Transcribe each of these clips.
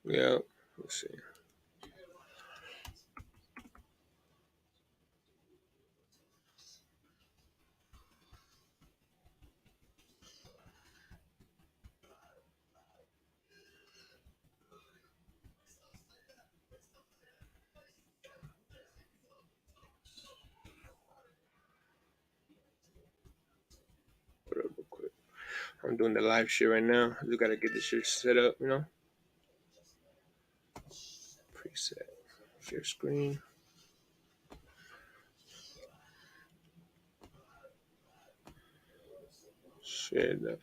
Yeah. Let's see. Put it up real quick. I'm doing the live shit right now. I just gotta get this shit set up, you know. Preset. Share screen. Share that.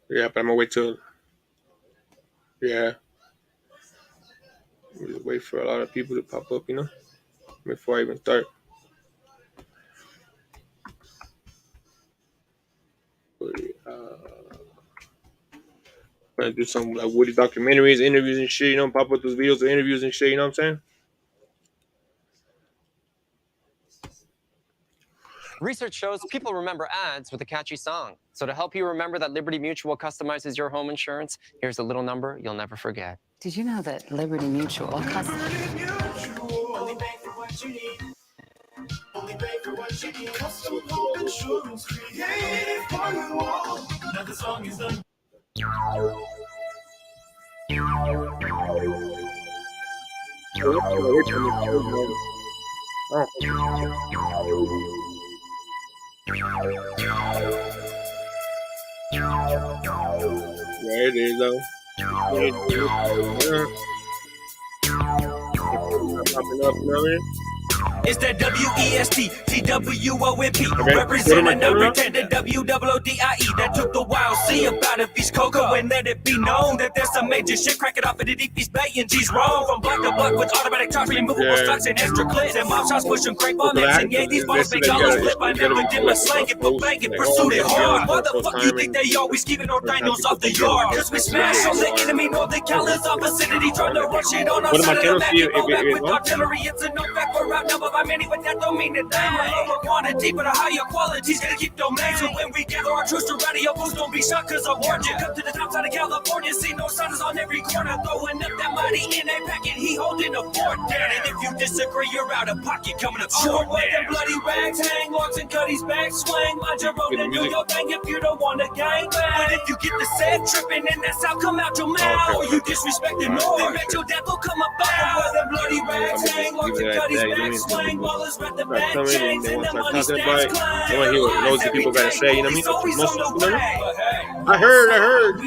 Yeah, but I'm gonna wait till. Yeah. Just wait for a lot of people to pop up, you know, before I even start. Gonna do some like Woody documentaries, interviews and shit, you know, pop up those videos of interviews and shit, you know what I'm saying? Research shows people remember ads with a catchy song. So to help you remember that Liberty Mutual customizes your home insurance, here's a little number you'll never forget. Did you know that Liberty Mutual Only pay for what you need. Only pay for what you need. Custom home insurance created for you all. Now the song is done. There it is, though. Popping up, you know what I mean? It's that WEST, TWOMP, representing the pretended WOODIE that took the wild C up out of East Cocoa and let it be known that there's some major shit cracking off in the deep East Bay and G's wrong. From block to block with automatic charge, removable stocks and extra clips and mob shots pushing crape on nets and yeah, these bottles make dollars flip. I never did my slang it, but bang it, pursued it hard. Why the fuck you think they always keeping our dinos off the yard? Cause we smash on the enemy, know the callous our vicinity, trying to rush it on our side of the map. You go back with artillery, it's a no back for outnumbered by many, but that don't mean a thing. A lower quantity, but a higher quality's gonna keep domain. So when we gather our troops to radio boost, don't be shocked, cause I warned you. Come to the top side of California, see no signs on every corner, throwing up that mighty in a packet, he holding a fort down. And if you disagree, you're out of pocket, coming up short. Where them bloody rags hang, locks and cutties back swing. Mind your own and do your thing if you don't want a gang bang. But if you get the set tripping, and that's how come out your mouth. Or you disrespecting more, then bet your death will come about. Where them bloody rags hang, locks and cutties back swing. Ballers read the back chains and the money stacks climb. I want to hear what loads of people gotta say, you know what I mean? Most, you know what I mean? I heard.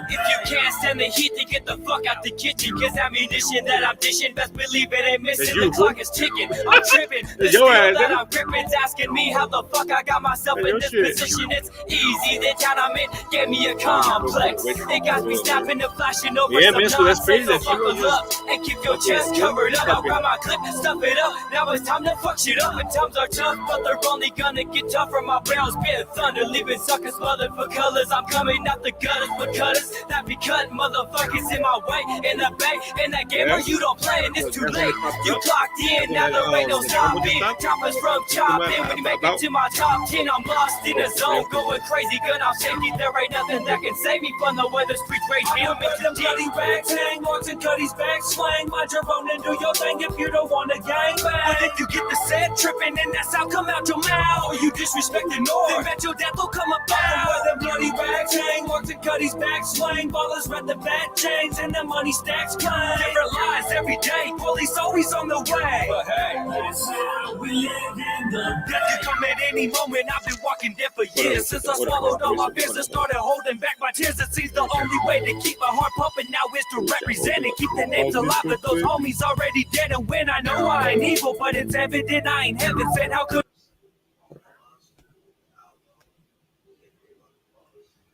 If you can't stand the heat, then get the fuck out the kitchen. Cause ammunition that I'm dishing, best believe it ain't missing. The clock is ticking, I'm tripping. The skill that I'm gripping's asking me how the fuck I got myself in this position. It's easy, the town I'm in gave me a complex. It got me snapping and flashing over some nonsense. So buckle up and keep your chest covered up. I'll grab my clip and stuff it up. Now it's time to fuck shit up. And times are tough, but they're only gonna get tougher. My brows been thunder, leaving suckers smothered for colors. I'm coming out the gutters for cutters that be cut, motherfuckers in my way. In the bay, in that game where you don't play and it's too late. You clocked in, now there ain't no stopping. Choppers from chopping, when you make it to my top 10, I'm lost in the zone, going crazy, gun off safety. There ain't nothing that can save me from the way the streets rage me. I'm making them bloody rags hang, marks and cutties back swing. Mind your own and do your thing if you don't want a gang bang. But if you get the set tripping, and that's how come out your mouth. Or you disrespecting more, then bet your death will come about. Where the bloody rags hang, marks and cutties back swing. Ballers read the back chains and the money stacks climb. Different lies every day, police always on the way. But hey, that's how we live in the day. Death can come at any moment, I've been walking dead for years. Since I swallowed all my fears and started holding back my tears. It seems the only way to keep my heart pumping now is to represent and keep the names alive. But those homies already dead, and when I know I ain't evil, but it's evident I ain't heaven sent. How could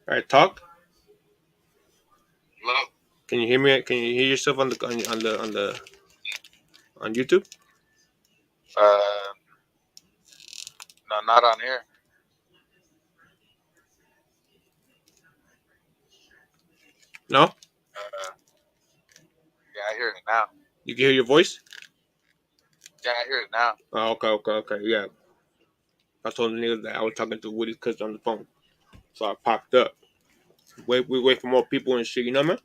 All right, talk. Hello? Can you hear me? Can you hear yourself on YouTube? No, not on here. No? Yeah, I hear it now. You can hear your voice? Yeah, I hear it now. Oh, okay, yeah. I told the niggas that I was talking to Woodies because on the phone. So I popped up. We wait for more people and shit. You know what I mean?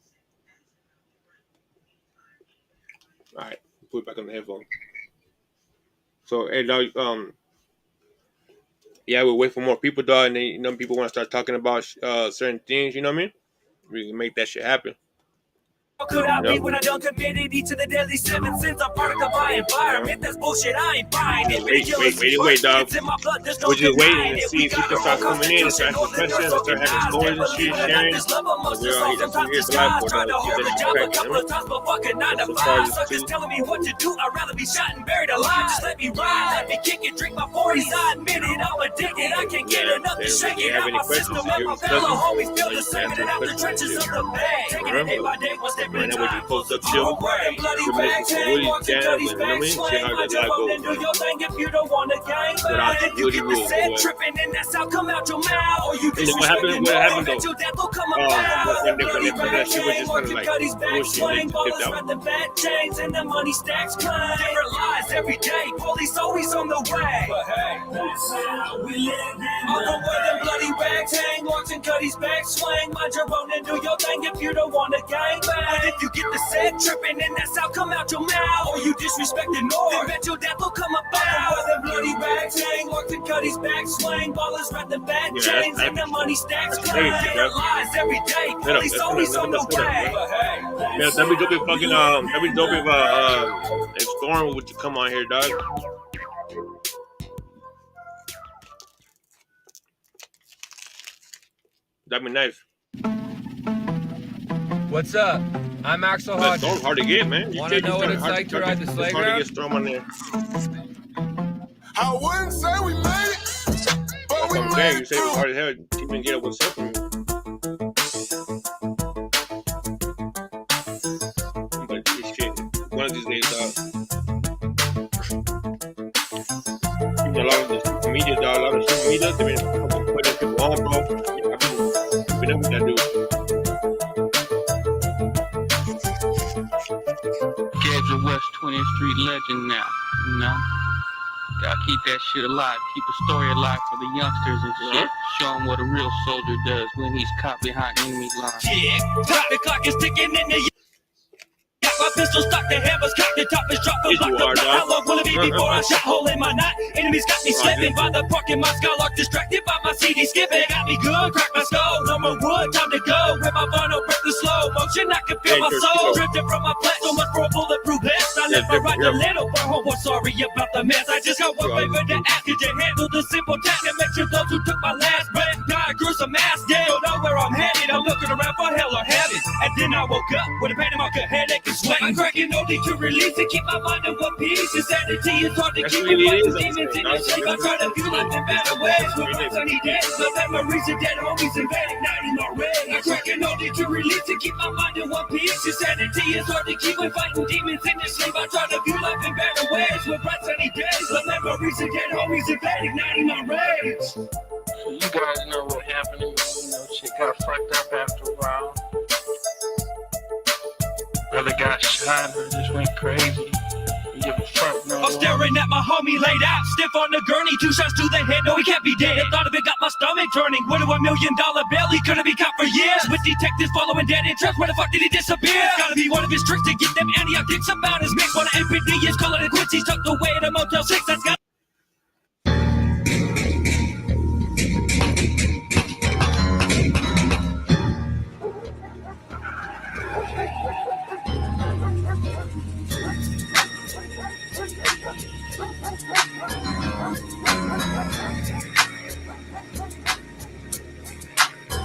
All right, put it back on the headphone. So hey, dog, yeah, we wait for more people, dog, and then you know people want to start talking about certain things. You know what I mean? We can make that shit happen. How could I be when I done committed each of the deadly 7 sins? I'm part of my environment. That's bullshit. I ain't buying it. Wait, dog. We're just waiting to see if people start coming in and start asking questions and start having stories and shit, sharing. That's what here's the life for, dog. Keep that shit cracking. So far as Suckers telling me what to do. I'd rather be shot and buried alive. Just let me ride, let me kick it, drink my 40s. I admit it, I'm addicted. I can't get enough to shake it out my system. And my fellow homies feel the same. And out the trenches of the bay. Taking it day by day, one step. Man, that way you post up chill. Woodies down, you know what I mean? See how that life goes, man. But I think Woody rules, boy. And then what happened though? When they put that shit was just kind of like bullshit. They dipped out. And the money stacks climb. Different lies every day. Police always on the way. But hey, that's how we live. I'll go where them bloody rags hang. Walks and Cuddy's back swing. Mind your own and do your thing if you don't want to gang bang. If you get the set tripping and that sound come out your mouth, or you disrespect the North, then bet your death will come about. Where them bloody rags hang. Walks and Cuddy's back swing. Ballers wrap the back chains and the money stacks climb. Different lies every day. Police always on the way. But hey, yeah, that'd be dope if fucking that'd be dope if Storm would come on here, dog. That'd be nice. What's up? I'm Axel But Hodges. Storm's hard to get, man. Want to know what it's like to ride the sleigh It's hard to ground? get Storm on there. I wouldn't say we made it, but That's we what I'm made saying. You it say it's through. hard as hell to even get what's up from you. But this shit, one of these days, a lot of social media, dog, a lot of social media, they've been putting people on, bro. I've been up with that dude. Gad's a West 20th Street legend now, you know? Gotta keep that shit alive, keep the story alive for the youngsters and shit. Show them what a real soldier does when he's caught behind enemy lines. yeah, the clock is ticking in the. My pistol stuck, the hammers cocked, the top is dropped, Yes, you locked are, up. dog. How long will it be before I shot hole in my knot? Enemies got me slipping by the park in my skylark, distracted by my CD skipping. Got me good, crack my skull, no more wood, time to go. With my vinyl break the slow motion, I can feel my soul drifting from my flat, so much for a bulletproof vest. I left my right a little for home, was sorry about the mess. I just got one favor to ask, could you handle the simple task and make sure those who took my last breath die a gruesome ass dead? Don't know where I'm headed, I'm looking around for hell or heaven. And then I woke up with a pain in my gut, headache and sweat. I'm cracking no need to release and keep my mind in one piece. Insanity is hard to That's keep what it it is, fighting demons in the shape. I try to feel life in better ways. With my sunny days, the memories of dead homies invade, igniting my rage. I'm cracking no need to release and keep my mind in one piece. Insanity is hard to keep it fighting demons in the shape. I try to view life in better ways. With bright sunny days, the memories of dead homies invade, igniting my rage. You guys know what happened to me, you know, shit got fucked up after a while. Brother got shot or just went crazy. You give a fuck no I'm more. staring at my homie laid out, stiff on the gurney, 2 shots to the head, no he can't be dead. The thought of it got my stomach turning, with a $1 million bill, he couldn't be caught for years. With detectives following dead interest, where the fuck did he disappear? It's gotta be one of his tricks to get them Antioch dicks about his mix. When the NPD is calling it quits, he's tucked away at a Motel 6, that's got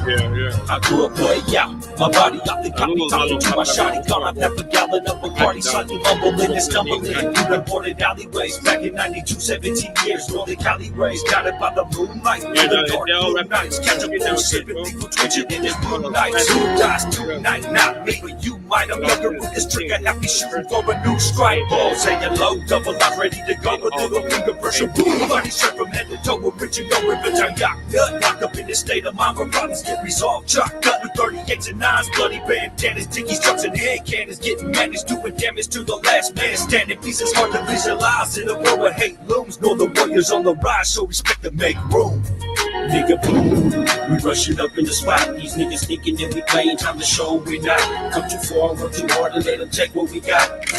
Yeah. I grew up way out, my body out, they got me talking to my shotty gun. I've never gallon up a party, slightly mumbling and stumbling. You reported alleyways back in 92, 17 years, Northern Cali raised, guided by the moonlight. Yeah, The dark blue nights, catch up them slipping, legal twitching in this blue nights. Who dies tonight? Not me, but you might have never with this trigger, happy shooting for a new strike. Ball saying low, double up, ready to go. A little finger pressure, boom, body straight from head to toe. Original river turn yacht gut, locked up in this state of mind where problems get resolved. Shotgun with 38s and 9s, bloody bandanas, dickies, trucks, and hand cannons, getting managed, doing damage to the last man standing. Pieces hard to visualize in a world where hate looms. Know the warriors on the rise, so respect to make room. Nigga boom, we rushing up in the spot. These niggas thinking that we playing, time to show we not. Come too far, work too hard, and let them take what we got.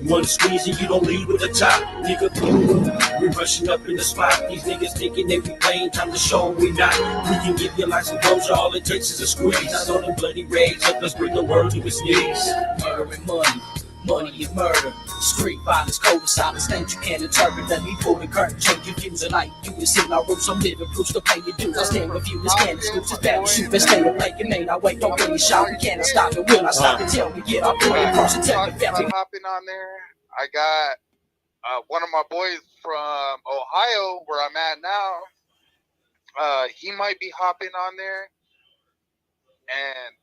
One squeeze and you don't leave with the top. Nigga boom, we rushing up in the spot. These niggas thinking that we playing, time to show we not. We can give your life some closure, all it takes is a squeeze. I saw them bloody rage, up let's bring the world to its knees. Murder and money. Money and murder, street violence, code of silence, things you can't interpret. Let me pull the curtain, change your views, and like you is in our roots. I'm living proofs to pay your dues. I stand with you, this can't excuse, it's bad shoot, best stay awake and may not wait. Don't really shout, we can't stop it. Will I stop and tell me get up and cross and tell the family. Hopping on there, I got one of my boys from Ohio, where I'm at now. He might be hopping on there, and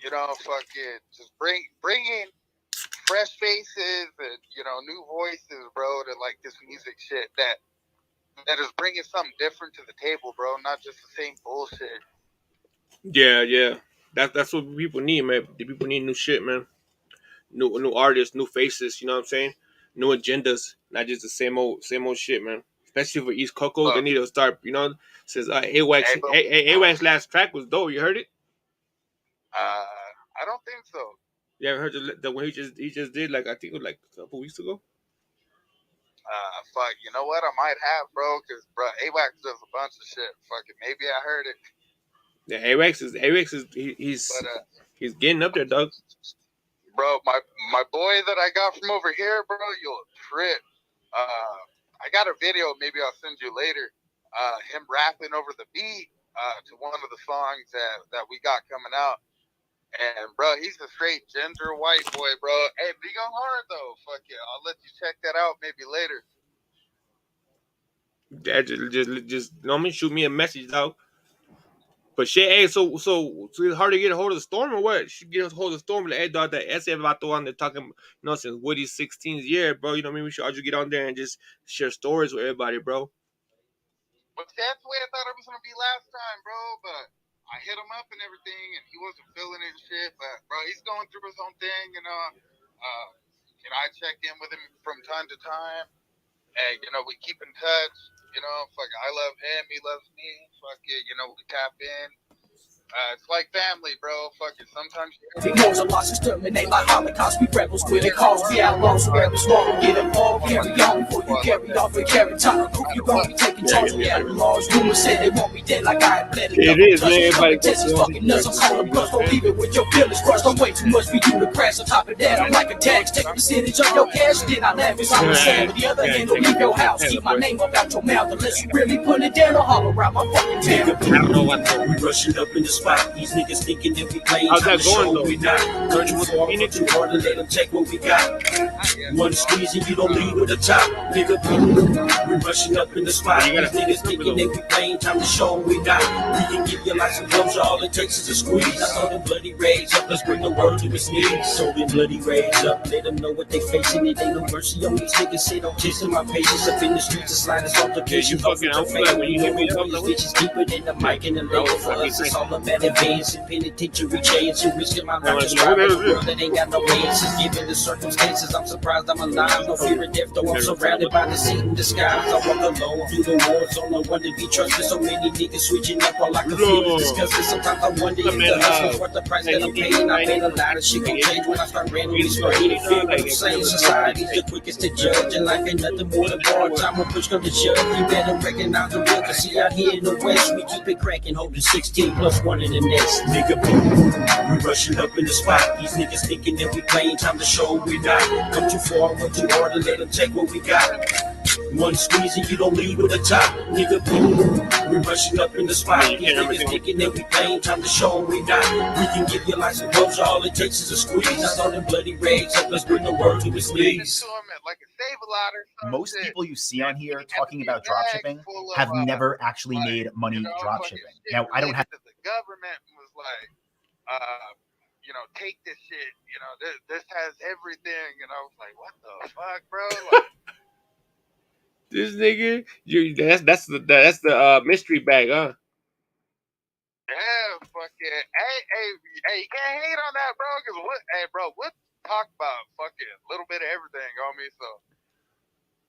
you know, fucking just bringing fresh faces and, you know, new voices, bro, to like this music shit that is bringing something different to the table, bro, not just the same bullshit. Yeah. That's what people need, man. The people need new shit, man. New artists, new faces. You know what I'm saying? New agendas, not just the same old shit, man. Especially for East Coco, they need to start. You know, since AWAC's last track was dope. You heard it? I don't think so. You haven't heard the one he just did, like I think it was like a couple weeks ago. Fuck, you know what? I might have, bro, because bro, AWACS does a bunch of shit. Fucking maybe I heard it. Yeah, AWACS is he's getting up there, dog. Bro, my boy that I got from over here, bro, you'll trip. I got a video, maybe I'll send you later. Him rapping over the beat to one of the songs that we got coming out. And, bro, he's a straight ginger white boy, bro. Hey, be going hard, though. Fuck yeah. I'll let you check that out maybe later. Dad, just normally shoot me a message, dog. But shit, hey, so it's hard to get a hold of the Storm or what? Should get a hold of the Storm. Like, hey, dog, that ESSE about the one they're talking, you know, since Woodie's 16th year, bro. You know what I mean? We should all just get on there and just share stories with everybody, bro. But that's the way I thought it was going to be last time, bro. But I hit him up and everything, and he wasn't feeling it and shit. But, bro, he's going through his own thing, you know. I check in with him from time to time. And, you know, we keep in touch. You know, fuck, I love him. He loves me. Fuck it, you know, we tap in. It's like family, bro. Fucking sometimes we know the loss exterminate like Holocaust. We rebels with it, cause we outlaws. So where was wrong, get involved. Carry on before you carry off and carry time. You gon' be taking charge of the laws. Rumors said they won't be dead like I am dead. It is, man. Everybody Texas fucking nuts. I'm calling bluffs. Don't leave it with your feelings crushed. I'm way too much. We do the crash on top of that. I'm like a tax. Take a percentage of your cash. Then I laugh as I'm saying. The other hand, don't leave your house. Keep my name up out your mouth unless you really put it down or holler around my fucking tail. I don't know what we rushing up in the spot. These niggas thinking that we playing. How's that going, though? We not. Too hard to let them take what we got. One squeeze and you don't leave with the top. Nigga, we rushing up in the spot. These niggas thinking that we playing. Time to show we not. We can give your life some closure. All it takes is a squeeze. I saw them bloody rage up. Let's bring the world to its knees. So them bloody rage up. Let them know what they facing. It ain't no mercy on these niggas. Say don't chasing my patience up in the streets. It's like this altercation. Fucking outside when you hear me talking. These bitches deeper than the mic and the label for us. It's all about advancing. Penitentiary chains. You risking my life. Describe a world that ain't got no answers. Given the circumstances, I'm surprised I'm alive. No fear of death, though I'm surrounded by the Satan disguise. I walk alone through the wars, on no one to be trusted. So many niggas switching up all I can feel is disgusting. Sometimes I wonder if the hustle's worth the price that I'm paying. I made a lot of shit gon' change when I start randomly spraying. Fear of the same society's the quickest to judge. And life ain't nothing more than bar time when push come to shove. You better recognize the real, cause see out here in the West, we keep it cracking, holding 16 plus 1 in the next. Nigga, we rushing up in the spot. These niggas thinking that we playing. Time to show we not. Come too far, went too hard to let them take what we got. One squeeze and you don't leave with the top. Nigga, we rushing up in the spot. These niggas thinking that we playing. Time to show we not. We can give your life some closure. All it takes is a squeeze. I saw them bloody rage up. Let's bring the world to its knees. Most people you see on here talking about dropshipping have never actually made money dropshipping. Now, I don't have. The government was like, you know, take this shit. You know, this has everything. You know, like what the fuck, bro? Like, this nigga, that's the mystery bag, huh? Yeah, fuck yeah. Hey, you can't hate on that, bro. Cause what talk about fucking a little bit of everything on me. So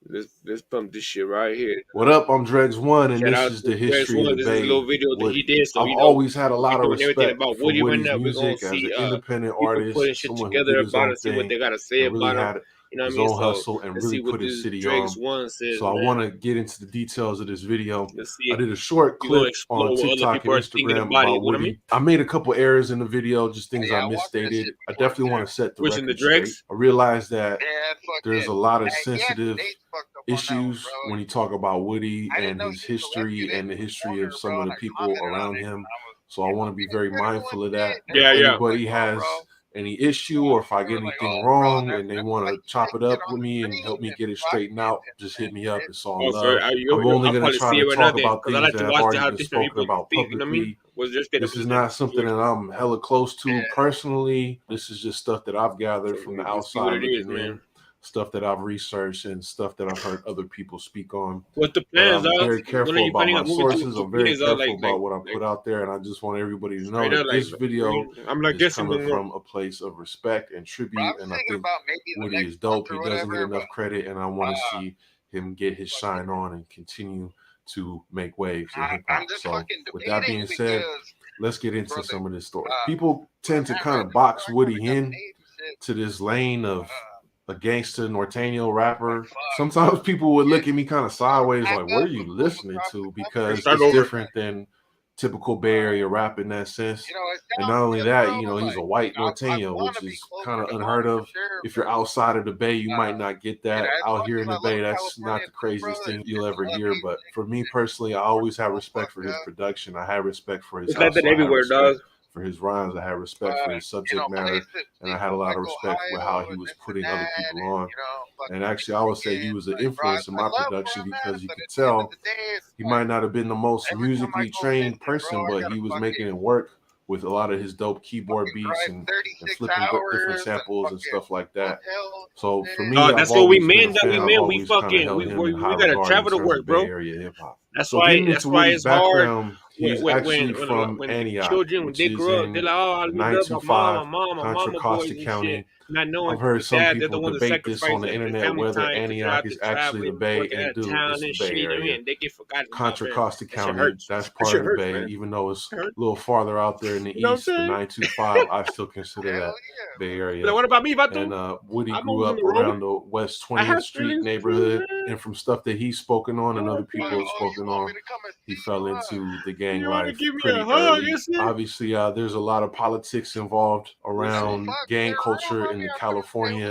Let's pump this shit right here. What up? I'm Dregs1, and Shout this out is to the history of the This is a little Bay. video that he did. So I've always had a lot of doing everything respect about for Woody right Woody's now. We're gonna music as see an independent people putting artist, shit someone who together did his about own it, see what thing, they gotta say and really about him. had You know what I his mean? own So hustle and let's really see what put his this city Dregs on. One says. So I Man. want to get into the details of this video. Let's see. I did a short We're gonna clip explore on what other TikTok people and are thinking Instagram about it. about What I Woody. mean? I made a couple errors in the video, just things I misstated. I definitely want to set the Wishing the record straight. Dregs. I realized that there's a lot of Hey, sensitive Nate's fucked up on that one, issues bro. when you talk about Woody I didn't and know his he history selected and the it history owner, of some bro, of and the I people commented on around it. him. I was, So I want to be very mindful of that. And Yeah, if yeah. anybody has any issue or if I get anything wrong and they want to chop it up with me and help me get it straightened out, just hit me up. It's all Oh, so love. I'm only I'll going to probably try see to it right now talk then, about because I things like that to have watch already how been different spoken people about speak. You know what I mean? publicly. Was just This is not something that I'm hella close to personally. This is just stuff that I've gathered from the outside looking in, stuff that I've researched and stuff that I've heard other people speak on. What the But plans I'm are? very careful about my sources. I'm very Phoenix, careful about what I put out there, and I just want everybody to know that this video is coming from a place of respect and tribute. And I think Woody is dope. He doesn't get enough credit, and I want to see him get his shine on and continue to make waves in hip hop. So, with that being said, let's get into some of this story. People tend to kind of box Woody in to this lane of a gangster Norteño rapper. Sometimes people would look at me kind of sideways, like, what are you listening to? Because it's different than typical Bay Area rap in that sense. And not only that, you know, he's a white Norteño, which is kind of unheard of. If you're outside of the Bay, you might not get that. Out here in the Bay, that's not the craziest thing you'll ever hear. But for me personally, I always have respect for his production. I had respect for his hustle. I had respect for his rhymes. I had respect for his subject matter, and I had a lot of respect for how he was putting other people on. And actually, I would say he was an influence in my production because you could tell he might not have been the most musically trained person, but he was making it work with a lot of his dope keyboard beats and flipping different samples and stuff like that. So for me, that's what we meant. We fucking we gotta travel to work, bro. That's why it's hard. He's actually from Antioch, children, when which they is grow up, in they're like, oh, I the love my 925 mama Contra boys Costa and County. shit. Not knowing I've heard some they're people the ones that debate this on the internet whether Antioch is actually the Bay, and dude, it's the Bay Area. They get forgotten. Contra Costa County, that's part of the Bay, even though it's a little farther out there in the east. The 925, I still consider that Bay Area. What about me, Vato? And Woody grew up around the West 20th Street neighborhood, and from stuff that he's spoken on and other people have spoken on, he fell into the gang life pretty early. Obviously, there's a lot of politics involved around gang culture in the California.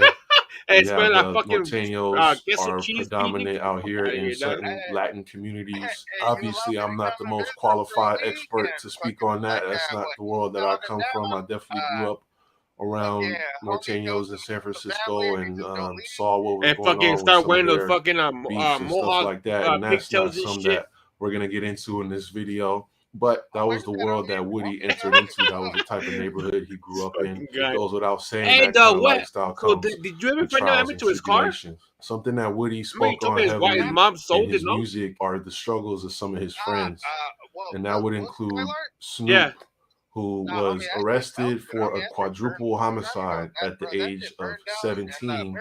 Norteños are predominant out here in certain Latin communities. Obviously, I'm not the most qualified expert to speak on that. That's not the world that I come from. I definitely grew up around Norteños in San Francisco and saw what was going on with some of their beefs and stuff like that. And that's not something that we're going to get into in this video. But that was the world that Woody entered into. That was the type of neighborhood he grew up in. It goes without saying that kind of lifestyle comes did you ever with find out trials him and into his car? tribulations. Something that Woody spoke on heavily in his music are the struggles of some of his friends. And that would include Snoop, who was arrested for a quadruple homicide at the age of 17,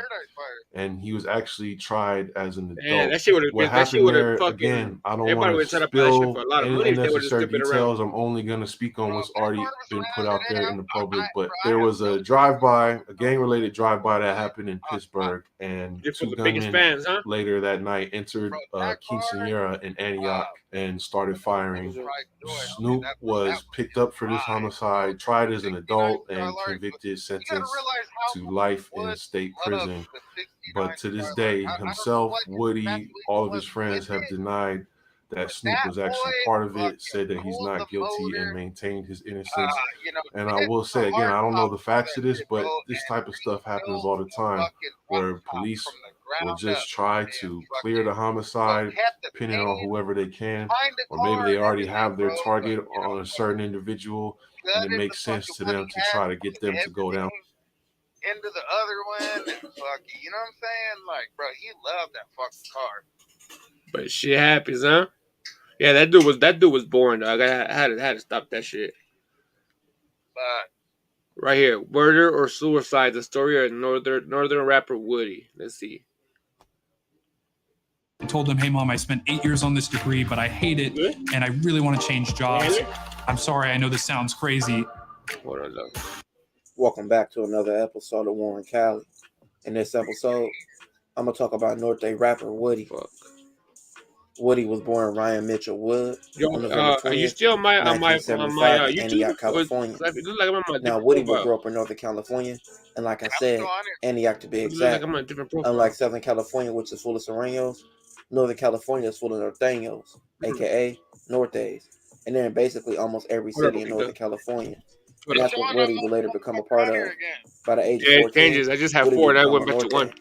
and he was actually tried as an adult. What happened there, again, I don't want to spill any unnecessary details. I'm only going to speak on what's already been put out there in the public, but there was a drive-by, a gang-related drive-by that happened in Pittsburgh, and two gunmen later that night entered Quinceañera in Antioch and started firing. Snoop was picked up for this homicide, tried as an adult, and convicted, sentenced to life in state prison. But to this day, himself, Woody, all of his friends have denied that Snoop was actually part of it, said that he's not guilty, and maintained his innocence. And I will say again, I don't know the facts of this, but this type of stuff happens all the time, where police will just try to clear the homicide, pinning on whoever they can, or maybe they already have their target on a certain individual, and it makes sense to them to try to get them to go down. Into the other one, and fucking, you know what I'm saying? Like, bro, he loved that fucking car. But shit happens, huh? Yeah, that dude was boring, dog. I had to stop that shit. But right here, murder or suicide: the story of northern rapper Woody. Let's see. told them, hey, Mom, I spent 8 years on this degree, but I hate it, and I really want to change jobs. I'm sorry, I know this sounds crazy. Welcome back to another episode of Warren Cali. In this episode, I'm going to talk about North Day rapper Woody. Woody was born Ryan Mitchell Wood on November 20th, are you still on my in Antioch, YouTube? California. It looks like I'm on my Now, Woody grew up in Northern California, and like I said, Antioch to be exact. Unlike Southern California, which is full of Serranos, Northern California is full of Norteños, aka Nortes, and they're in basically almost every city in Northern California. And that's what Woody would later become a part of. By the age of 14, changes. I just have 4. That went back to 1.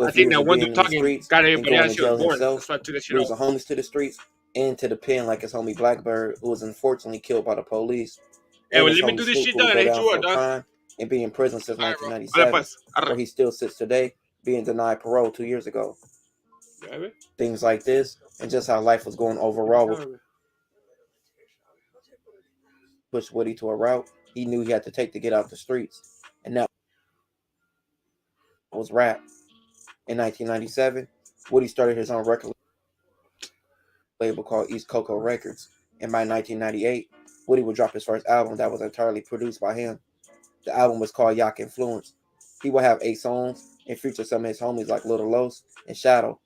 I think that one dude talking got everybody else born. Himself, he was homeless to the streets and to the pen like his homie Blackbird, who was unfortunately killed by the police. Hey, well, let me do this shit, dog. I hate you, dog. And be in prison since 1997, where he still sits today, being denied parole 2 years ago. Things like this, and just how life was going overall would push Woody to a route he knew he had to take to get out the streets, and that was rap. In 1997, Woody started his own record label called East Cocoa Records, and by 1998, Woody would drop his first album that was entirely produced by him. The album was called Yak Influence. He would have 8 songs and feature some of his homies like Little Los and Shadow.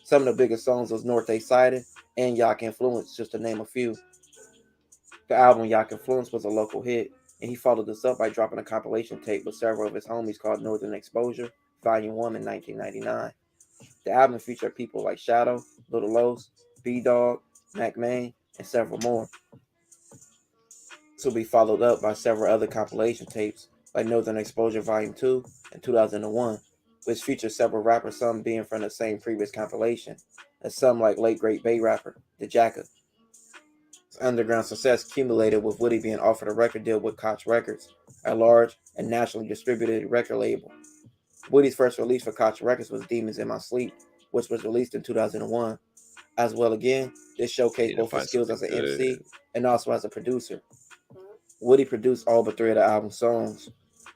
Some of the biggest songs was North Day Sided and Yak Influence, just to name a few. The album Yak Influence was a local hit, and he followed this up by dropping a compilation tape with several of his homies called Northern Exposure, Volume 1 in 1999. The album featured people like Shadow, Little Los, B-Dog, Mac Main, and several more. This will be followed up by several other compilation tapes like Northern Exposure Volume 2 in 2001, which featured several rappers, some being from the same previous compilation, and some like late great Bay rapper, The Jacka. His underground success accumulated with Woody being offered a record deal with Koch Records, a large and nationally distributed record label. Woody's first release for Koch Records was Demons in My Sleep, which was released in 2001. As well, again, this showcased both his skills as an MC and also as a producer. Woody produced all but 3 of the album's songs,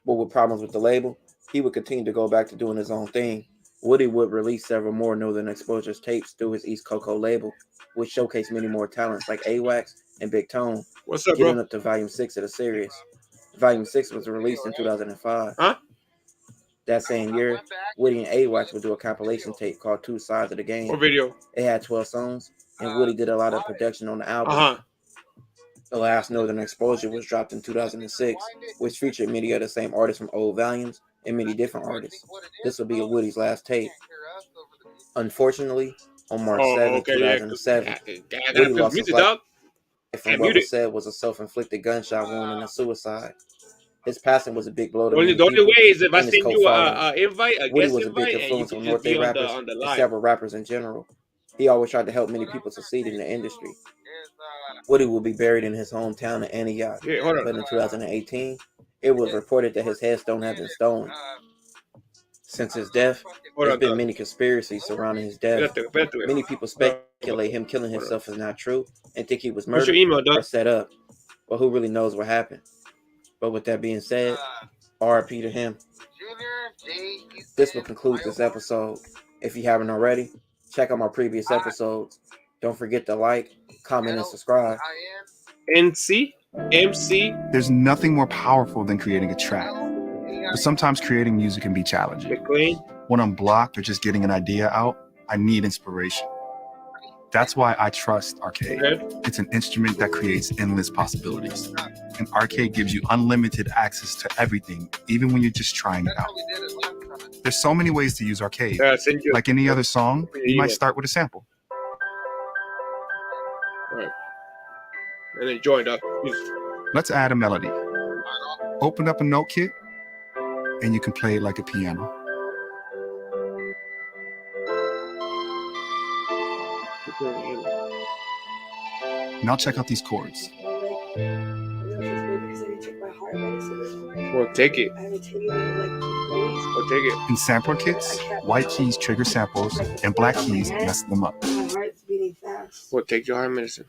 but with problems with the label, he would continue to go back to doing his own thing. Woody would release several more Northern Exposure's tapes through his East Cocoa label, which showcased many more talents like AWAX and Big Tone, getting up to Volume 6 of the series. Volume 6 was released in 2005. That same year, Woody and AWAX would do a compilation tape called Two Sides of the Game. It had 12 songs, and Woody did a lot of production on the album. The last Northern Exposure was dropped in 2006, which featured many of the same artists from old volumes and many different artists. This will be Woody's last tape. Unfortunately, on March 7, 2007, Woody lost his life from what was said was a self-inflicted gunshot wound and a suicide. His passing was a big blow to many people. The only way is if I send you an invite, a guest invite, Woody was a big influence on North Day rappers and several rappers in general. He always tried to help many people succeed in the industry. Woody will be buried in his hometown of Antioch, but in 2018, it was reported that his headstone had been stolen. Since his death, there's been many conspiracies surrounding his death. Many people speculate him killing himself is not true and think he was murdered or set up, but who really knows what happened? But with that being said, RIP to him. This will conclude this episode. If you haven't already, check out my previous episodes. Don't forget to like, comment, and subscribe. MC. There's nothing more powerful than creating a track. But sometimes creating music can be challenging. When I'm blocked or just getting an idea out, I need inspiration. That's why I trust Arcade. It's an instrument that creates endless possibilities. And Arcade gives you unlimited access to everything, even when you're just trying it out. There's so many ways to use Arcade. Like any other song, you might start with a sample. And then join up. Let's add a melody. Open up a note kit, and you can play it like a piano. Now check out these chords. Well, take it. In sampler kits, white keys trigger samples, and black keys mess them up. Well, take your heart medicine.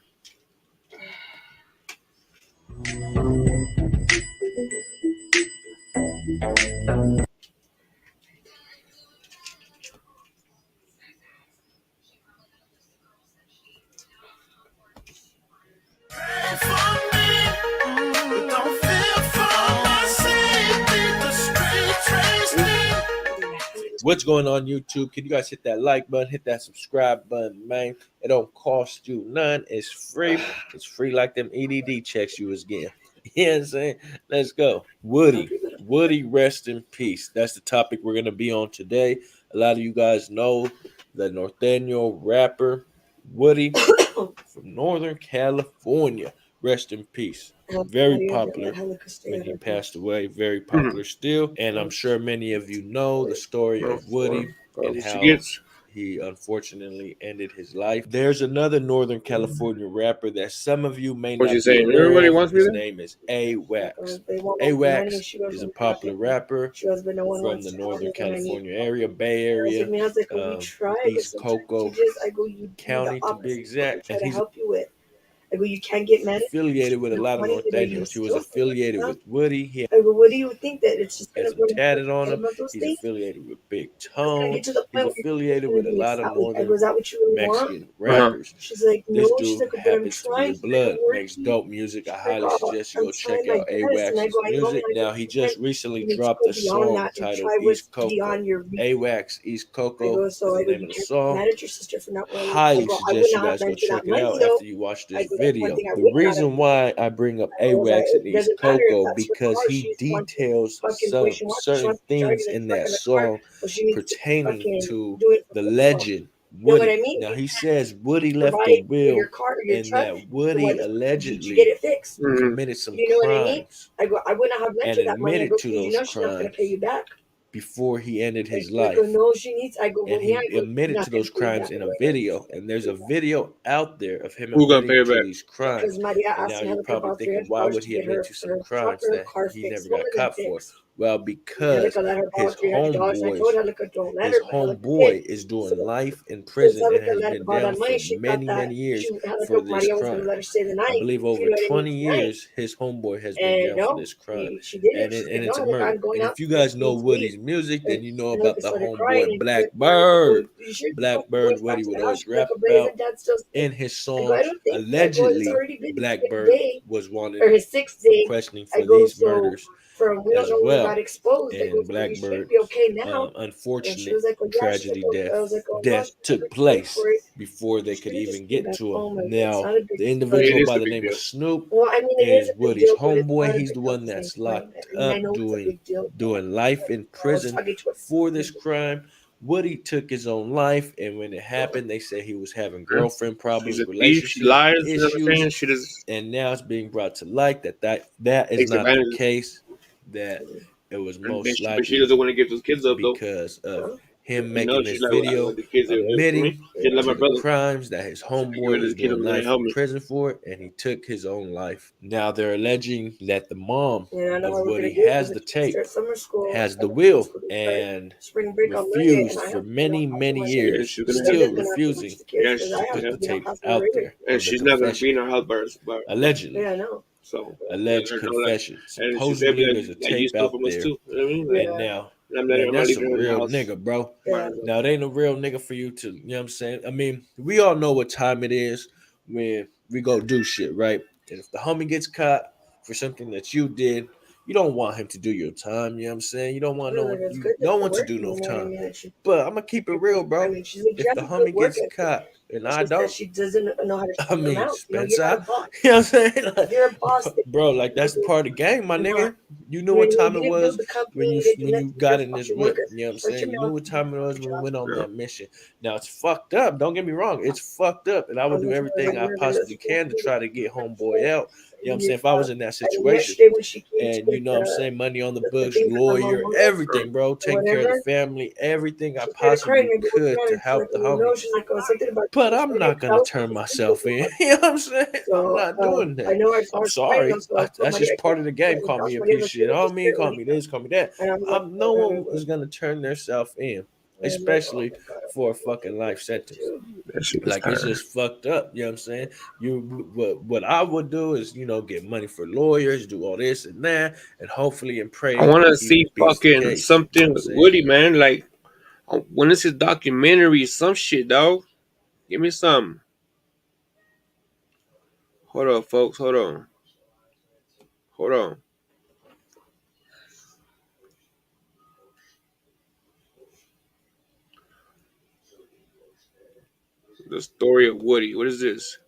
What's going on YouTube? Can you guys hit that like button, hit that subscribe button, man? It don't cost you none. It's free. It's free like them EDD checks you was getting. You know what I'm saying? Let's go. Woody, rest in peace. That's the topic we're gonna be on today. A lot of you guys know the Norteño rapper Woody from Northern California. Rest in peace. Very popular when he passed away. Very popular still. And I'm sure many of you know the story of Woody and how he unfortunately ended his life. There's another Northern California rapper that some of you may not be aware of. His name is A-Wax. A-Wax is a popular rapper from the Northern California area, Bay Area, East Cocoa County to be exact. And he's you can't get mad affiliated with a lot of Norteños. He was affiliated with Woody. He what do you think that it's just has him tatted on him. He's affiliated with Big Tone. He's affiliated with a lot of Northern Mexican rappers. She's like, no, This she's dude like, happens to be your blood, makes dope music. I highly suggest you go check out A-Wax's music. Now, he just recently dropped a song titled East Cocoa. A-Wax, East Cocoa is the name of the song. Highly suggest you guys go check it out after you watch this video. The reason why I bring up A-Wax and East Cocoa because he details some certain things in that song pertaining to the legend Woody. Now he says Woody left a will and that Woody allegedly committed some crimes and admitted to those crimes before he ended his life. And he admitted to those crimes in a video. And there's a video out there of him admitting to these crimes. And now you're probably thinking, why would he admit to some crimes that he never got caught for? Well, because his homeboy is doing life in prison and has been down for many, many years for this crime. I believe over 20 years, his homeboy has been down for this crime. And it's a murder. And if you guys know Woody's music, then you know about the homeboy Blackbird. Blackbird, Woody would always rap about in his songs. Allegedly, Blackbird was wanted for questioning for these murders as well. And Blackbird, unfortunate tragedy death took place before they could even get to him. Now, the individual by the name of Snoop is Woody's homeboy. He's the one that's locked up doing life in prison for this crime. Woody took his own life, and when it happened, they said he was having girlfriend problems, relationship issues, and now it's being brought to light that is not the case. That it was most likely she doesn't want to give those kids up because of him making this video admitting to the crimes that his homeboy was doing life in prison for, and he took his own life. Now they're alleging that the mom of Woody has the tape, has the will, and refused for many, many years, still refusing to put the tape out there. And she's not going to be in her house, allegedly. Yeah, I know. So alleged confession. Supposedly there's a tape out there, and now man, that's a real nigga, bro. Now it ain't a real nigga for you to, you know what I'm saying? I mean, we all know what time it is when we go do shit, right? And if the homie gets caught for something that you did, you don't want him to do your time, you know what I'm saying? You don't want no one to do no time. But I'm gonna keep it real, bro. If the homie gets caught and I don't, she doesn't know how to I mean, Spencer, you know what I'm saying? Like, you're a boss, bro. Like that's the part of the game, my nigga. You knew what time it was when you got in this whip. You know what I'm saying? You knew what time it was when we went on that mission. Now it's fucked up. Don't get me wrong. It's fucked up, and I would do everything I possibly can to try to get homeboy out. You know what I'm saying? If I was in that situation, and you know what I'm saying, money on the books, lawyer, everything, bro, taking care of the family, everything I possibly could to help the homie. But I'm not gonna turn myself in. You know what I'm saying? I'm not doing that. I'm sorry. That's just part of the game. Call me a piece of shit. I don't mean call me this, call me that. No one is gonna turn themselves in, especially for a fucking life sentence. Like it's just fucked up. You know what I'm saying? What I would do is, you know, get money for lawyers, do all this and that, and hopefully and pray. I want to see fucking something with Woody, man. Like when is his documentary? Some shit, dog. Give me some. Hold on, folks. Hold on. Hold on. The story of Woody. What is this?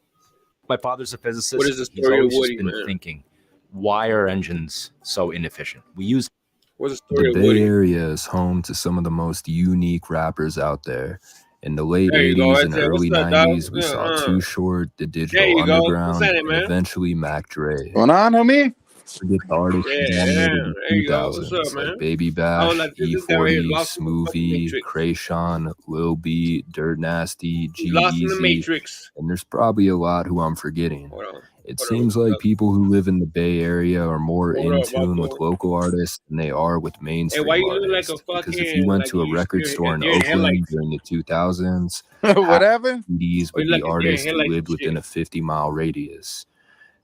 My father's a physicist. What is the He's story of always Woody, just been man? thinking, why are engines so inefficient? We use. What's the The story of Bay Woody? Area is home to some of the most unique rappers out there. In the late There you go. 80s Right and there. What's early up, dog? 90s, we saw Too Short, The There Digital you go. What's Underground, that, and man? eventually Mac Dre. Going on, homie? Forget the artists who Yeah, dominated the there you go. What's up, 2000s like man? Baby I was Bash, like, this guy right here is E40, lost in the fucking Smoothie, Matrix. Krayshawn, Lil B, Dirt Nasty, He's lost in the G-Eazy, Matrix. and there's probably a lot who I'm forgetting. Hold on. It seems like people who live in the Bay Area are more in tune with local artists than they are with Hey, mainstream why you look like artists. a Because if you fucking went to a record store in deer in Oakland headlights? during the 2000s, What half happened? the CDs Or would you be like a deer in artists who headlights lived and within shit? a 50-mile radius.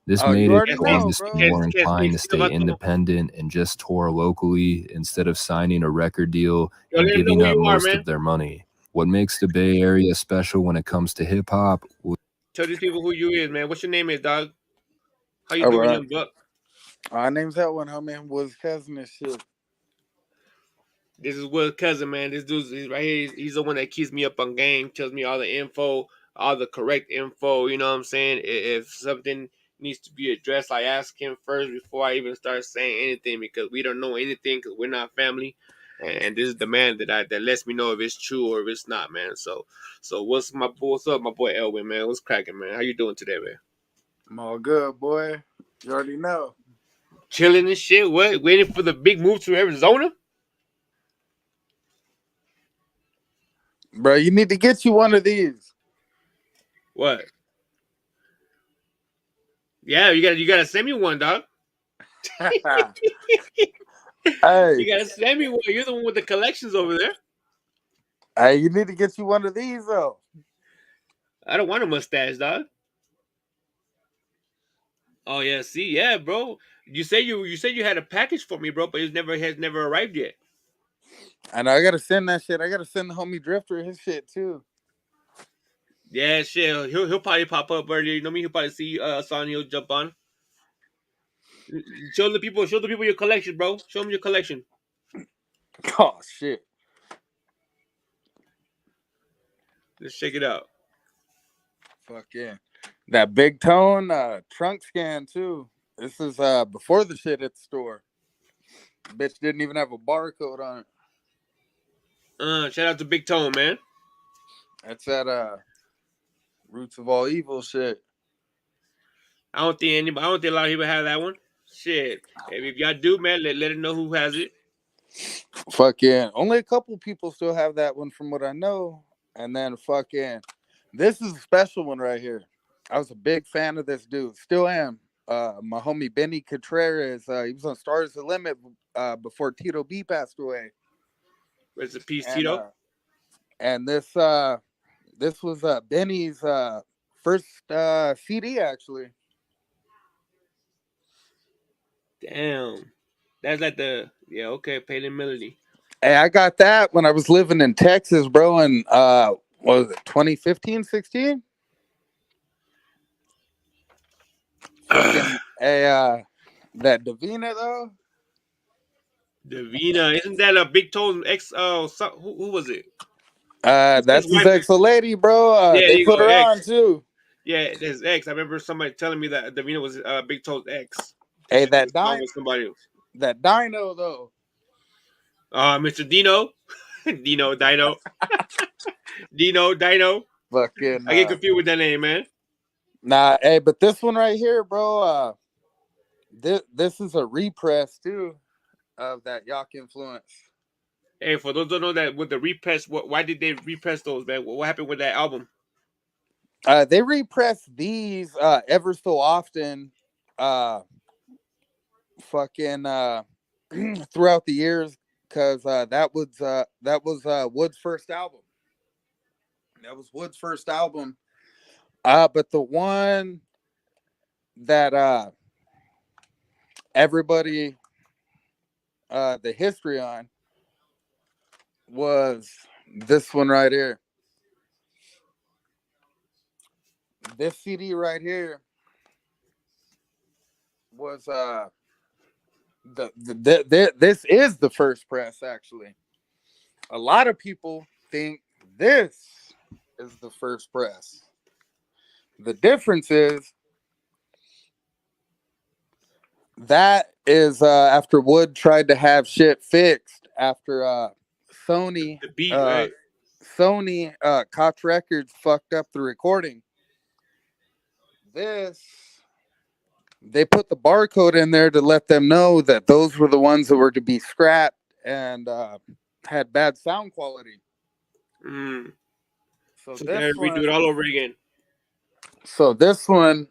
This Oh, made you it already so know, artists bro. were more inclined to stay independent and just tour locally instead of signing a record deal Yo, and let him know giving who up you are, most man. of their money. What makes the Bay Area special when it comes to hip-hop? Tell these people who you is, man. What's your name is, dog? How you All doing, right. young buck? Our name's that one, homie. Was cousin and shit. This is Will's cousin, man. This dude's right here. He's the one that keeps me up on game, tells me all the info, all the correct info. You know what I'm saying? If something needs to be addressed, I ask him first before I even start saying anything because we don't know anything because we're not family. And this is the man that lets me know if it's true or if it's not, man. So what's up, my boy Elwin, man? What's cracking, man? How you doing today, man? I'm all good, boy. You already know. Chilling and shit. What? Waiting for the big move to Arizona? Bro, you need to get you one of these. What? Yeah, you gotta send me one, dog. Hey. You gotta send me one. You're the one with the collections over there. Hey, you need to get you one of these though. I don't want a mustache, dog. Oh yeah, see, yeah, bro. You said you had a package for me, bro, but it has never arrived yet. I know I gotta send that shit. I gotta send the homie Drifter his shit too. Yeah, shit. He'll probably pop up earlier. You know me. He'll probably see us on. He'll jump on. Show the people your collection, bro. Show them your collection. Oh shit. Let's check it out. Fuck yeah. That big tone trunk scan too. This is before the shit at the store. Bitch didn't even have a barcode on it. Shout out to Big Tone, man. That's that Roots of All Evil shit. I don't think a lot of people have that one. Shit. If y'all do, man, let it know who has it. Fuck yeah. Only a couple people still have that one from what I know. And then fucking this is a special one right here. I was a big fan of this dude. Still am. My homie Benny Contreras. He was on Stars the Limit before Tito B passed away. Rest in peace, Tito. And this was Benny's first CD actually. Damn. That's like Payton Melody. Hey, I got that when I was living in Texas, bro, in what was it, 2015, 16? Fucking that Davina though. Davina, isn't that a Big Tone's ex? Who was it? That's his ex-lady, bro. Yeah, they put her ex. on too. Yeah, his ex. I remember somebody telling me that Davina was Big Tone's ex. Hey, that somebody. That Dino though. Mr. Dino, Dino. Dino. Fucking. I get confused with that name, man. Nah, hey, but this one right here, bro. This is a repress too of that Yak Influence. Hey, for those who don't know that with the repress, why did they repress those, man? What happened with that album? They repress these ever so often, fucking throughout the years, because that was Wood's first album. That was Wood's first album. But the one that everybody the history on was this one right here. This CD right here was this is the first press actually. A lot of people think this is the first press. The difference is that is after Wood tried to have shit fixed after Sony the beat, right? Sony Koch Records fucked up the recording. They put the barcode in there to let them know that those were the ones that were to be scrapped and had bad sound quality. So they had to redo it all over again. So this one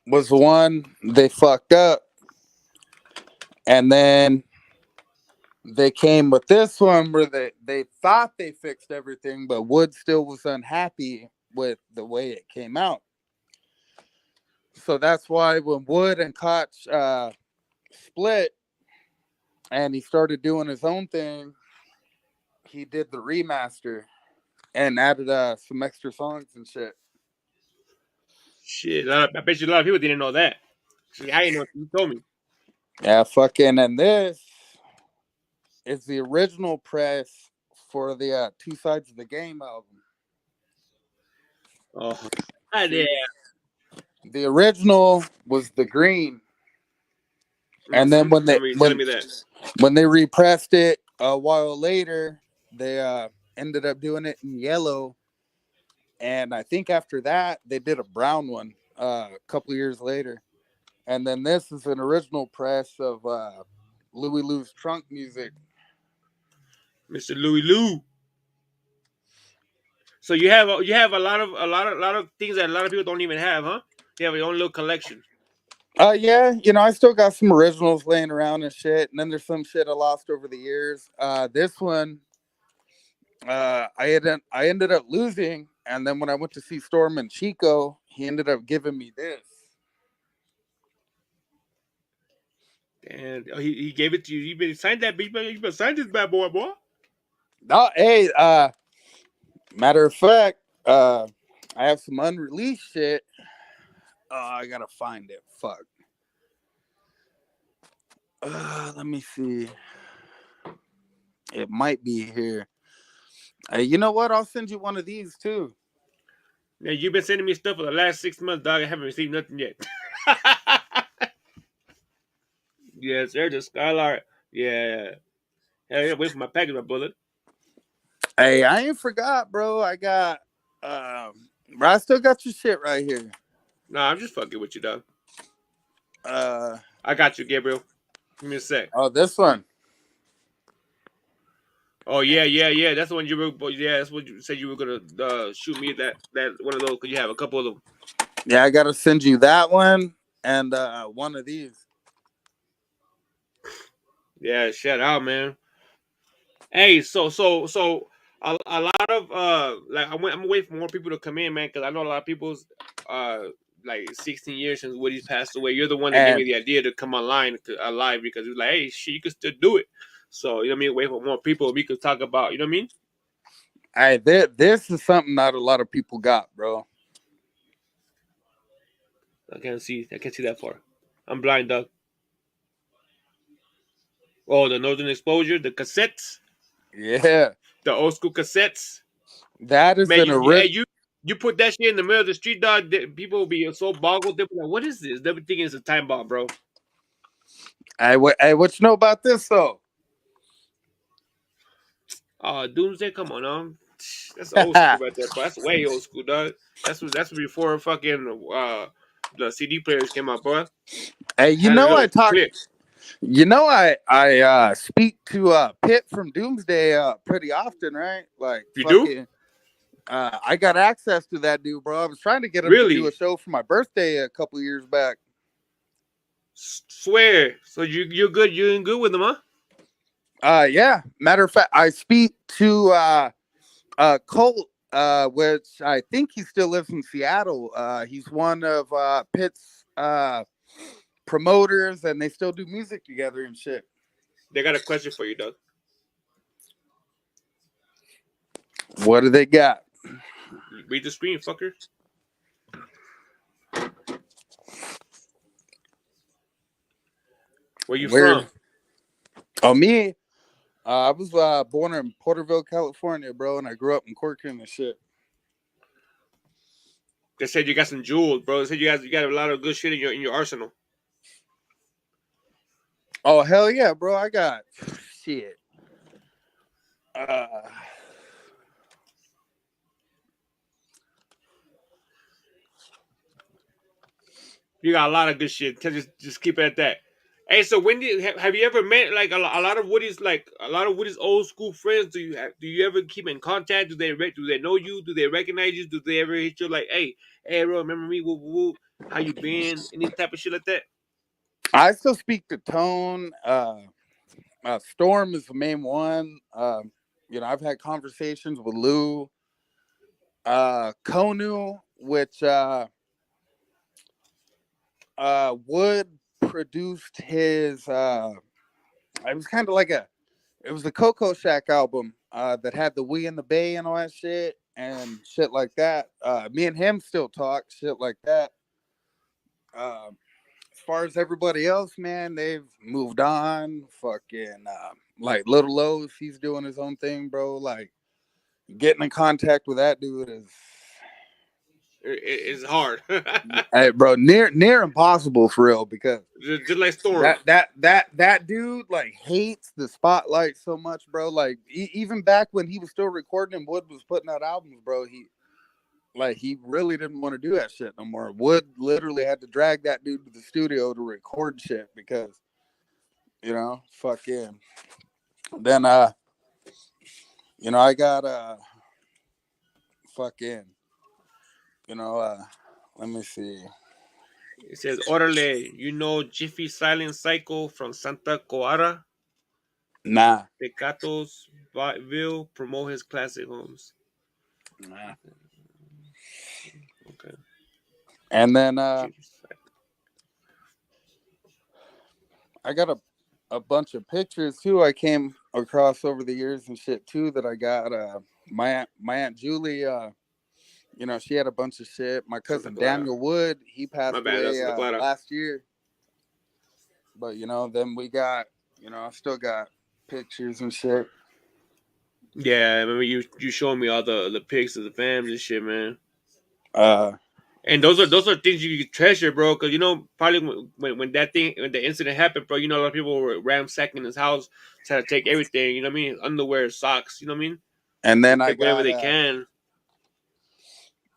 was the one they fucked up, and then they came with this one where they thought they fixed everything, but Wood still was unhappy with the way it came out. So that's why when Wood and Koch split and he started doing his own thing, he did the remaster and added some extra songs and shit. Shit, I bet you a lot of people didn't know that. I didn't know. You told me. Yeah, fucking, and this is the original press for the Two Sides of the Game album. Oh, yeah. The original was the green, and then when they repressed it a while later, they ended up doing it in yellow, and I think after that they did a brown one a couple years later, and then this is an original press of Louie Lou's trunk music. Mr. Louie Lou. So you have a lot of things that a lot of people don't even have, huh? You have your own little collection. Yeah, I still got some originals laying around and shit, and then there's some shit I lost over the years. This one, I ended up losing, and then when I went to see Storm and Chico, he ended up giving me this. And he gave it to you. You been signed that beat, you been signed this bad boy. No, hey, matter of fact, I have some unreleased shit. I gotta find it. Fuck. Let me see. It might be here. Hey, you know what? I'll send you one of these too. Yeah, you've been sending me stuff for the last 6 months, dog. I haven't received nothing yet. Yes, sir. The Skylar. Yeah. Hey, wait for my package, my bullet. Hey, I ain't forgot, bro. I got I still got your shit right here. Nah, I'm just fucking with you, dog. I got you, Gabriel. Give me a sec. Oh, this one. Oh yeah. That's the one you were. Yeah, that's what you said you were gonna shoot me that one of those. Cause you have a couple of them. Yeah, I gotta send you that one and one of these. Yeah, shout out, man. Hey, so a lot of like I'm waiting for more people to come in, man, because I know a lot of people's like 16 years since Woodie's passed away. You're the one that gave me the idea to come alive because it was like, hey, shit, you can still do it. So you know what I mean. Wait for more people. We could talk about. You know what I mean. Hey, this is something not a lot of people got, bro. I can't see that far. I'm blind, dog. Oh, the Northern Exposure, the cassettes. Yeah. The old school cassettes. That is man, you put that shit in the middle of the street, dog. People will be so boggled. They'll be like, "What is this?" They'll be thinking it's a time bomb, bro. Hey, what you know about this though? Doomsday, come on, that's old school right there, bro. That's way old school, dog. That's before fucking the CD players came out, bro. Hey, I speak to Pitt from Doomsday pretty often, right? Like you do. I got access to that dude, bro. I was trying to get him to do a show for my birthday a couple years back. Swear. So you're good. You're in good with him, huh? Yeah. Matter of fact, I speak to Colt, which I think he still lives in Seattle. He's one of Pitt's promoters, and they still do music together and shit. They got a question for you, Doug. What do they got? Read the screen, fucker. Where you from? Oh, me? I was born in Porterville, California, bro, and I grew up in Corcoran and shit. They said you got some jewels, bro. They said you got a lot of good shit in your arsenal. Oh hell yeah, bro! I got shit. You got a lot of good shit. Just keep it at that. Hey, so when have you ever met like a lot of Woody's old school friends? Do you ever keep in contact? Do they know you? Do they recognize you? Do they ever hit you like, hey, bro, remember me? Woo, woo, woo. How you been? Any type of shit like that? I still speak to Tone. Storm is the main one. I've had conversations with Lou. Konu, which Wood produced his. It was kind of like it was the Coco Shack album that had the We in the Bay and all that shit and shit like that. Me and him still talk shit like that. As far as everybody else, man, they've moved on. Fucking like Little Lowe's, he's doing his own thing, bro. Like getting in contact with that dude is hard. Hey, bro, near impossible for real, because just like Storm. That dude like hates the spotlight so much, bro. Like even back when he was still recording and Wood was putting out albums, bro, he really didn't want to do that shit no more. Wood literally had to drag that dude to the studio to record shit because, fucking. Then I got fucking, let me see. It says, Orale, you know Jiffy Silent Cycle from Santa Clara? Nah. Tecatos Ville promote his classic homes. Nah. Okay. And then I got a bunch of pictures too I came across over the years and shit too that I got. My Aunt Julie, she had a bunch of shit. My cousin Daniel Wood, he passed away last year. But then we got, I still got pictures and shit. Yeah, I remember you showing me all the pics of the family and shit, man. And those are things you treasure, bro. Because probably when the incident happened, bro, a lot of people were ransacking his house, trying to take everything. You know what I mean? Underwear, socks. You know what I mean? And then I got whatever they can.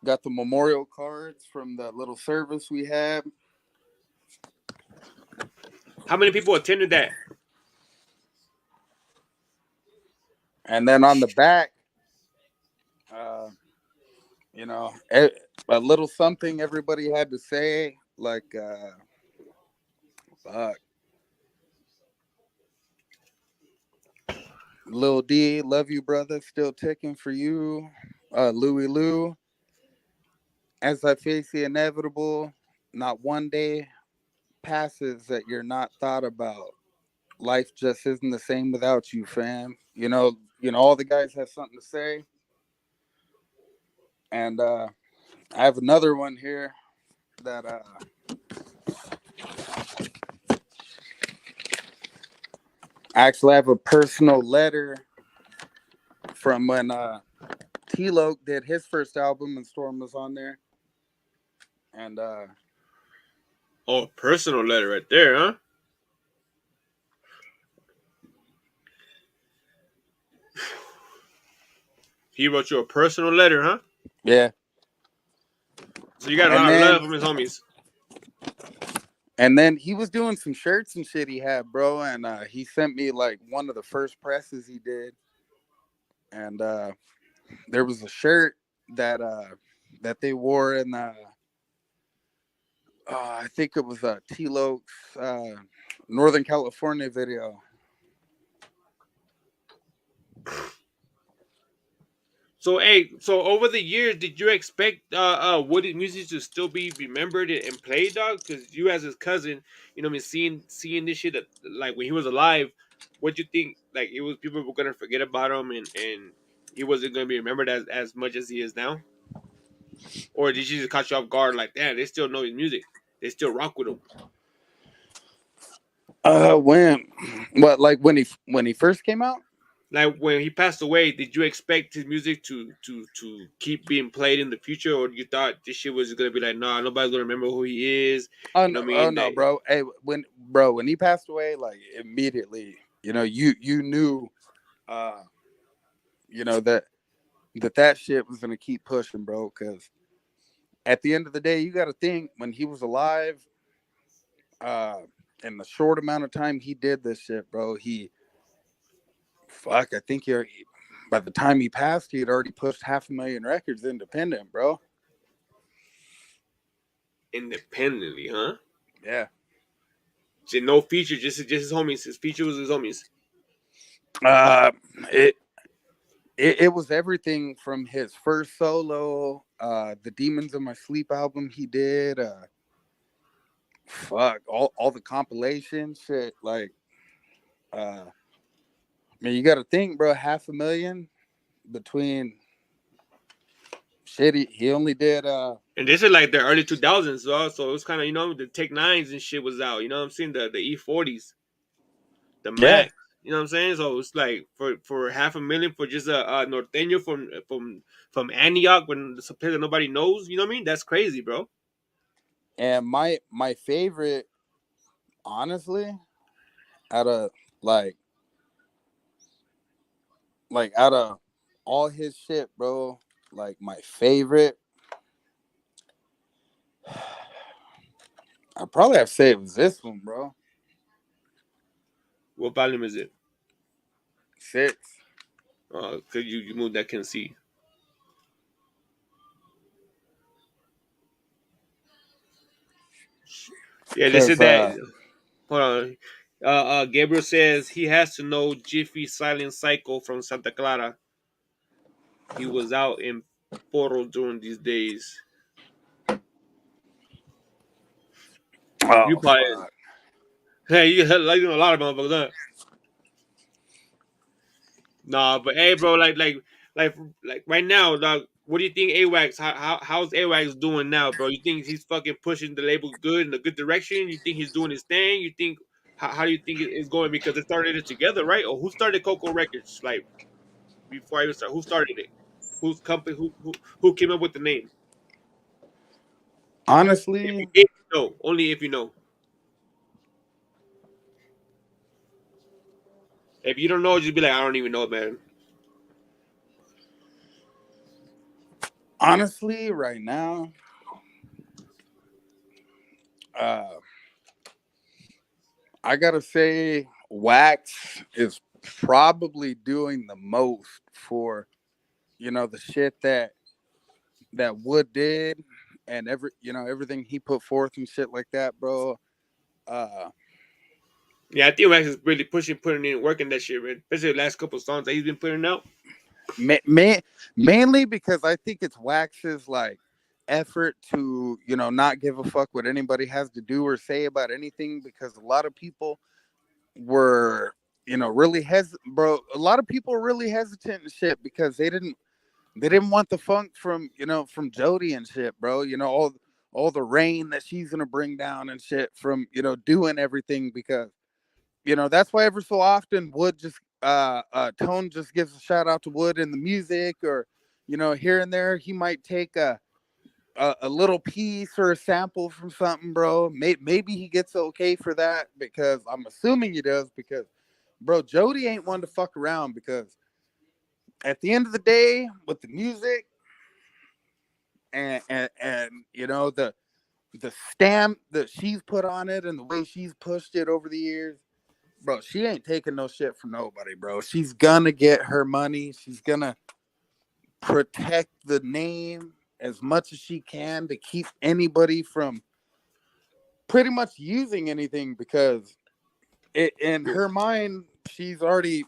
Got the memorial cards from the little service we had. How many people attended that? And then on the back, a little something everybody had to say, like, fuck. Lil D, love you, brother. Still ticking for you. Louie Lou. As I face the inevitable, not one day passes that you're not thought about. Life just isn't the same without you, fam. All the guys have something to say. And I have another one here that I actually have a personal letter from when T-Loke did his first album and Storm was on there. And personal letter right there, huh? He wrote you a personal letter, huh? Yeah. So you got a lot of love from his homies. And then he was doing some shirts and shit he had, bro. And he sent me like one of the first presses he did. And there was a shirt that they wore in I think it was T-Loke's Northern California video. So over the years, did you expect Woody music to still be remembered and played, dog? Because you as his cousin, seeing this shit that, like when he was alive, what you think? Like people were gonna forget about him and he wasn't gonna be remembered as much as he is now? Or did you just catch you off guard? Like, damn, they still know his music. They still rock with him. When he first came out? like when he passed away, did you expect his music to keep being played in the future, or you thought this shit was gonna be like, nah, nobody's gonna remember who he is? Oh You know no, what I mean? no, bro. Hey, when he passed away, like immediately, you knew, that shit was gonna keep pushing, bro. Because at the end of the day, you got to think when he was alive, in the short amount of time he did this shit, bro. I think by the time he passed, he had already pushed 500,000 records independent, bro. Independently, huh? Yeah. So no feature, just his homies. His feature was his homies. It was everything from his first solo, the Demons in My Sleep album he did, all the compilation shit, like, man, you got to think, bro, 500,000 between shit. He only did. And this is like the early 2000s, so it was kind of the Tech 9s and shit was out. You know what I'm saying? The E40s, the Mac. You know what I'm saying? So it's like for 500,000 for just a norteño from Antioch when it's a place that nobody knows. You know what I mean? That's crazy, bro. And my favorite, honestly, out of out of all his shit, bro, like my favorite, I probably have to say it was this one, bro. What volume is it? 6. Cause you moved that can see. Yeah, they said that. Hold on. Gabriel says he has to know Jiffy Silent Cycle from Santa Clara. He was out in Porro during these days. You probably. Hey, you like a lot of motherfuckers, huh? Nah, but hey, bro, like right now, dog. What do you think AWACS? How's AWACS doing now, bro? You think he's fucking pushing the label good in a good direction? You think he's doing his thing? You think how do you think it's going? Because they started it together, right? Or who started Coco Records? Like before I even start, who started it? Whose company? Who came up with the name? Honestly, if you know, only if you know. If you don't know, just be like, I don't even know, man. Honestly, right now, I gotta say, Wax is probably doing the most for, the shit that Wood did, and everything he put forth and shit like that, bro. Yeah, I think Wax is really putting in work in that shit, man. Especially the last couple of songs that he's been putting out. Mainly because I think it's Wax's like effort to not give a fuck what anybody has to do or say about anything, because a lot of people were really bro, a lot of people were really hesitant and shit because they didn't want the funk from from Jody and shit, bro. All the rain that she's gonna bring down and shit from doing everything, because that's why every so often Wood just Tone just gives a shout out to Wood in the music, or here and there he might take a little piece or a sample from something, bro. Maybe he gets okay for that, because I'm assuming he does, because bro, Jody ain't one to fuck around, because at the end of the day, with the music and the stamp that she's put on it and the way she's pushed it over the years, bro, she ain't taking no shit from nobody, bro. She's gonna get her money. She's gonna protect the name as much as she can to keep anybody from pretty much using anything, because in her mind, she's already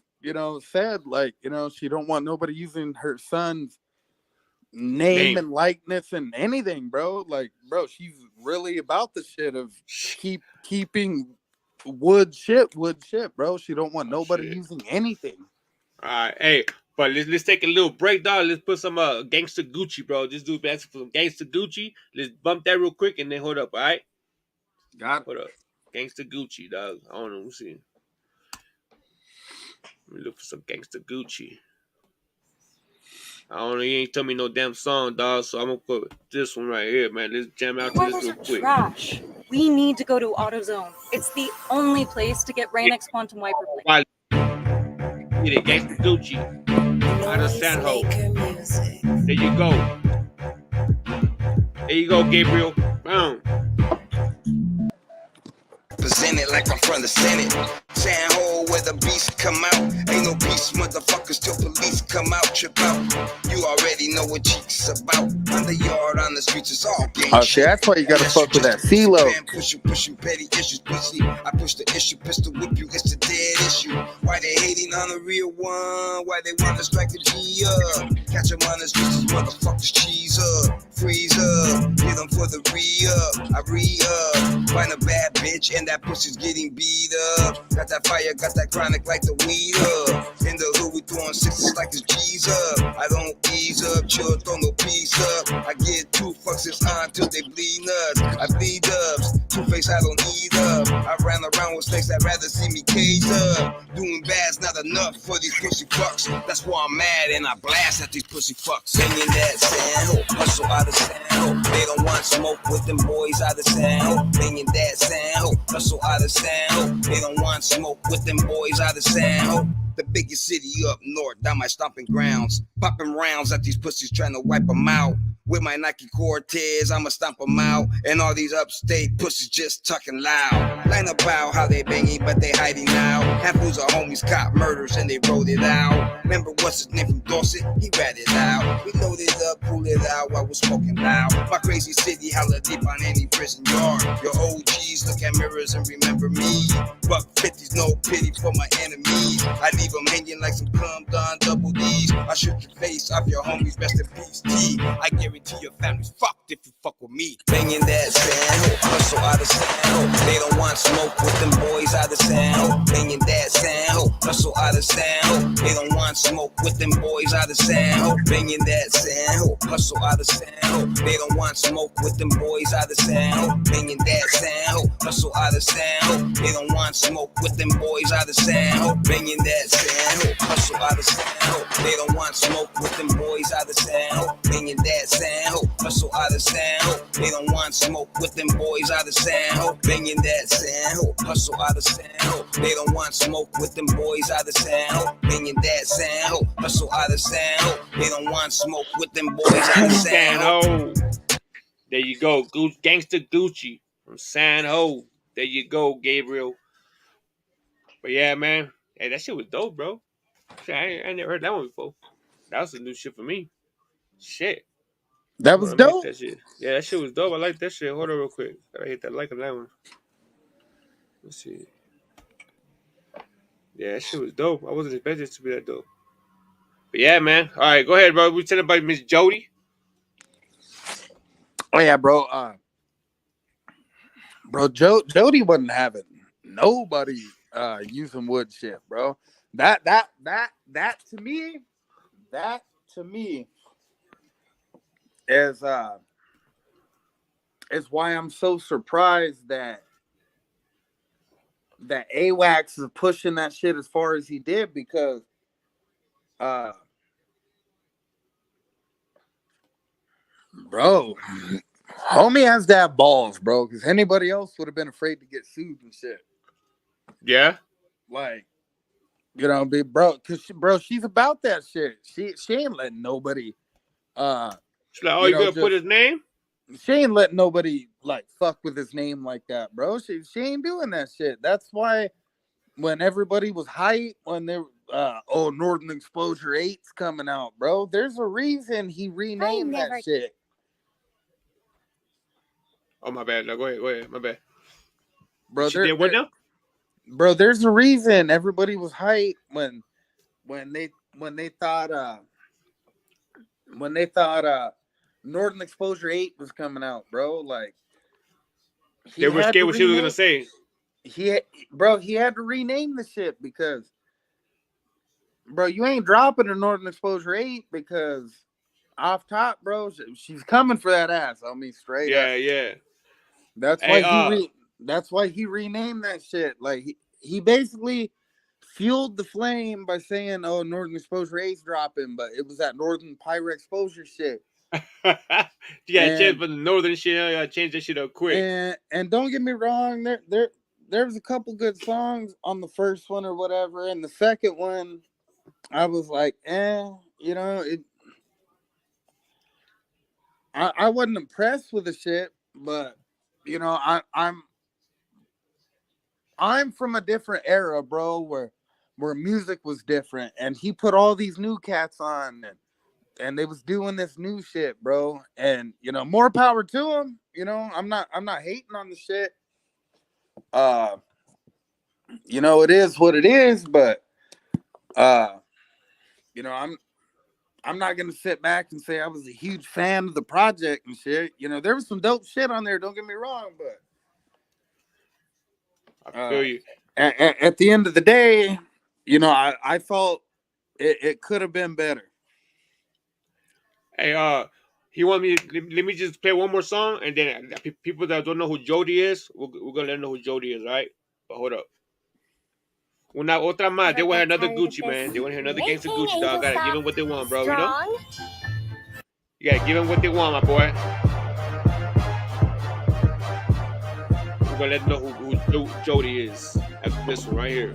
said, like, she don't want nobody using her son's name and likeness and anything, bro. Like, bro, she's really about the shit of keeping wood shit, bro. She don't want nobody using anything. All right, hey, but let's take a little break, dog. Let's put some Gangsta Gucci, bro. Just do best for some Gangsta Gucci. Let's bump that real quick and then hold up, all right? Got it. Hold up. Gangsta Gucci, dog. I don't know. We'll see. Let me look for some gangsta Gucci. I don't know. You ain't tell me no damn song, dog. So I'm gonna put this one right here, man. Let's jam out to this real quick. Trash. We need to go to AutoZone. It's the only place to get Rain-X Quantum Wiper Blade. Get it, gangsta Gucci. Out of San Ho. There you go. There you go, Gabriel. Boom. Presented like I'm from the Senate. San Ho where the beasts come out. Ain't no peace, motherfuckers, till police come out, trip out. You already know what cheeks about. On the yard, on the streets, it's all gang Oh shit. shit, that's why you gotta fuck with that CeeLo. Pushing petty issues, pussy. I push the issue, pistol whip you, it's the dead issue. Why they hating on the real one? Why they wanna strike the G up? Catch them on the streets, motherfuckers, cheese up. Freeze up, get them for the re-up. I re-up, find a bad bitch and that pussy's getting beat up. Got that fire, got that chronic like the weed up. In the hood we throwing sixes like it's G's up. I don't ease up, chill, throw no peace up. I get 2 fucks on till they bleed nuts. I bleed ups, 2-Face I don't eat up. I ran around with snakes that rather see me caged up. Doing bad's not enough for these pussy fucks. That's why I'm mad and I blast at these pussy fucks. Singing that San Ho, hustle out of San Ho. They don't want smoke with them boys out of San Ho. Singing that San Ho, hustle out of San Ho. They don't want smoke with them boys out of San Ho. The biggest city up north, down my stomping grounds. Popping rounds at these pussies trying to wipe them out. With my Nike Cortez, I'ma stomp them out. And all these upstate pussies just talking loud. Line about how they banging, but they hiding now. Handfuls of homies caught murders and they wrote it out. Remember what's his name from Dorset? He ratted out. We loaded up, pulled it out while we're smoking loud. My crazy city, hella deep on any prison yard. Your OGs look at mirrors and remember me. Buck 50's no pity for my enemies. I leave them hanging like some cum done double D's. I shoot your face off your homies, rest in peace, T. I guarantee your family's fucked if you fuck with me. Banging that San Ho, hustle out of San Ho. They don't want smoke with them boys out of San Ho. Banging that San Ho, hustle out of San Ho. They don't want smoke with them boys out of San Ho. Banging that San Ho, hustle out of San Ho. They don't want smoke with them boys out of San Ho. Banging that San Ho, hustle out of San Ho. They don't want smoke with them boys out of San Ho. Banging that San Ho, hustle out of San Ho. They don't want smoke with them boys out of San Ho. Banging that San Ho, hustle out of San Ho. They don't want smoke with them boys out of San Ho. Banging that San Ho, hustle out of San Ho. They don't want smoke with them boys out of San Ho. Banging that San Ho, hustle out of San Ho. They don't want smoke with them boys out of San Ho. There you go, Gangsta Gucci from San Ho. There you go, Gabriel. But yeah, man, hey, that shit was dope, bro. Shit, I never heard that one before. That was some new shit for me. Shit. That was dope. That shit. Yeah, that shit was dope. I like that shit. Hold on real quick. Gotta hit that like on that one. Let's see. Yeah, that shit was dope. I wasn't expecting it to be that dope. But yeah, man. All right, go ahead, bro. We tell about Miss Jody. Oh yeah, bro. Jody wasn't having nobody using wood shit, bro. That to me is why I'm so surprised that AWACS is pushing that shit as far as he did, because bro, homie has to have balls, bro, because anybody else would have been afraid to get sued and shit. Yeah, like, you know, bro, because she's about that shit. She ain't letting nobody. She's like, oh, you gonna put his name? She ain't letting nobody like fuck with his name like that, bro. She ain't doing that shit. That's why when everybody was hyped, when they Northern Exposure 8's coming out, bro. There's a reason he renamed that shit. Oh, my bad. No, go ahead. My bad. Bro, she did what now? Bro, there's a reason everybody was hyped when they thought Northern Exposure 8 was coming out, bro. Like, they were scared what she was gonna say. He had to rename the shit because, bro, you ain't dropping a Northern Exposure 8 because off top, bro, she's coming for that ass. I mean, straight up. Yeah. That's why he renamed that shit. Like, he basically fueled the flame by saying, "Oh, Northern Exposure 8's dropping," but it was that Northern Pirate Exposure shit. Change for the Northern shit. Change that shit up quick. And don't get me wrong, there's a couple good songs on the first one or whatever, and the second one, I was like, you know, I wasn't impressed with the shit, but you know, I'm from a different era, bro, where music was different, and he put all these new cats on, and they was doing this new shit, bro, and you know, more power to him. You know, I'm not hating on the shit. You know, it is what it is, but you know, I'm not gonna sit back and say I was a huge fan of the project and shit. You know, there was some dope shit on there. Don't get me wrong, but I feel you. At the end of the day, you know, I felt it could have been better. Hey, he want me. Let me just play one more song, and then people that don't know who Jody is, we're gonna let them know who Jody is, right? But hold up. Una otra más. They want another Gucci, man. They want to hear another gangster Gucci, dog. Gotta give them what they want, bro. You know? You gotta give them what they want, my boy. We're gonna let them know who Jody is. After this one right here.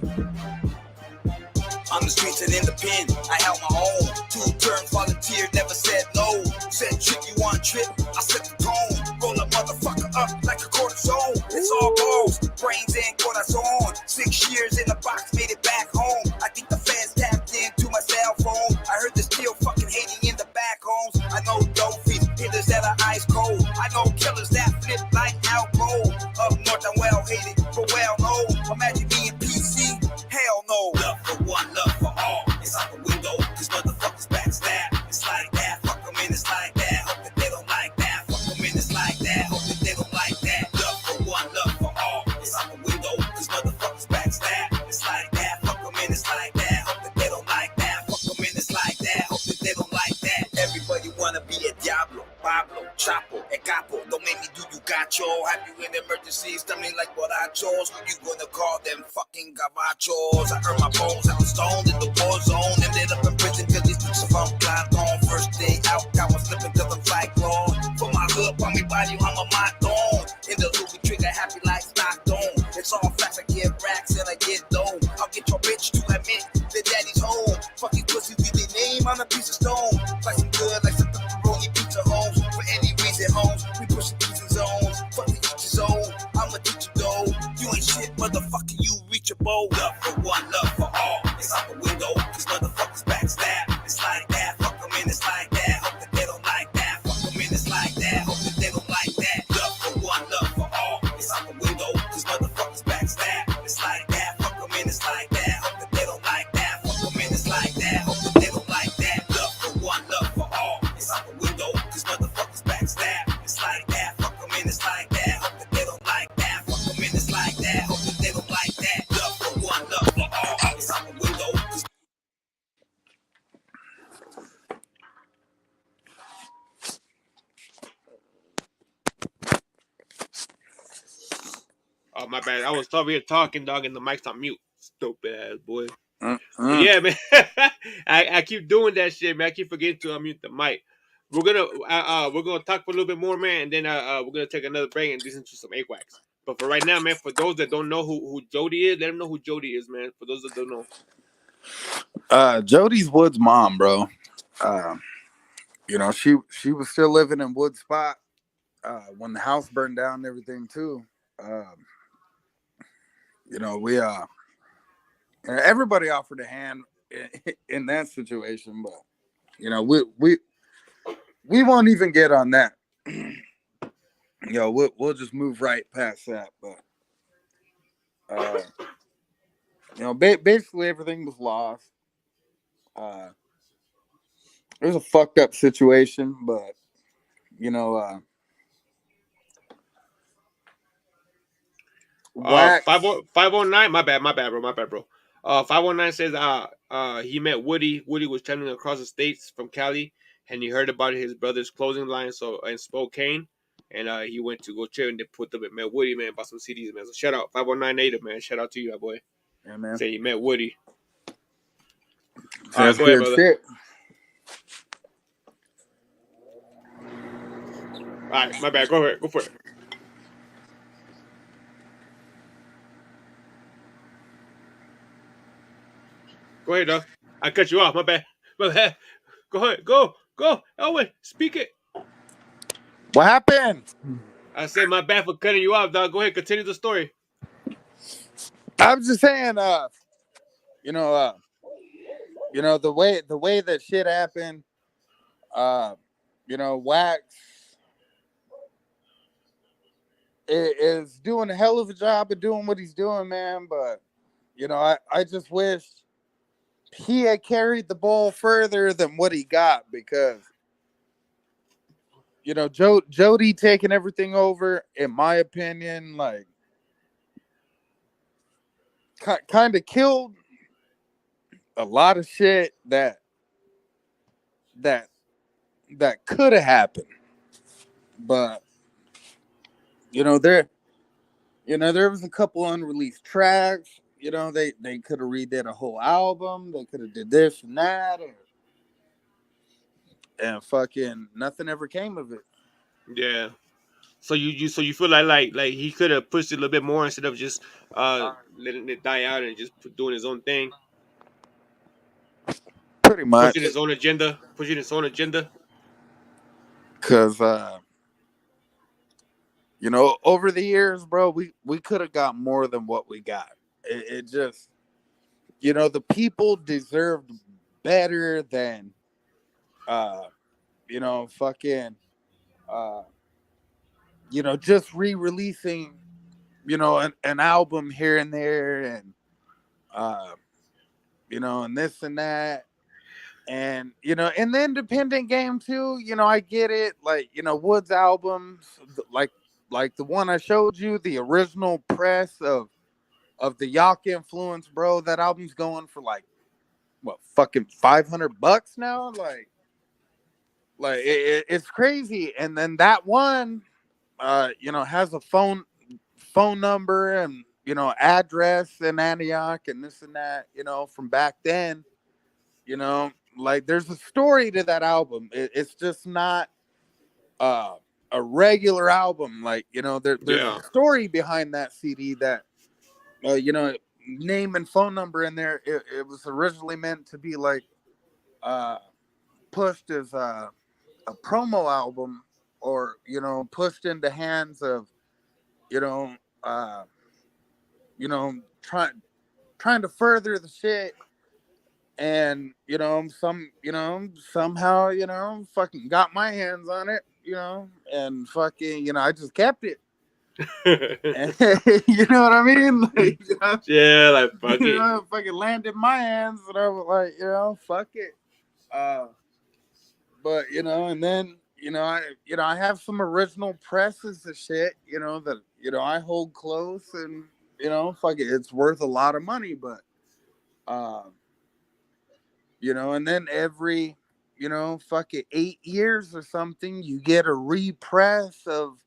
On the streets and in the pen, I held my own. 2-term volunteer, never said no. Said trick, you want trip? I set the tone. Roll a motherfucker up like a cortisone. It's all balls, brains and corazon. 6 years in the box, made it back home. I think the fans tapped into my cell phone. I heard they're still fucking hating in the back homes. I know dope feet, hitters that are ice cold. I know killers that flip like alcohol. Up north, I'm well hated, but well known. Imagine me in PC, hell no. Love for one, love for all. It's out the window, cause motherfuckers backstab. It's like that, fuck them in, it's like that. Hope that they don't like that, fuck them in, it's like that. Hope that they don't like that. Love for one, love for all. It's out the window, cause motherfuckers backstab. It's like that, fuck them in, it's like that. Hope that they don't like that, fuck them in, it's like that. Hope that they don't like that. Everybody wanna be a Diablo, Pablo, Chapo, El Capo. Don't make me do you gacho. Have you in emergencies? Tell me like what I chose. Who you gonna call them fucking gabachos? I earned my bones at the stone in the war zone. Ended up in prison cause these bitches from Gladstone. First day out, I was slipping cause I'm cyclone. For my hood, on me body, I'm a monotone. In the Louis trigger, happy like Stockton. It's all facts, I get racks and I get dough. I'll get your bitch to admit that daddy's home. Fuck these pussies with their name on a piece of stone. Like some good, like some pepperoni pizza homes. For any reason, homes, we pushing these zones. Fuck the each his own, I'ma teach you though. You ain't shit, motherfucker, you reachable. Love for one, love for all. It's out the window, cause motherfuckers backstab. It's like that, fuck them in, it's like that. Hope that they don't like that, fuck them in, it's like that. Hope that they don't like that. Love for one, love for all. It's out the window, cause motherfuckers backstab. It's like that, fuck them in, it's like that. Hope that they don't like that, fuck them in, it's like that. Hope that they don't like that. Love for one, love for all. It's out the window, cause motherfuckers backstab. It's like that, fuck them in, it's like that. Hope that they don't like that, fuck them in, it's like that. Hope that they don't like that. Love for one, love for all. It's out the window, cause Oh, my bad. I was over here talking, dog, and the mic's on mute. Stupid ass boy. Yeah, man. I keep doing that shit, man. I keep forgetting to unmute the mic. We're gonna talk for a little bit more, man, and then we're gonna take another break and listen to some AWACS. But for right now, man, for those that don't know who Jody is, let them know who Jody is, man. For those that don't know. Jody's Wood's mom, bro. You know, she was still living in Wood Spot when the house burned down and everything too. You know, we everybody offered a hand in that situation, but you know, we won't even get on that. You know, we'll just move right past that. But you know, basically everything was lost. It was a fucked up situation, but you know, 509. My bad, bro. 509 says he met Woody. Woody was traveling across the states from Cali, and he heard about his brother's clothing line in Spokane, and he went to go chill and they put them and met Woody, man, bought some CDs, man. So shout out 509 Native, man. Shout out to you, my boy. Yeah, man. Say he met Woody. That's go ahead, good brother. shit. All right, my bad. Go ahead. Go for it. Go ahead, dog. I cut you off. My bad. My bad. Go ahead. Go. Elwin, speak it. What happened? I said my bad for cutting you off, dog. Go ahead. Continue the story. I was just saying, you know, the way that shit happened, you know, Wax is doing a hell of a job of doing what he's doing, man. But, you know, I just wish he had carried the ball further than what he got, because, you know, Jody taking everything over, in my opinion, like, kind of killed a lot of shit that could have happened. But, you know, there was a couple unreleased tracks. You know, they could have redid a whole album. They could have did this and that, and fucking nothing ever came of it. Yeah. So you feel like he could have pushed it a little bit more instead of just letting it die out and just doing his own thing. Pretty much. Pushing his own agenda. Cause you know, over the years, bro, we could have got more than what we got. It just, you know, the people deserved better than you know, fucking you know, just re-releasing, you know, an album here and there, and you know, and this and that. And, you know, in the independent game too, you know, I get it. Like, you know, Wood's albums, like the one I showed you, the original press of the Yacht influence, bro. That album's going for like, what, fucking $500 now? Like it's crazy. And then that one, you know, has a phone number and, you know, address in Antioch and this and that, you know, from back then. You know, like, there's a story to that album. It's just not a regular album. Like, you know, there's a story behind that CD that, you know, name and phone number in there. It was originally meant to be like pushed as a promo album, or, you know, pushed into hands of, you know, trying to further the shit. And, you know, somehow, you know, fucking got my hands on it, you know, and fucking, you know, I just kept it. And, you know what I mean? Like, you know, yeah, like, fuck you it. know, it fucking landed in my hands, and I was like, you know, fuck it. But, you know, and then, you know, I have some original presses of shit, you know, that, you know, I hold close, and, you know, fuck it, it's worth a lot of money. But, you know, and then every, you know, fucking 8 years or something, you get a repress of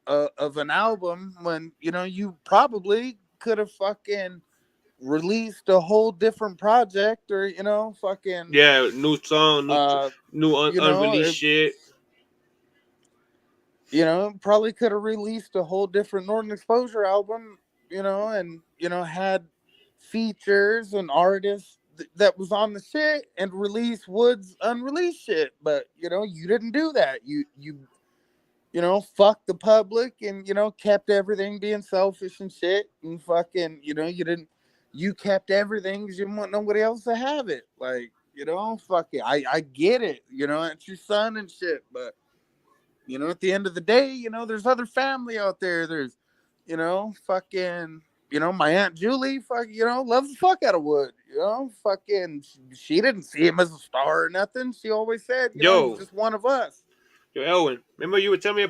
an album, when, you know, you probably could have fucking released a whole different project, or, you know, fucking new song, new unreleased shit. You know, probably could have released a whole different Northern Exposure album, you know, and, you know, had features and artists that was on the shit, and release Wood's unreleased shit. But, you know, you didn't do that. You know, fucked the public, and, you know, kept everything being selfish and shit, and fucking, you know, you kept everything because you didn't want nobody else to have it. Like, you know, fuck it. I get it. You know, it's your son and shit. But, you know, at the end of the day, you know, there's other family out there. There's, you know, fucking, you know, my Aunt Julie, fuck, you know, loves the fuck out of Wood. You know, fucking, she didn't see him as a star or nothing. She always said, you know, he's just one of us. Yo, Elwin, remember you were telling me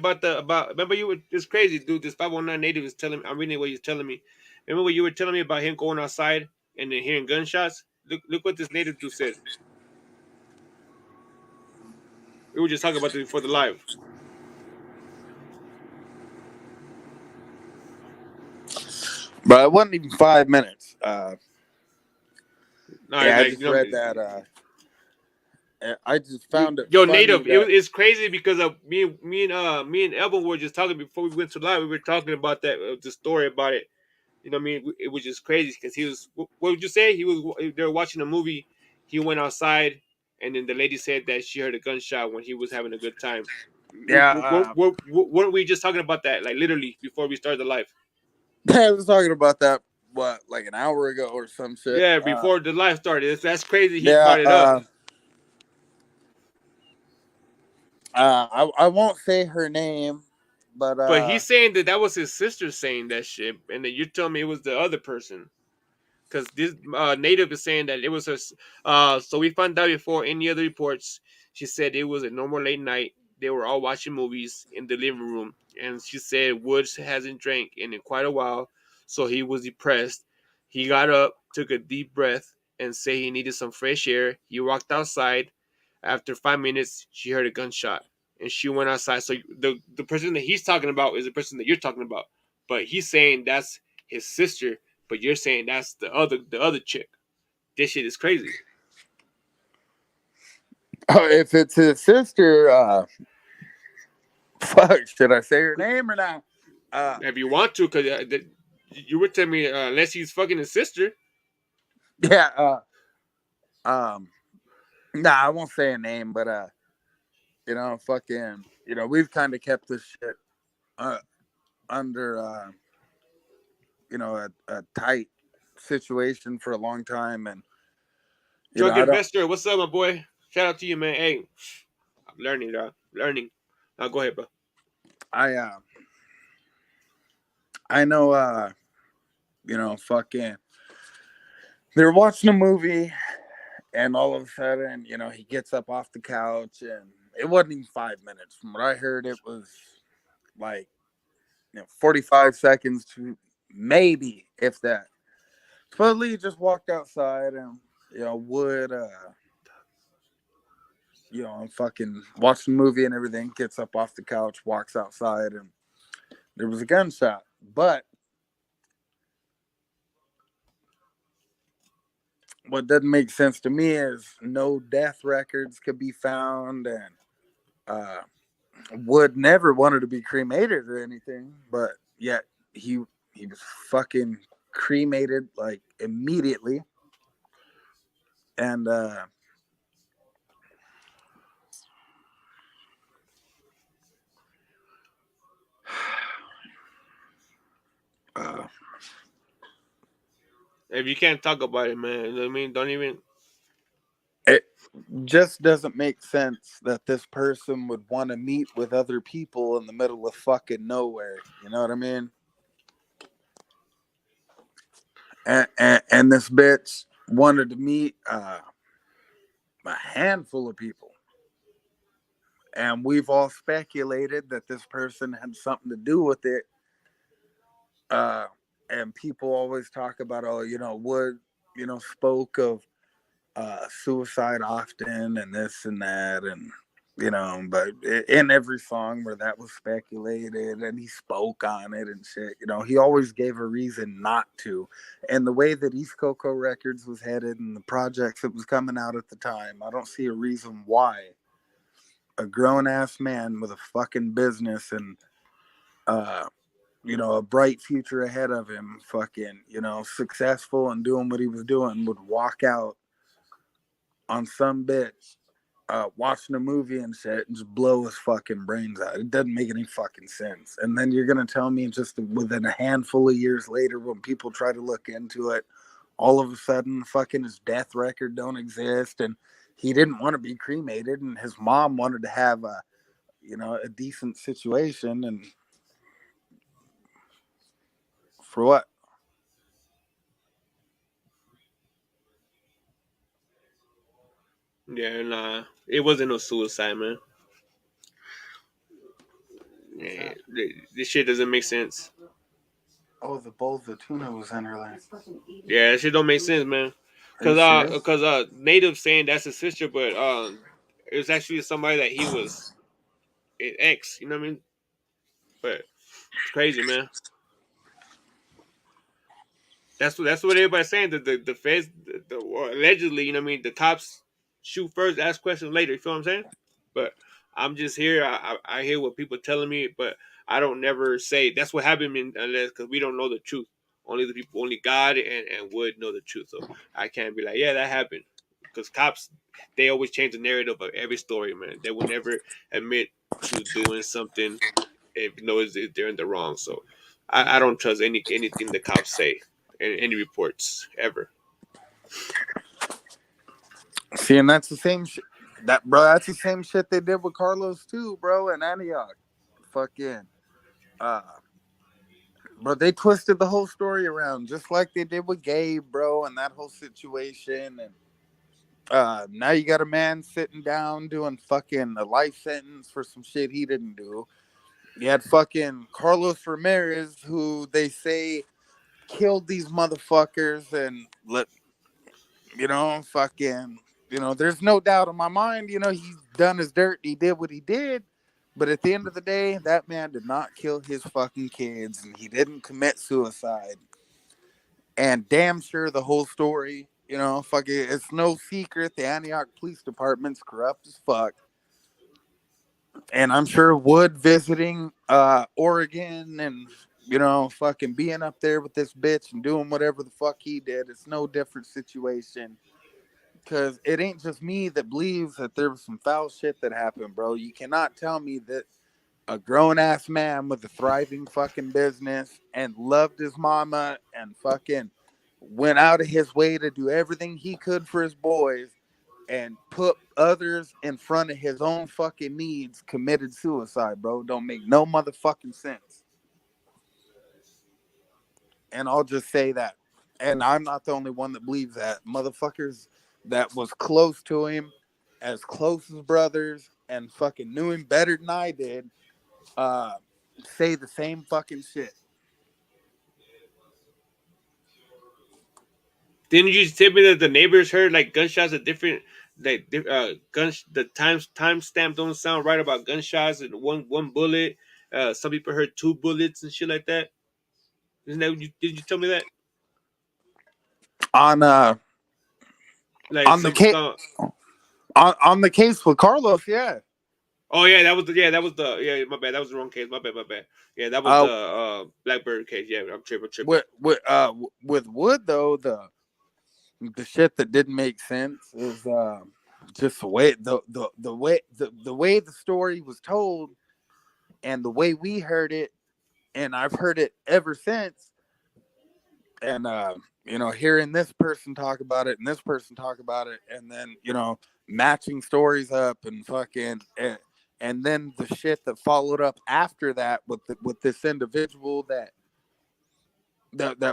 it's crazy, dude. This 519 native is telling me, I'm reading what he's telling me. Remember what you were telling me about him going outside and then hearing gunshots? Look what this native dude said. We were just talking about this before the live. But it wasn't even 5 minutes. No, yeah, like, I just read that. I just found it. Yo, funny Native, that, it's crazy because of me and Elvin were just talking before we went to live. We were talking about that the story about it. You know what I mean? It was just crazy because he was. What would you say? They were watching a movie. He went outside, and then the lady said that she heard a gunshot when he was having a good time. yeah. Weren't we just talking about that, like literally before we started the live? I was talking about that like an hour ago or some shit. Yeah, before the live started. That's crazy. He Yeah. brought it up. I won't say her name, But he's saying that was his sister saying that shit, and then you're telling me it was the other person. Because this Native is saying that it was her. So we found out before any other reports. She said it was a normal late night. They were all watching movies in the living room, and she said Woods hasn't drank in quite a while, so he was depressed. He got up, took a deep breath, and said he needed some fresh air. He walked outside. After 5 minutes, she heard a gunshot, and she went outside. So the person that he's talking about is the person that you're talking about, but he's saying that's his sister, but you're saying that's the other chick. This shit is crazy. If it's his sister, fuck, should I say her name or not? If you want to, because you were telling me unless he's fucking his sister. Yeah. Nah, I won't say a name, but fucking, we've kind of kept this shit under a tight situation for a long time, and Drunken Bester, what's up, my boy? Shout out to you, man. Hey, I'm learning, dog. Learning. Now go ahead, bro. I know, fucking, they're watching a movie, and all of a sudden, he gets up off the couch, and it wasn't even 5 minutes. From what I heard, it was like 45 seconds to maybe, if that. Supposedly, he just walked outside and would fucking watch the movie and everything. Gets up off the couch, walks outside, and there was a gunshot. But what doesn't make sense to me is no death records could be found, and Wood never wanted to be cremated or anything, but yet he was fucking cremated like immediately. And if you can't talk about it, man, you know what I mean? Don't even. It just doesn't make sense that this person would want to meet with other people in the middle of fucking nowhere. You know what I mean? And this bitch wanted to meet a handful of people. And we've all speculated that this person had something to do with it. And people always talk about, Wood, spoke of suicide often and this and that. And, but in every song where that was speculated and he spoke on it and shit, he always gave a reason not to. And the way that East Coco Records was headed and the projects that was coming out at the time, I don't see a reason why a grown-ass man with a fucking business and a bright future ahead of him, fucking, successful and doing what he was doing, would walk out on some bitch watching a movie and shit and just blow his fucking brains out. It doesn't make any fucking sense. And then you're gonna tell me just within a handful of years later, when people try to look into it, all of a sudden fucking his death record don't exist, and he didn't want to be cremated, and his mom wanted to have a decent situation, and for what? Yeah, nah. It wasn't no suicide, man. Yeah, this shit doesn't make sense. Oh, the bowl of the tuna was in her lap. Yeah, that shit don't make sense, man. Cause Native saying that's his sister, but it was actually somebody that he was an ex. You know what I mean? But it's crazy, man. That's what everybody's saying. The feds, or allegedly, you know what I mean, the cops shoot first, ask questions later. You feel what I'm saying? But I'm just here. I hear what people telling me, but I don't never say that's what happened unless because we don't know the truth. Only the people, only God and Wood know the truth. So I can't be like, yeah, that happened. Because cops, they always change the narrative of every story, man. They will never admit to doing something if they're in the wrong. So I don't trust anything the cops say, any reports ever. See, and that's the same shit. That's the same shit they did with Carlos too, bro, in Antioch. Fucking, bro, they twisted the whole story around just like they did with Gabe, bro, and that whole situation. And now you got a man sitting down doing fucking a life sentence for some shit he didn't do. You had fucking Carlos Ramirez, who they say killed these motherfuckers and there's no doubt in my mind, he's done his dirt. He did what he did. But at the end of the day, that man did not kill his fucking kids and he didn't commit suicide. And damn sure the whole story, it's no secret. The Antioch Police Department's corrupt as fuck. And I'm sure Wood visiting Oregon and, fucking being up there with this bitch and doing whatever the fuck he did, it's no different situation. Because it ain't just me that believes that there was some foul shit that happened, bro. You cannot tell me that a grown-ass man with a thriving fucking business and loved his mama and fucking went out of his way to do everything he could for his boys and put others in front of his own fucking needs, committed suicide, bro. Don't make no motherfucking sense. And I'll just say that. And I'm not the only one that believes that. Motherfuckers that was close to him, as close as brothers, and fucking knew him better than I did, say the same fucking shit. Didn't you tell me that the neighbors heard like gunshots at different guns? The time stamp don't sound right about gunshots and one bullet. Some people heard 2 bullets and shit like that. Isn't that did you tell me that? On like on the case on the case with Carlos, yeah. Oh yeah, that was my bad. That was the wrong case. My bad. Yeah, that was the Blackbird case. Yeah, I'm tripping. With Wood though, the shit that didn't make sense is just the way the way the story was told and the way we heard it, and I've heard it ever since. And hearing this person talk about it and this person talk about it, and then matching stories up and fucking and then the shit that followed up after that with this individual that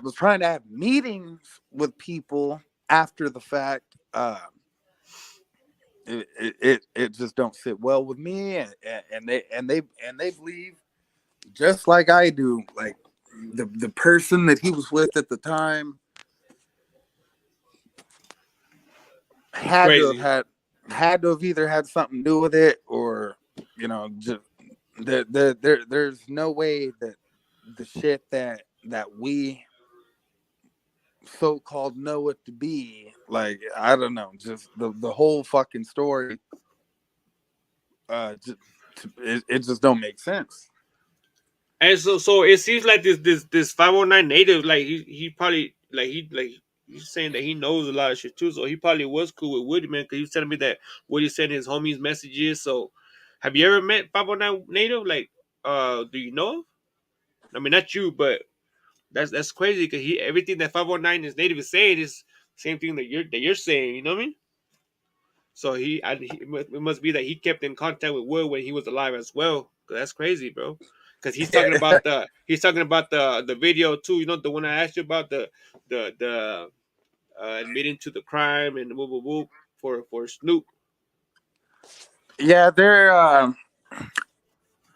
was trying to have meetings with people after the fact. It just don't sit well with me, and they believe just like I do, like the person that he was with at the time had to have either had something to do with it, or just there's no way that the shit that we so-called know it to be, like, I don't know, just the whole fucking story it just don't make sense. And so it seems like this 509 native, like he probably he's saying that he knows a lot of shit too. So he probably was cool with Woody, man, because he was telling me that Woody sent his homies messages. So have you ever met 509 native? Like, do you know him? I mean, not you, but that's crazy because everything that 509 is native is saying is same thing that you're saying. You know what I mean? So it must be that he kept in contact with Wood when he was alive as well. That's crazy, bro. Because he's talking about the video too. You know, the one I asked you about, the admitting to the crime and whoop whoop whoop for Snoop. Yeah, there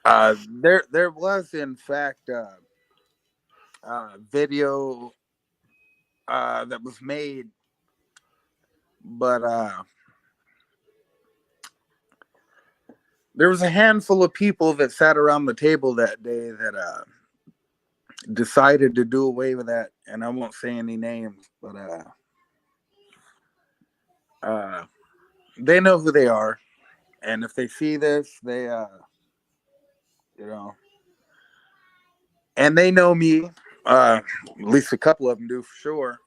was in fact video that was made, but there was a handful of people that sat around the table that day that decided to do away with that, and I won't say any names, but they know who they are, and if they see this, they you know, and they know me. At least a couple of them do for sure.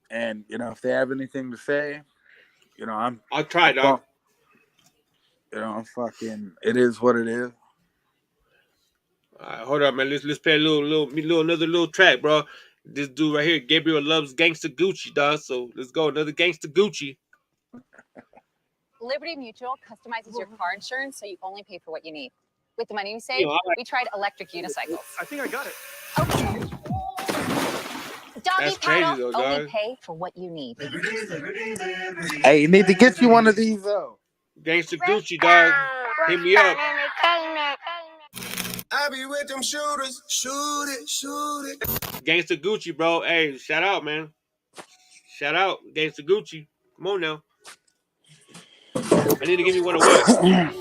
And you know, if they have anything to say, you know, I'll try, dog. You know, fucking, it is what it is. Hold up, man. Let's play another little track, bro. This dude right here, Gabriel loves Gangsta Gucci, dog. So let's go, another Gangsta Gucci. Liberty Mutual customizes your car insurance so you only pay for what you need. With the money you save, we tried electric unicycles. I think I got it. Okay. Doggy That's crazy, paddle, though, only dog. pay for what you need. Hey, you need to get you one of these though. Gangsta Gucci, dog. Hit me up. I be with them shooters, shoot it. Gangsta Gucci, bro. Hey, shout out, man. Shout out, Gangsta Gucci. Come on now. I need to give you one of what?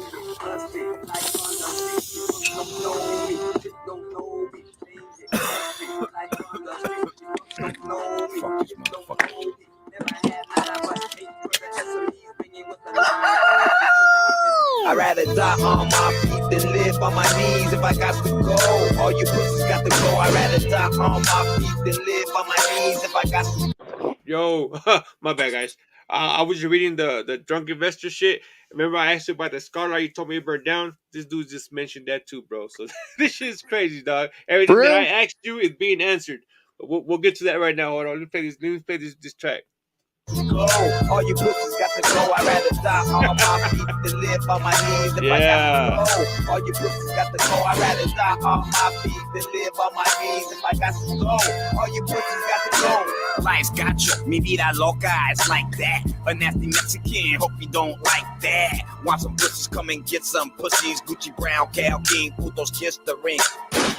I'd rather die on my feet than live on my knees if I got to go. All you pussies got to go. I'd rather die on my feet than live on my knees if I got to. Yo, my bad, guys. I was just reading the drunk investor shit. Remember I asked you about the Scarlet, you told me it burned down? This dude just mentioned that too, bro. So this shit is crazy, dog. Everything that I asked you is being answered. But we'll get to that right now. Hold on. Let me play this track. Go. All you pussies got to go. I'd rather die on my feet than live on my knees if I got to go. All you pussies got to go. I'd rather die on my feet than live on my knees if I got to go. All you pussies got to go. Life's got you. Mi vida loca, it's like that. A nasty Mexican, hope you don't like that. Want some pussies, come and get some pussies. Gucci Brown, Cal King, putos kiss the ring.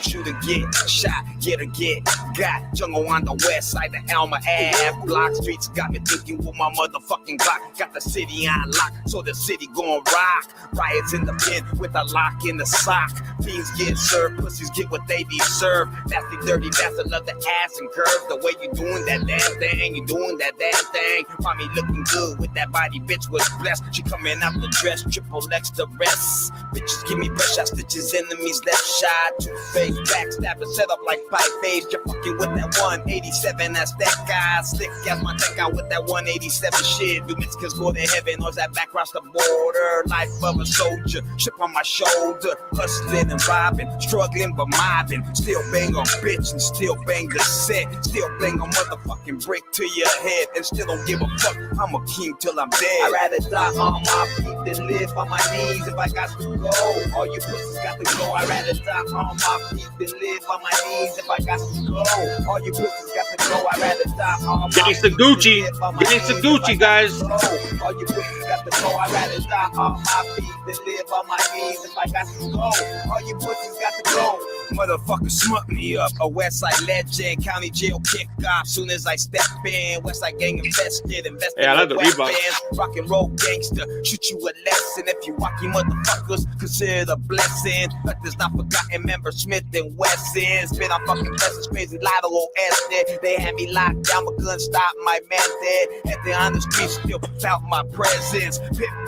Shoot or get shot, get or get got. Jungle on the west side, the Elma Ave block. Streets got me thinking with my motherfucking Glock. Got the city on lock, so the city gon' rock. Riots in the pin with a lock in the sock. Fiends get served, pussies get what they deserve. Nasty, dirty, that's another ass and curve. The way you doing that damn thing, you doing that damn thing. Find me looking good with that body, bitch was blessed. She coming out the dress, triple X the rest. Bitches give me fresh shot, stitches, enemies left shot. Two face, backstabber, set up like pipe face. You're fucking with that 187, that's that guy. Slick as my tech out with that 187 shit. Do Mexicans go to heaven or is that back across the border? Life of a soldier, chip on my shoulder. Hustling and robbing, struggling but mobbing. Still bang on bitch and still bang the set. Still bang a motherfucking brick to your head and still don't give a fuck. I'm a king till I'm dead. I'd rather die on my feet than live on my knees if I got to go. All you pussies got to go. I'd rather die on my feet than live on my knees if I got to go. All you pussies got to go. I'd rather die on my feet. Gangsta Gucci. Gangsta Gucci, guys. All you pussies got to go. I'd rather die on my feet than live on my knees if I got to go. All you pussies got to go. Motherfucker smut me up. A Westside legend, county jail kick off. Soon as I step in, Westside gang invested. Hey, I like the Reebok. Rock and roll gangster, shoot you a lesson. If you wacky motherfuckers, consider it a blessing. But there's not forgotten member Smith and Wesson. Spit on fucking blessings, crazy Lotto or Esther. They had me locked down, but couldn't stop my man dead. And they on the street still felt my presence.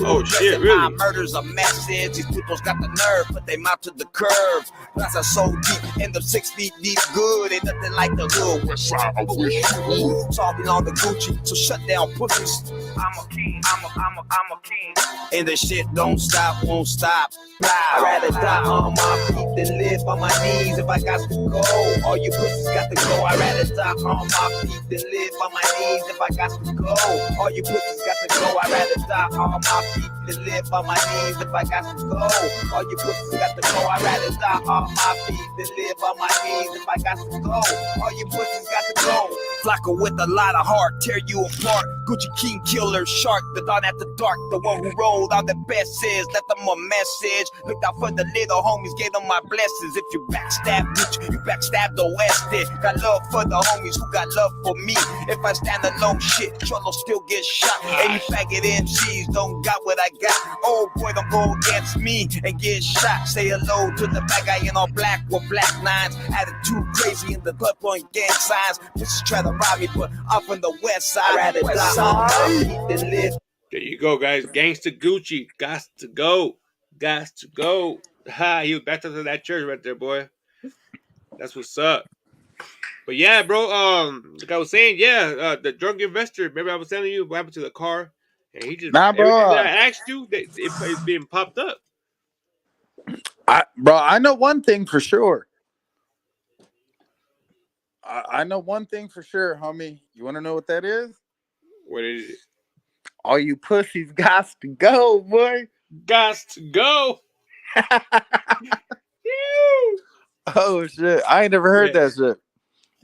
Oh shit, really? Murders a message. These people's got the nerve, put they mouth to the curb. That's a so deep, end up 6 feet deep. Good, ain't nothing like the hood. Westside, I wish you would. So I belong to Gucci, so shut down pussies. I'm a king, I'm a king. And the shit don't stop, won't stop. I'd rather die on my feet than live on my knees if I got to go. All you pussies got to go. I'd rather die on my feet than live on my knees if I got to go. All you pussies got to go. I'd rather die on my feet than live on my knees if I got to go. All you pussies got to go. I'd rather die on my feet than live on my knees if I got to go. All you pussies got to go. Flocka with a lot of heart, tear you apart. Gucci King Killer, Shark, the dawn at the dark. The one who rolled all the best is, let them a message. Looked out for the little homies, gave them my blessings. If you backstab Gucci, you backstab the West. Got love for the homies who got love for me. If I stand alone, shit, Trollo still get shot. And you faggot MCs don't got what I got. Oh boy, don't go against me and get shot. Say hello to the bad guy in all black with black nines. Attitude crazy in the club blowing gang signs. Bitches try to rob me, but up on the west side. Rather than live. There you go, guys. Gangsta Gucci. Gots to go. Gots to go. Ha, he was back to that church right there, boy. That's what's up. But yeah, bro, like I was saying, the drunk investor, remember I was telling you what happened to the car? And he just, everything that I asked you, it's being popped up. I know one thing for sure. I know one thing for sure, homie. You want to know what that is? What is it? All you pussies gots to go, boy. Gots to go. Oh, shit. I ain't never heard that shit.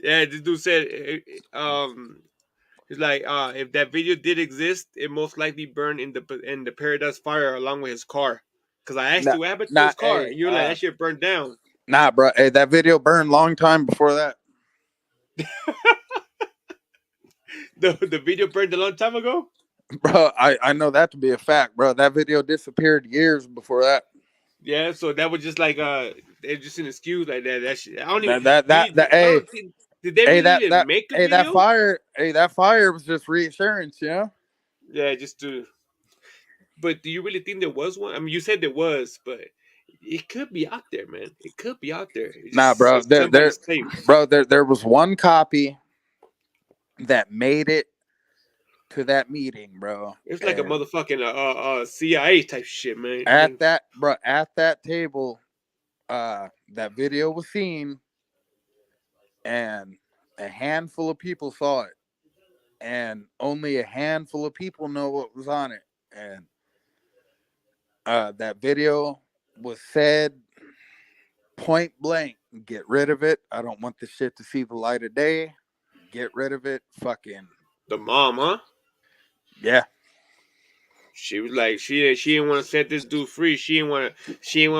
Yeah, this dude said, he's like, if that video did exist, it most likely burned in the Paradise Fire along with his car. Because I asked you what happened to his car, and you were like, that shit burned down. Nah, bro. Hey, that video burned long time before that. The video burned a long time ago? Bro, I know that to be a fact, bro. That video disappeared years before that. Yeah, so that was just like it's just an excuse like that. That shit. I don't even. Did they really even make the video? That fire was just reassurance, you know? Yeah, just to. But do you really think there was one? I mean, you said there was, but it could be out there, man. It could be out there. Nah, bro. There was one copy that made it to that meeting, bro. It's like a motherfucking CIA type shit, man. At that table, that video was seen, and a handful of people saw it, and only a handful of people know what was on it. And that video was said point blank, get rid of it. I don't want this shit to see the light of day. Get rid of it. Fucking the mom, huh? Yeah. She was like, she didn't want to set this dude free. She didn't want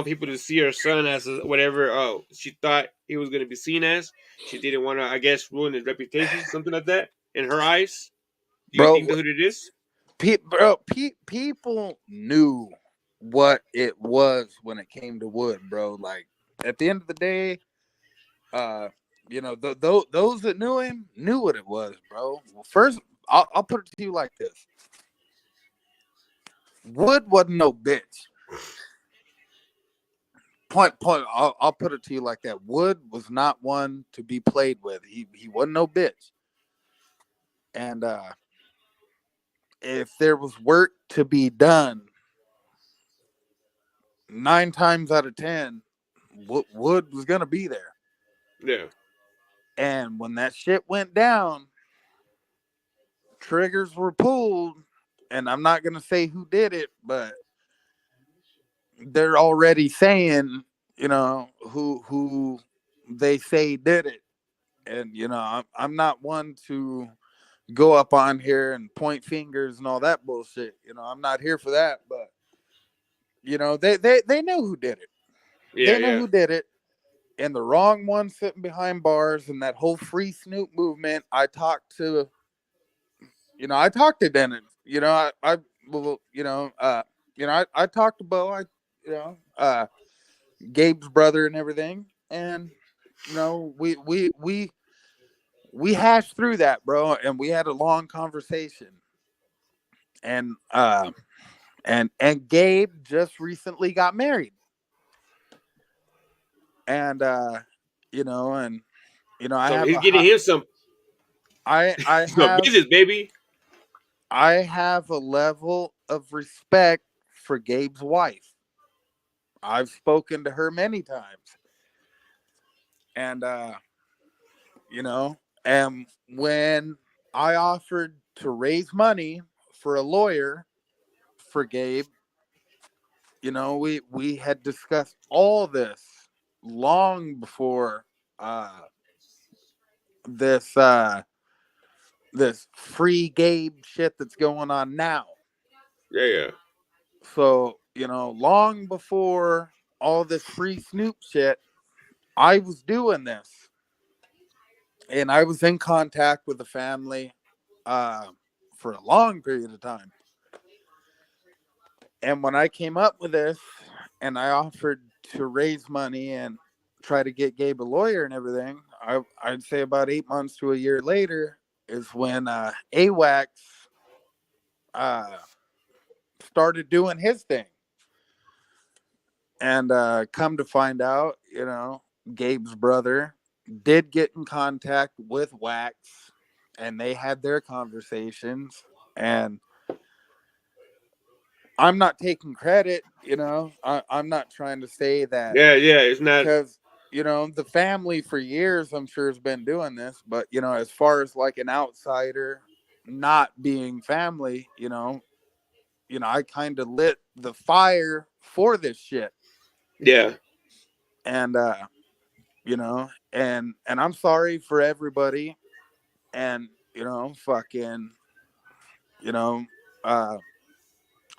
people to see her son as whatever she thought he was gonna be seen as. She didn't want to, I guess, ruin his reputation, something like that, in her eyes. Do you think that's what it is? People knew what it was when it came to Wood, bro. Like, at the end of the day, those that knew him knew what it was, bro. Well, first, I'll put it to you like this. Wood wasn't no bitch. Point. I'll put it to you like that. Wood was not one to be played with. He wasn't no bitch. And if there was work to be done, 9 times out of 10, Wood was gonna be there. Yeah. And when that shit went down, triggers were pulled, and I'm not gonna say who did it, but they're already saying, who they say did it. And I'm not one to go up on here and point fingers and all that bullshit. I'm not here for that, but they know who did it. Yeah, they know who did it. And the wrong one sitting behind bars and that whole Free Snoop movement. I talked to Dennis. I talked to Bo. Gabe's brother and everything, and we hashed through that, bro, and we had a long conversation. And Gabe just recently got married, and so he's getting him some. I have business, baby. I have a level of respect for Gabe's wife. I've spoken to her many times. And, and when I offered to raise money for a lawyer for Gabe, we had discussed all this long before this free Gabe shit that's going on now. Yeah. So, long before all this free Snoop shit, I was doing this. And I was in contact with the family for a long period of time. And when I came up with this and I offered to raise money and try to get Gabe a lawyer and everything, I'd say about 8 months to a year later is when AWACS started doing his thing. And come to find out, Gabe's brother did get in contact with Wax, and they had their conversations. And I'm not taking credit, I'm not trying to say that. Yeah, it's not. Because, the family for years, I'm sure, has been doing this. But, as far as like an outsider not being family, I kind of lit the fire for this shit. Yeah. And, and I'm sorry for everybody. And, fucking,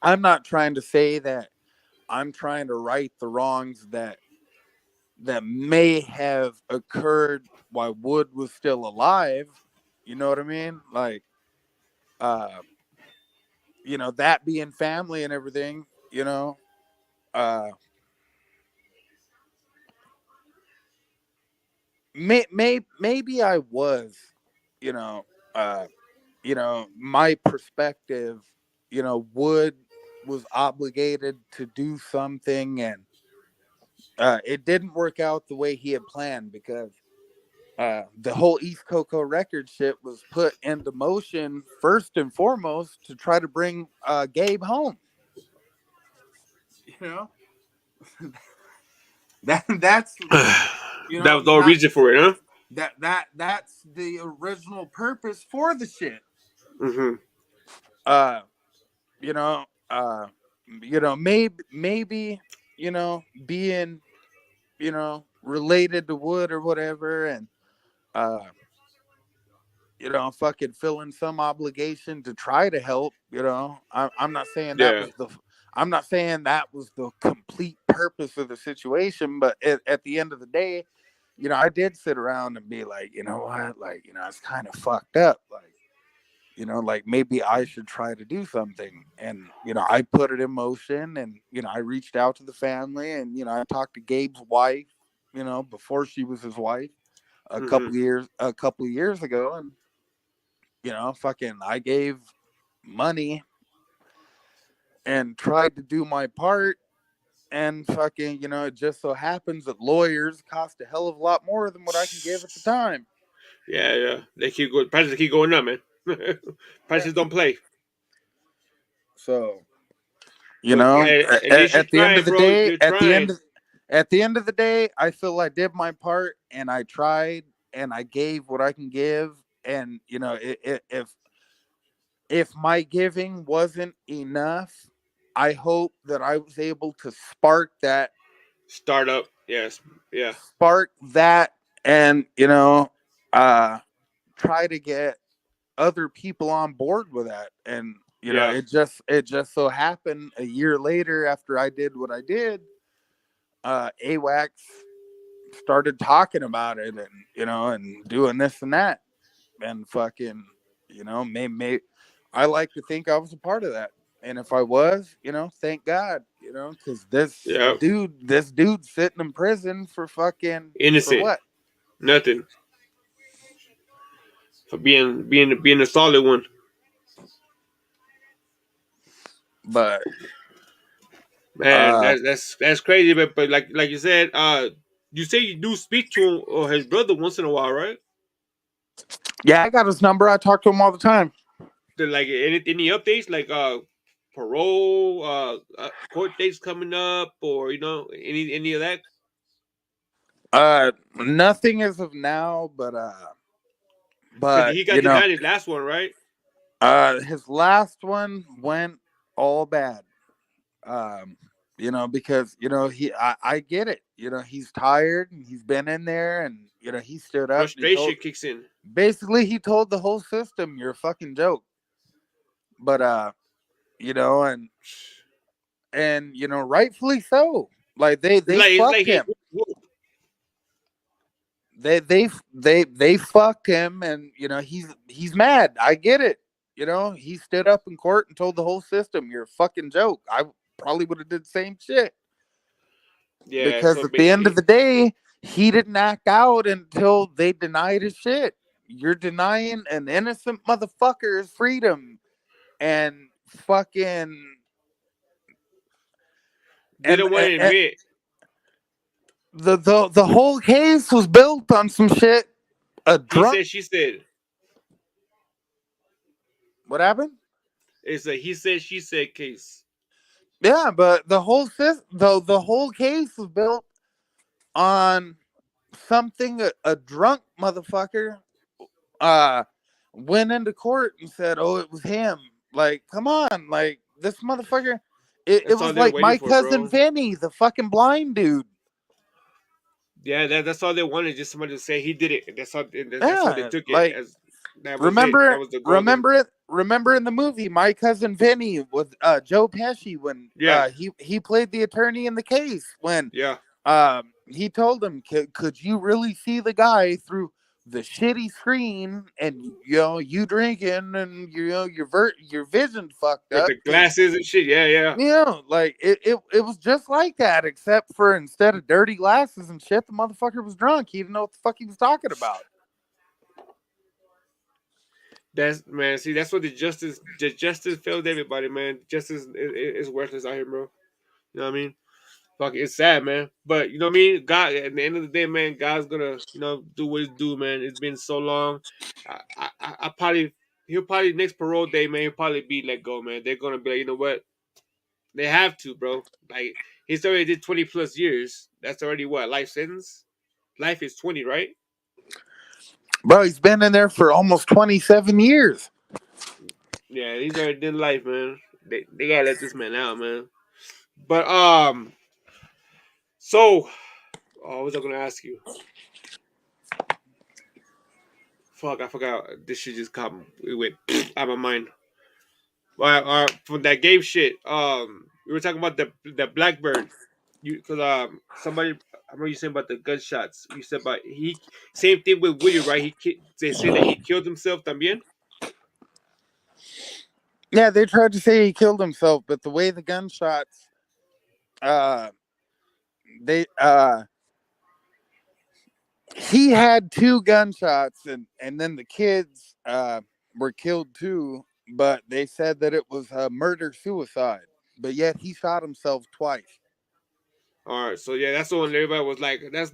I'm not trying to say that I'm trying to right the wrongs that may have occurred while Wood was still alive. You know what I mean? Like, that being family and everything, maybe I was, my perspective, Wood was obligated to do something, and it didn't work out the way he had planned, because the whole East Coco record shit was put into motion first and foremost to try to bring Gabe home. That's that was the reason for it, huh? That's the original purpose for the shit. Mm-hmm. Maybe being related to Wood or whatever, and fucking feeling some obligation to try to help. I'm not saying I'm not saying that was the complete purpose of the situation, but at the end of the day, I did sit around and be like, you know what, like, it's kind of fucked up, like, like maybe I should try to do something. And I put it in motion, and I reached out to the family, and I talked to Gabe's wife, before she was his wife, a couple of years ago, and fucking I gave money and tried to do my part. And fucking, it just so happens that lawyers cost a hell of a lot more than what I can give at the time. Yeah. They keep going. Prices keep going up, man. Prices don't play. So, at the end of the day, at the end of the day, I feel I did my part, and I tried, and I gave what I can give. And if my giving wasn't enough, I hope that I was able to spark that. Start up, yes, yeah. Spark that, and try to get other people on board with that. And it just so happened a year later, after I did what I did, AWACS started talking about it, and and doing this and that, and fucking maybe I like to think I was a part of that. And if I was, thank God, because this dude's sitting in prison for fucking innocent. For what? Nothing. For being a solid one. But man, that's crazy. But like you said, you say you do speak to him or his brother once in a while, right? Yeah, I got his number. I talk to him all the time. Like any updates, like parole, court dates coming up, or any of that? Nothing as of now, but he got denied his last one, right? His last one went all bad. Because I get it. He's tired, and he's been in there, and he stood up. Frustration kicks in. Basically, he told the whole system, "You're a fucking joke." But and rightfully so. Like they fucked him. They fucked him, and he's mad. I get it. He stood up in court and told the whole system, "You're a fucking joke." I probably would have did the same shit. Yeah, because at the end of the day, he didn't act out until they denied his shit. You're denying an innocent motherfucker's freedom and fucking didn't want to admit. The whole case was built on some shit. He said, she said. What happened? It's a he said, she said case. Yeah, but the whole case was built on something a drunk motherfucker went into court and said, "Oh, it was him." Like, come on, like this motherfucker. It was like my cousin Vinny, the fucking blind dude. Yeah, that's all they wanted, just somebody to say he did it. That's all. That's how they took like, it. As that was remember, it. That was the golden. Remember in the movie, My Cousin Vinny with Joe Pesci when he played the attorney in the case when he told him, could you really see the guy through the shitty screen and you drinking and your vision fucked with up the glasses and shit. Like it was just like that, except for instead of dirty glasses and shit, the motherfucker was drunk. He didn't know what the fuck he was talking about. That's man. See, that's what the justice failed everybody, man. Justice is worthless out here, bro. You know what I mean? Fuck, it's sad, man. But you know what I mean? God, at the end of the day, man, God's gonna, do what He's do, man. It's been so long. He'll probably next parole day, man. He'll probably be let go, man. They're gonna be like, you know what? They have to, bro. Like he's already did 20+ years. That's already what, life sentence. Life is 20, right? Bro, he's been in there for almost 27 years. Yeah, he's already did life, man. They gotta let this man out, man. But so what was I gonna ask you? Fuck, I forgot. This shit just caught me. It went out of my mind. From that game shit. We were talking about the Blackbird. Because somebody, I remember you saying about the gunshots. You said about same thing with Woody, right? They say that he killed himself también. Yeah, they tried to say he killed himself, but the way the gunshots, he had 2 gunshots, and then the kids were killed too. But they said that it was a murder-suicide. But yet he shot himself twice. All right, so yeah, that's the one everybody was like, that's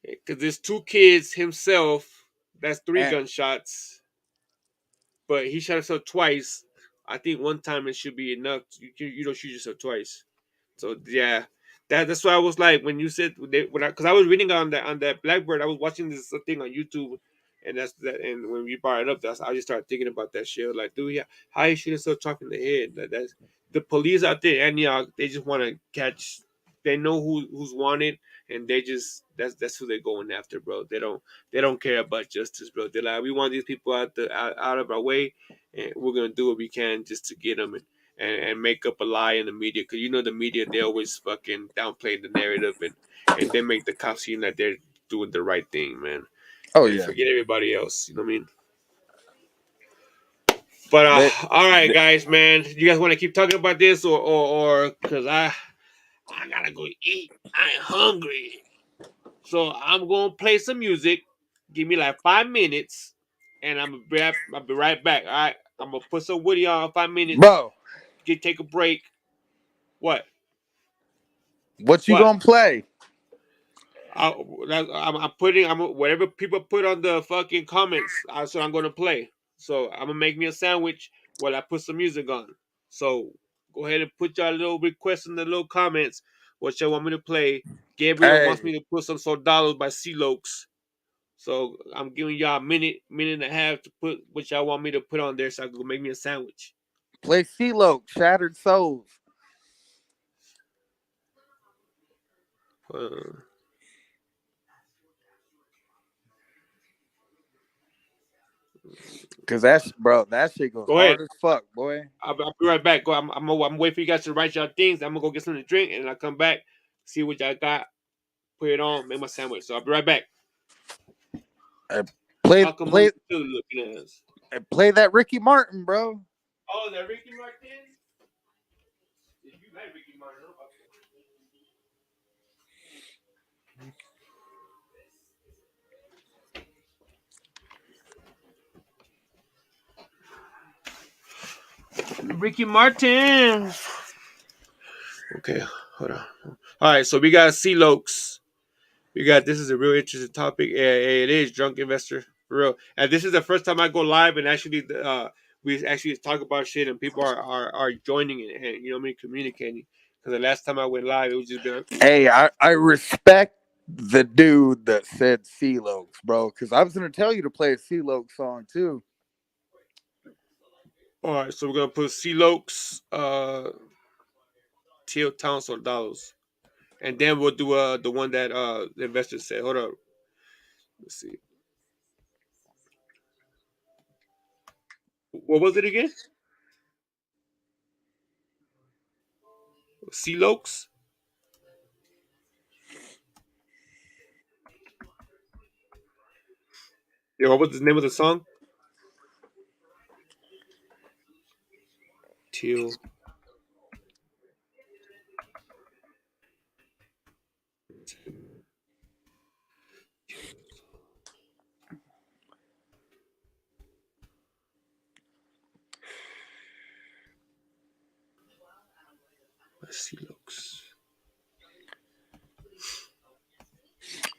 because there's 2 kids himself. That's 3 gunshots. But he shot himself twice. I think one time it should be enough. You don't shoot yourself twice. So yeah, that's why I was like when you said because I was reading on that Blackbird, I was watching this thing on YouTube, and that's that. And when you brought it up, I just started thinking about that shit. Like, dude, how you shoot himself chopping the head? That's the police out there, Antioch. They just want to catch. They know who's wanted, and they just that's who they're going after, bro. They don't care about justice, bro. They're like, we want these people out of our way, and we're gonna do what we can just to get them and make up a lie in the media, because the media, they always fucking downplay the narrative and they make the cops seem like they're doing the right thing, man. Oh and yeah, forget everybody else. You know what I mean? But all right, guys, man. You guys want to keep talking about this, or because I gotta go eat. I'm hungry, so I'm gonna play some music. Give me like 5 minutes, and I'll be right back. All right, I'm gonna put some Woody on 5 minutes. Bro, take a break. What you gonna play? I'm putting whatever people put on the fucking comments. That's what I'm gonna play. So I'm gonna make me a sandwich while I put some music on. So go ahead and put your little requests in the little comments what you want me to play. Gabriel wants me to put some Soldados by C-Lokes. So I'm giving y'all a minute and a half to put what y'all want me to put on there, so I can go make me a sandwich. Play C-Loke, Shattered Souls. Cause that shit goes hard as fuck, boy. I'll be right back. I'm waiting for you guys to write y'all things. I'm gonna go get something to drink, and I'll come back, see what y'all got, put it on, make my sandwich. So I'll be right back. Play that Ricky Martin, bro. Oh, that Ricky Martin. If you like Ricky Martin, Ricky Martin. Okay, hold on. All right, so we got C-Lokes. This is a real interesting topic. Yeah, it is Drunk Investor, for real. And this is the first time I go live and actually we actually talk about shit and people are joining it and, you know what I mean, communicating. Because the last time I went live, it was just been Hey, I respect the dude that said C-Lokes, bro, because I was going to tell you to play a C-Lokes song too. All right, so we're going to put C-Lokes, Till Town Soldados. And then we'll do the one that the investor said. Hold up. Let's see. What was it again? C-Lokes? Yeah, what was the name of the song? Till. C-Lokes.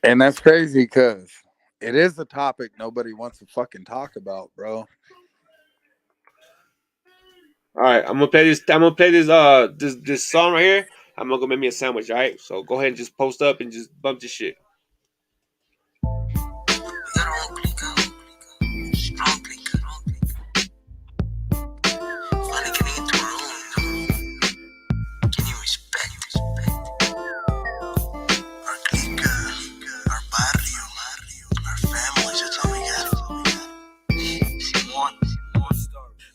And that's crazy because it is a topic nobody wants to fucking talk about, bro. All right, I'm gonna play this. This song right here. I'm gonna go make me a sandwich. All right, so go ahead and just post up and just bump this shit.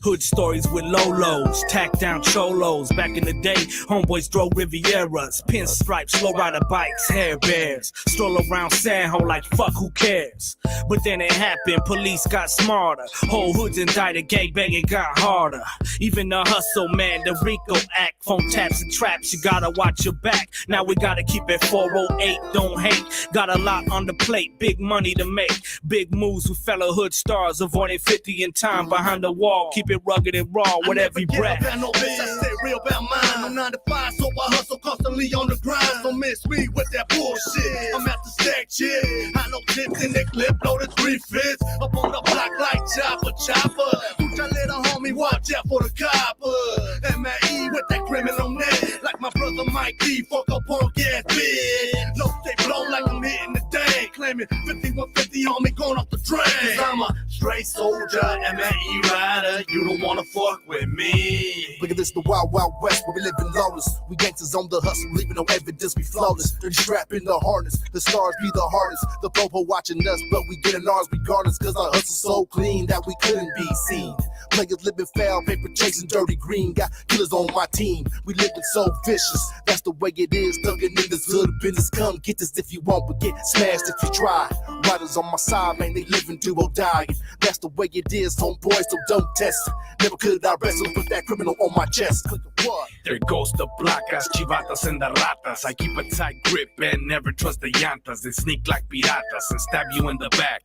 Hood stories with Lolos, tack down cholos. Back in the day, homeboys drove Rivieras, pinstripes, slow rider bikes, hair bears. Stroll around San Ho like fuck, who cares? But then it happened, police got smarter. Whole hoods indicted, gangbanging got harder. Even the hustle, man, the Rico act. Phone taps and traps, you gotta watch your back. Now we gotta keep it 408, don't hate. Got a lot on the plate, big money to make. Big moves with fellow hood stars, avoiding 50 in time behind the wall. Keep it rugged and raw with every breath. I no bitch, I stay real about mine. I'm 9 to 5, so I hustle constantly on the grind. Don't miss me with that bullshit. I'm at the stack shit. I know tips in the clip, loaded 3 fits. Up on the block like chopper. Mucha little homie, watch out for the copper. M.A.E. with that criminal net. Like my brother Mike D, fuck up punk ass bitch. No, they blow like I'm hitting the day. Claiming 5150 on me going off the drain. I'm a straight soldier, M.A.E. rider. You don't wanna fuck with me. Look at this, the wild, wild west where we living lawless. We gangsters on the hustle, leaving no evidence, we flawless. Dirty strap in the harness, the stars be the hardest. The popo watching us, but we getting ours regardless. Cause our hustle so clean that we couldn't be seen. Players living foul, paper chasing dirty green. Got killers on my team, we living so vicious. That's the way it is, thugging in this hood business. Come get this if you want, but get smashed if you try. Riders on my side, man, they living do or die. That's the way it is, homeboy, so don't test. Never could I wrestle with that criminal on my chest. There goes the placas, chivatas and the ratas. I keep a tight grip and never trust the llantas. They sneak like piratas and stab you in the back.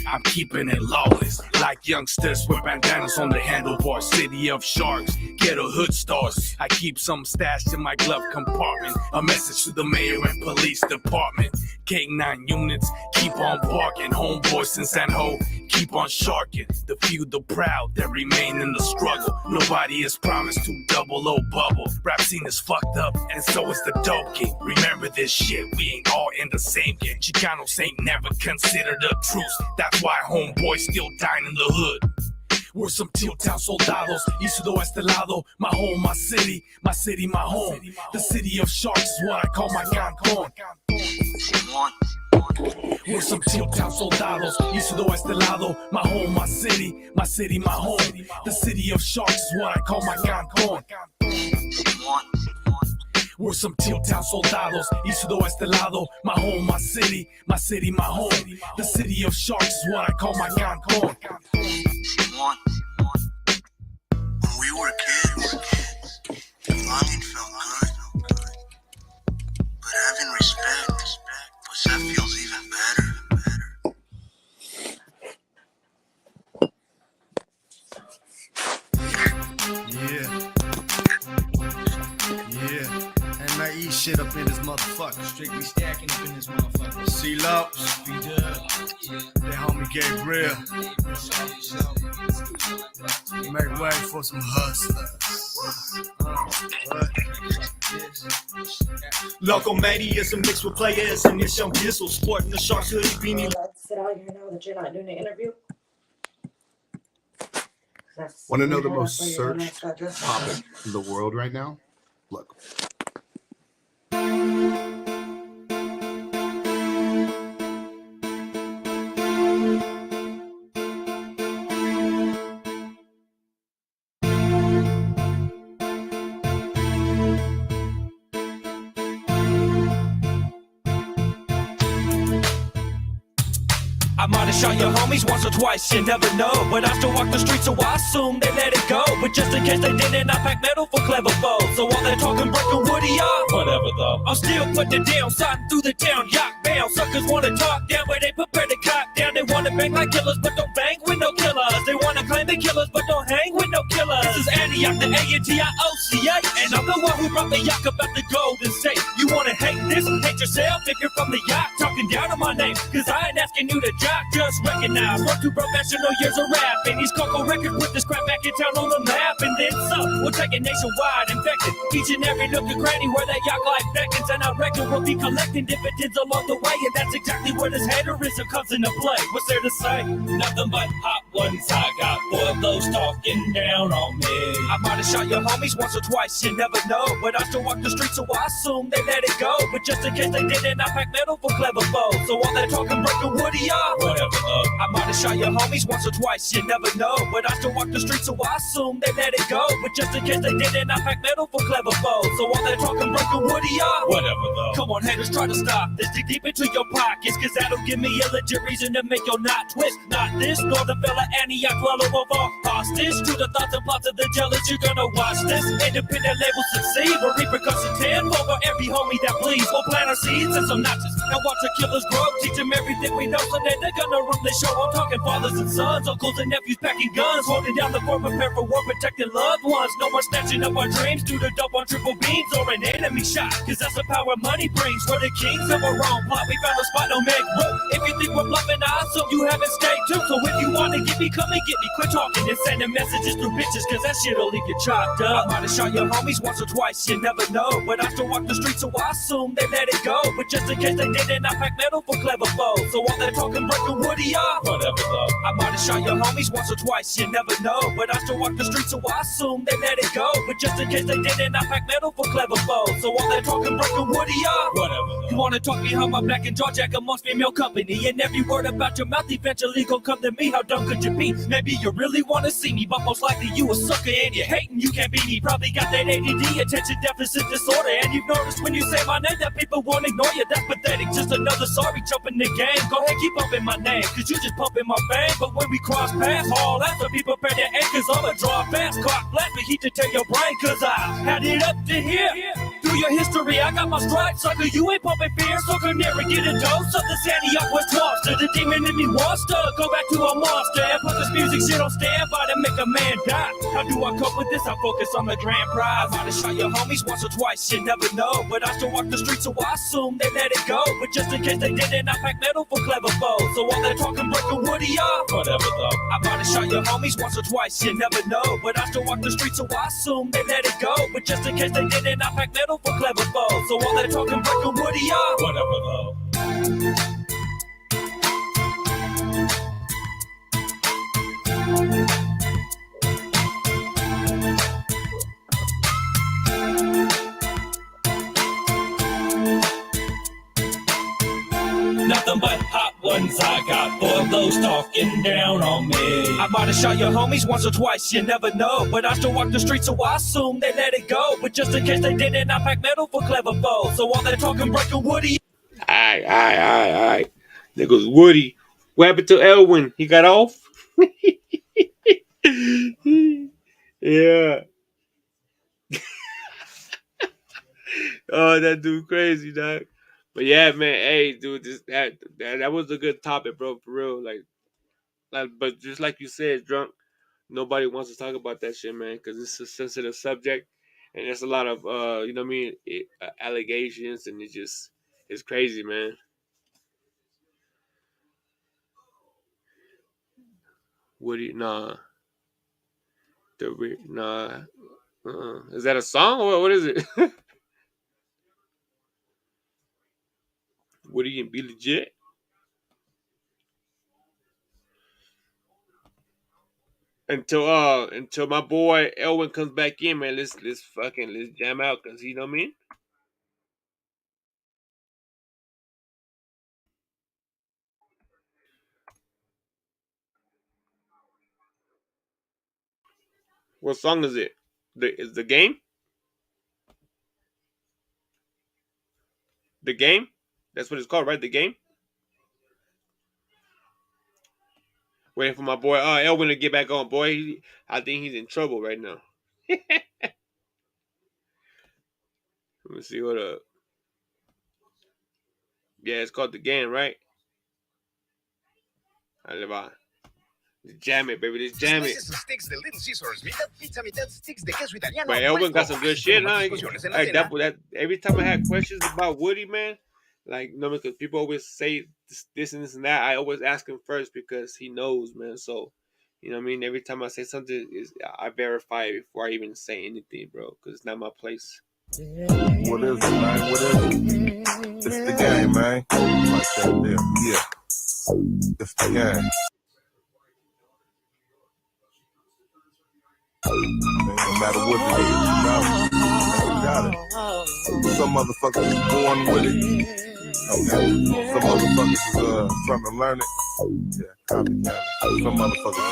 I'm keeping it lawless, like youngsters with bandanas on the handlebar. City of sharks, ghetto hood stars. I keep some stashed in my glove compartment. A message to the mayor and police department. K9 units, keep on barking. Homeboys in San Ho, keep on sharking. The few, the proud, that remain in the struggle. Nobody is promised to double O bubble. Rap scene is fucked up, and so is the dope game. Remember this shit, we ain't all in the same game. Chicanos ain't never considered a truce. That's why homeboys still dying in the hood. We're some Town soldados, east to este lado. My home, my city, my home. The city of sharks is what I call my canton. We're some Town soldados, east to este lado. My home, my city, my home. The city of sharks is what I call my canton. We're some Town soldados, east to este lado. My home, my city, my home. The city of sharks is what I call my canton. When we were kids, longing felt good. But having respect, that feels even better. motherfucker. Strictly stacking up in this motherfucker. C-Lo, that homie Gabriel. Make way for some hustlers. Local mediaism mixed with players and it's young Gizzle sporting the Sharks hoodie beanie. Sit out here now that you're not doing an interview. Want to know the most searched topic in the world right now? Look. I might have shot your homies once or twice, you never know. But I still walk the streets, so I assume they let it go. But just in case they didn't, I pack metal for clever foes. So all that talking break a Woody off. Whatever though. I'm still putting it down, sliding through the town, yacht bound. Suckers wanna talk down, but they prepare to cock down. They wanna bang like killers, but don't bang with no killers. They wanna claim they killers, but don't hang with no killers. This is Antioch, the A-N-T-I-O-C-A. And I'm the one who brought the yacht about the Golden State. You wanna hate this? Hate yourself if you're from the yacht. Talking down on my name, cause I ain't asking you to jock. Just recognize, work to professional years of rap. And these Coco records with this crap back in town on the map. And then some, we'll take it nationwide, infected each and every nook and cranny where that yacht life beckons. And I reckon we'll be collecting dividends along the way. And that's exactly where this haterism comes into play. What's there to say? Nothing but hot ones. I got four of those talking down on me. I might have shot your homies once or twice, you never know. But I still walk the streets, so I assume they let it go. But just in case they didn't, I pack metal for clever foes. So all that talking break a Woody off. Whatever. I might have shot your homies once or twice, you never know. But I still walk the streets, so I assume they let it go. But just in case they didn't, I pack metal for clever foes. So all that talking break a Woody off. Whatever though. Come on, haters, try to stop this. Dig deep into your pockets, cause that'll give me a legit reason to make your knot twist. Not this, nor the fella Antioch dweller of all hostage. To the thoughts and plots of the jealous, you're gonna watch this. Independent labels succeed, but repercussions tenfold for every homie that bleeds. We'll plant our seeds and some notches, and watch the killers grow. Teach them everything we know, so that they're gonna run the show. I'm talking fathers and sons, uncles and nephews packing guns, holding down the fort, prepare for war, protecting loved ones. No more snatching up our dreams due to dope on triple beams or an enemy shot, cause that's the power money brings. We're the kings of a wrong plot, we found a spot, no make room. If you think we're bluffing, I assume you haven't stayed tuned. So if you wanna get me, come and get me. Quit talking and sending messages through bitches, cause that shit'll leave you chopped up. I might have shot your homies once or twice, you never know. But I still walk the streets, so I assume they let it go. But just in case they didn't, I pack metal for clever foes. So all that talking break a Woody off. Whatever though. I might have shot your homies once or twice, you never know. But I still walk the streets, so I assume they let it go. But just in case they didn't, I pack metal for clever foes. So all that talking break a Woody off. Whatever though. You wanna talk behind my back and jaw jack amongst female company, and every word about your mouth eventually gon' come to me. How dumb could you be? Maybe you really wanna see me, but most likely you a sucker and you're hating. You can't beat me. Probably got that ADD, attention deficit disorder. And you've noticed when you say my name that people won't ignore you. That's pathetic. Just another sorry jumping the game. Go ahead, keep bumping my name, cause you just pumping my fame. But when we cross paths, all that's when people prepare their aim, cause I'ma draw fast, cock blast, but heat to tear your brain, cause I had it up to here. Through your history, I got my stripes, sucker. You ain't pumping fear, so can never get a dose of this Antioch West monster. The demon in me wants to go back to a monster and put this music shit on standby to make a man die. How do I cope with this? I focus on the grand prize. I might have shot your homies once or twice, you never know. But I still walk the streets, so I assume they let it go. But just in case they didn't, I pack metal for clever foes. So all that talking break a Woody off. Whatever though. I might have shot your homies once or twice, you never know. But I still walk the streets, so I assume they let it go. But just in case they didn't, I pack metal for clever foes. So all that talking break a Woody off. Whatever though. Nothing but hot ones. I got four of those talking down on me. I might have shot your homies once or twice, you never know. But I still walk the streets, so I assume they let it go. But just in case they didn't, I pack metal for clever foes. So all that talking break a Woody. Alright. There goes Woody. What happened to Elwin? He got off? Yeah. Oh, that dude crazy, dog. But yeah, man, hey, dude, that was a good topic, bro, for real. Like, but just like you said, drunk, nobody wants to talk about that shit, man, because it's a sensitive subject. And there's a lot of you know what I mean, allegations, and it's crazy, man. Woody, nah, nah. Is that a song or what is it? Woody and Be Legit. Until my boy Elwin comes back in, man, let's jam out, cause you know what I mean. What song is it? Is the game? The game? That's what it's called, right? The game. Waiting for my boy Elwin to get back on. Boy, I think he's in trouble right now. Let me see what up. Yeah, it's called the game, right? Jam it, baby. Let's jam it. But Elwin got some good shit, huh? Like that, every time I had questions about Woody, man, like, you know, because people always say this and this and that, I always ask him first because he knows, man. So, you know what I mean? Every time I say something, I verify it before I even say anything, bro, because it's not my place. What is it, man? What is it? It's the game, man. Like that there. Yeah. It's the game. No matter what it is, you know, we got it. Some motherfuckers is born with it. Okay. Some motherfuckers is trying to learn it. Yeah, copycat. Some motherfuckers is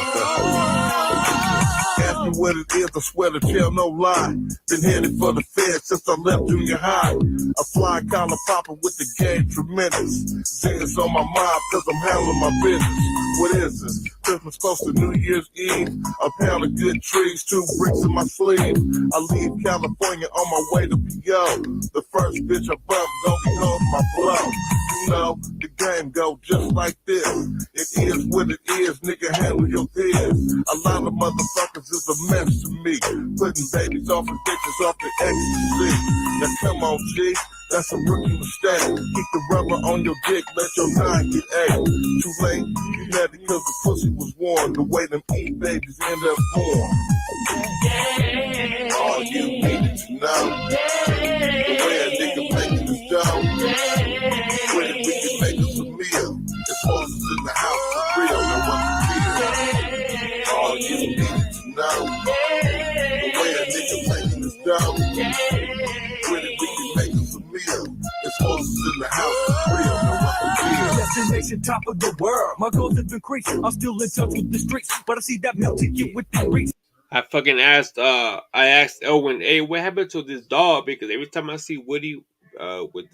ask me what it is, I swear to tell no lie. Been headed for the Fed since I left junior high. A fly collar popper with the game tremendous. Things on my mind cause I'm handling my business. What is this? Christmas close to New Year's Eve. A pound of good trees, 2 bricks in my sleeve. I leave California on my way to PO. The first bitch I bump gon' be holding my flow. You know, the game go just like this. It is what it is, nigga, handle your peers. A lot of motherfuckers is a mess to me. Putting babies off and bitches off the ecstasy. Now come on, G. That's a rookie mistake. Keep the rubber on your dick, let your 9 get A. Too late, you mad because the pussy was warm. The way them ink babies end up born. All you needed to know. The way a nigga making his dough. With it, we can make us a meal. It's horses in the house for real, no one to feel. All you needed to know. The way a nigga making his dough. With it, we can make us a meal. It's horses in the house for real, no one to feel. Destination top of the world. My goals have increased. I'm still in touch with the streets, but I see that milk ticket with the reach. I fucking asked Elwin, hey, what happened to this dog? Because every time I see Woody with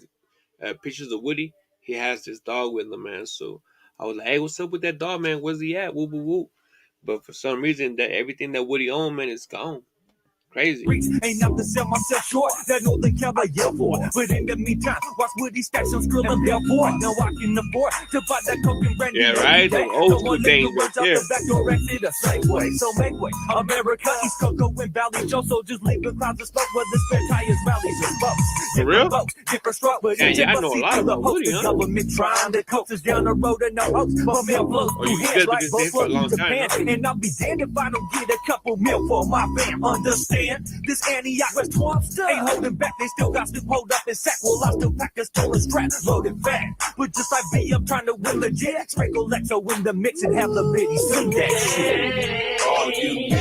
pictures of Woody, he has this dog with him, man. So I was like, hey, what's up with that dog, man? Where's he at? Whoop, whoop, whoop. But for some reason, that everything that Woody owned, man, is gone. Crazy. Ain't not to sell myself short, that no they count I yell for. But in the meantime, watch Woody stack some skrill and bell for. Now I can afford to buy that coke and brandy. Yeah, right? The old school things right there. The same way, so make way. America, East Cocoa and Valley Joe, so just leave the clouds of smoke where the spare tires, rallies, and boats. For real? Boats, different strut, but yeah, I know a lot about Woody, huh? Government trying to coax us down the road and no hopes. But mail flows through hands like both for a long time, huh? And I'll be damned if I don't get a couple mil for my fam. Understand? This Antioch West Twamster ain't holding back. They still got to hold up and sack. Well, I still pack a stolen strap, loaded fat. But just like me, I'm trying to win legit. Sprinkle Lexo in the mix and have the bitty sing that shit. All you need to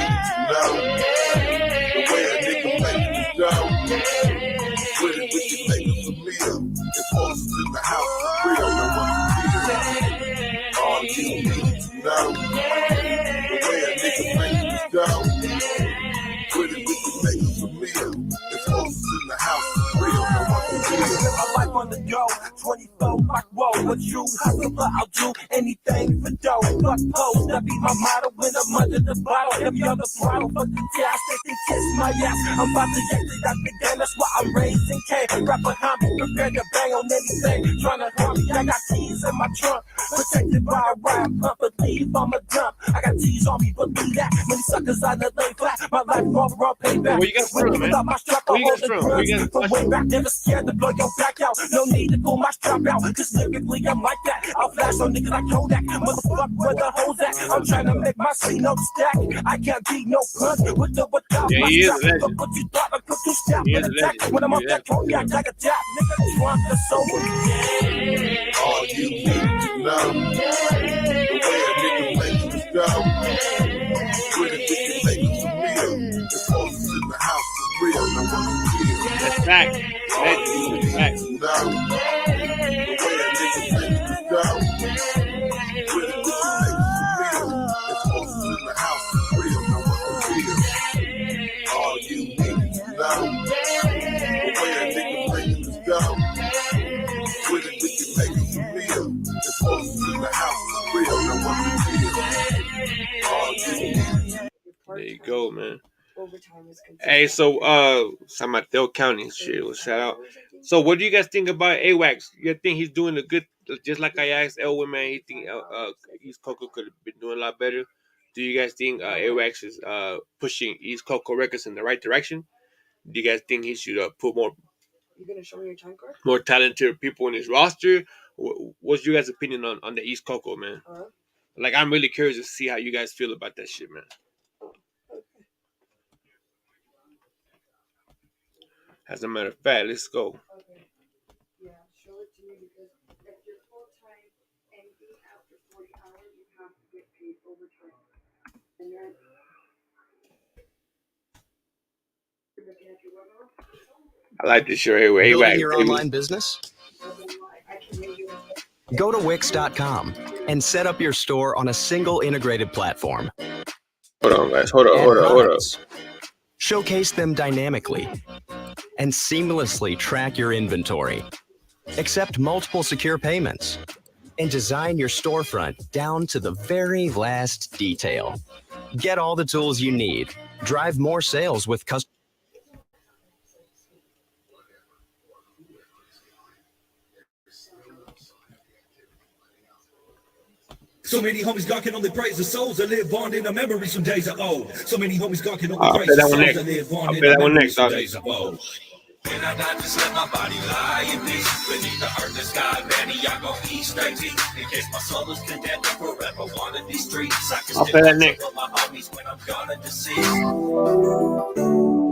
know. The way a nigga make his dough. With it, we can make us a meal. It's horses in the house for real, no one to feel. All you need to know. The way a nigga make his dough. With it, we can make us a meal. It's horses in the house for real, no one to feel. My life on the go, 24 like whoa, but you hustler, I'll do anything for dough. Fuck pose, that be my motto when I'm under the bottle. Every other throttle, fuck the gas, they can kiss my ass. I'm about to exit out the game, that's why I'm raising K. Rap behind me, prepare to bang on anything. Tryna harm me, I got keys in my trunk. Protected by a rap pump, believe I'm a dump. I got G's on me, believe that. Many suckers on the lay flat, my life overall payback. Where you guys from, man? My strap, Where you guys the from? Where you guys from way back, never scared to blow your back out. No need to pull my strap out, cause lyrically I'm like that. I'll flash on niggas like Kodak. Motherfuck where the hoes at. I'm trying to make my scene up stack. I can't beat no punch with the without Yeah, my he is a strap. legend. Look what you thought, I could do step He with is a attack. legend. When I'm up Yeah. that cognac, like a tap. Nigga, drunk the soul. All you need to know the way a nigga make us go. Where the nigga make us feel. The forces in the house for real. No one can feel. That's fact. That's fact. Know the way a nigga make us go. Where the nigga make us feel. The forces in the house for real. No one can feel. All you need to know the way a nigga make us go. Where the nigga make us feel. The forces in the house for real. No one can feel. All you need. There you go, man. Hey, so San Mateo County shit was shout out. So what do you guys think about AWACS? You think he's doing a good, just like I asked Elwin, man, you think East Coco could have been doing a lot better? Do you guys think AWACS is pushing East Coco Records in the right direction? Do you guys think he should put more You gonna show me your time card? more talented people in his roster? What's your guys' opinion on the East Coco, man? Like, I'm really curious to see how you guys feel about that shit, man. As a matter of fact, let's go. Yeah, show it to me because if you're full time, anything after 40 hours, you have to get paid overtime. And you're looking at your webinar. I like this shirt here. Hey, Building your online business? Go to Wix.com and set up your store on a single integrated platform. Hold on, guys. Hold up. Showcase them dynamically and seamlessly track your inventory. Accept multiple secure payments and design your storefront down to the very last detail. Get all the tools you need. Drive more sales with customers. So many homies God can only praise the souls that live on in the memories from days of old. So many homies God can only I'll praise play the that one souls next. that live on I'll in play the that one memories next, from dog. days of old. And I not just let my body lie in this. Beneath the earth, the sky, Manny, I go east 13. In case my soul is condemned to forever one of these streets. I can I'll play that next. my homies when I'm gone and deceased.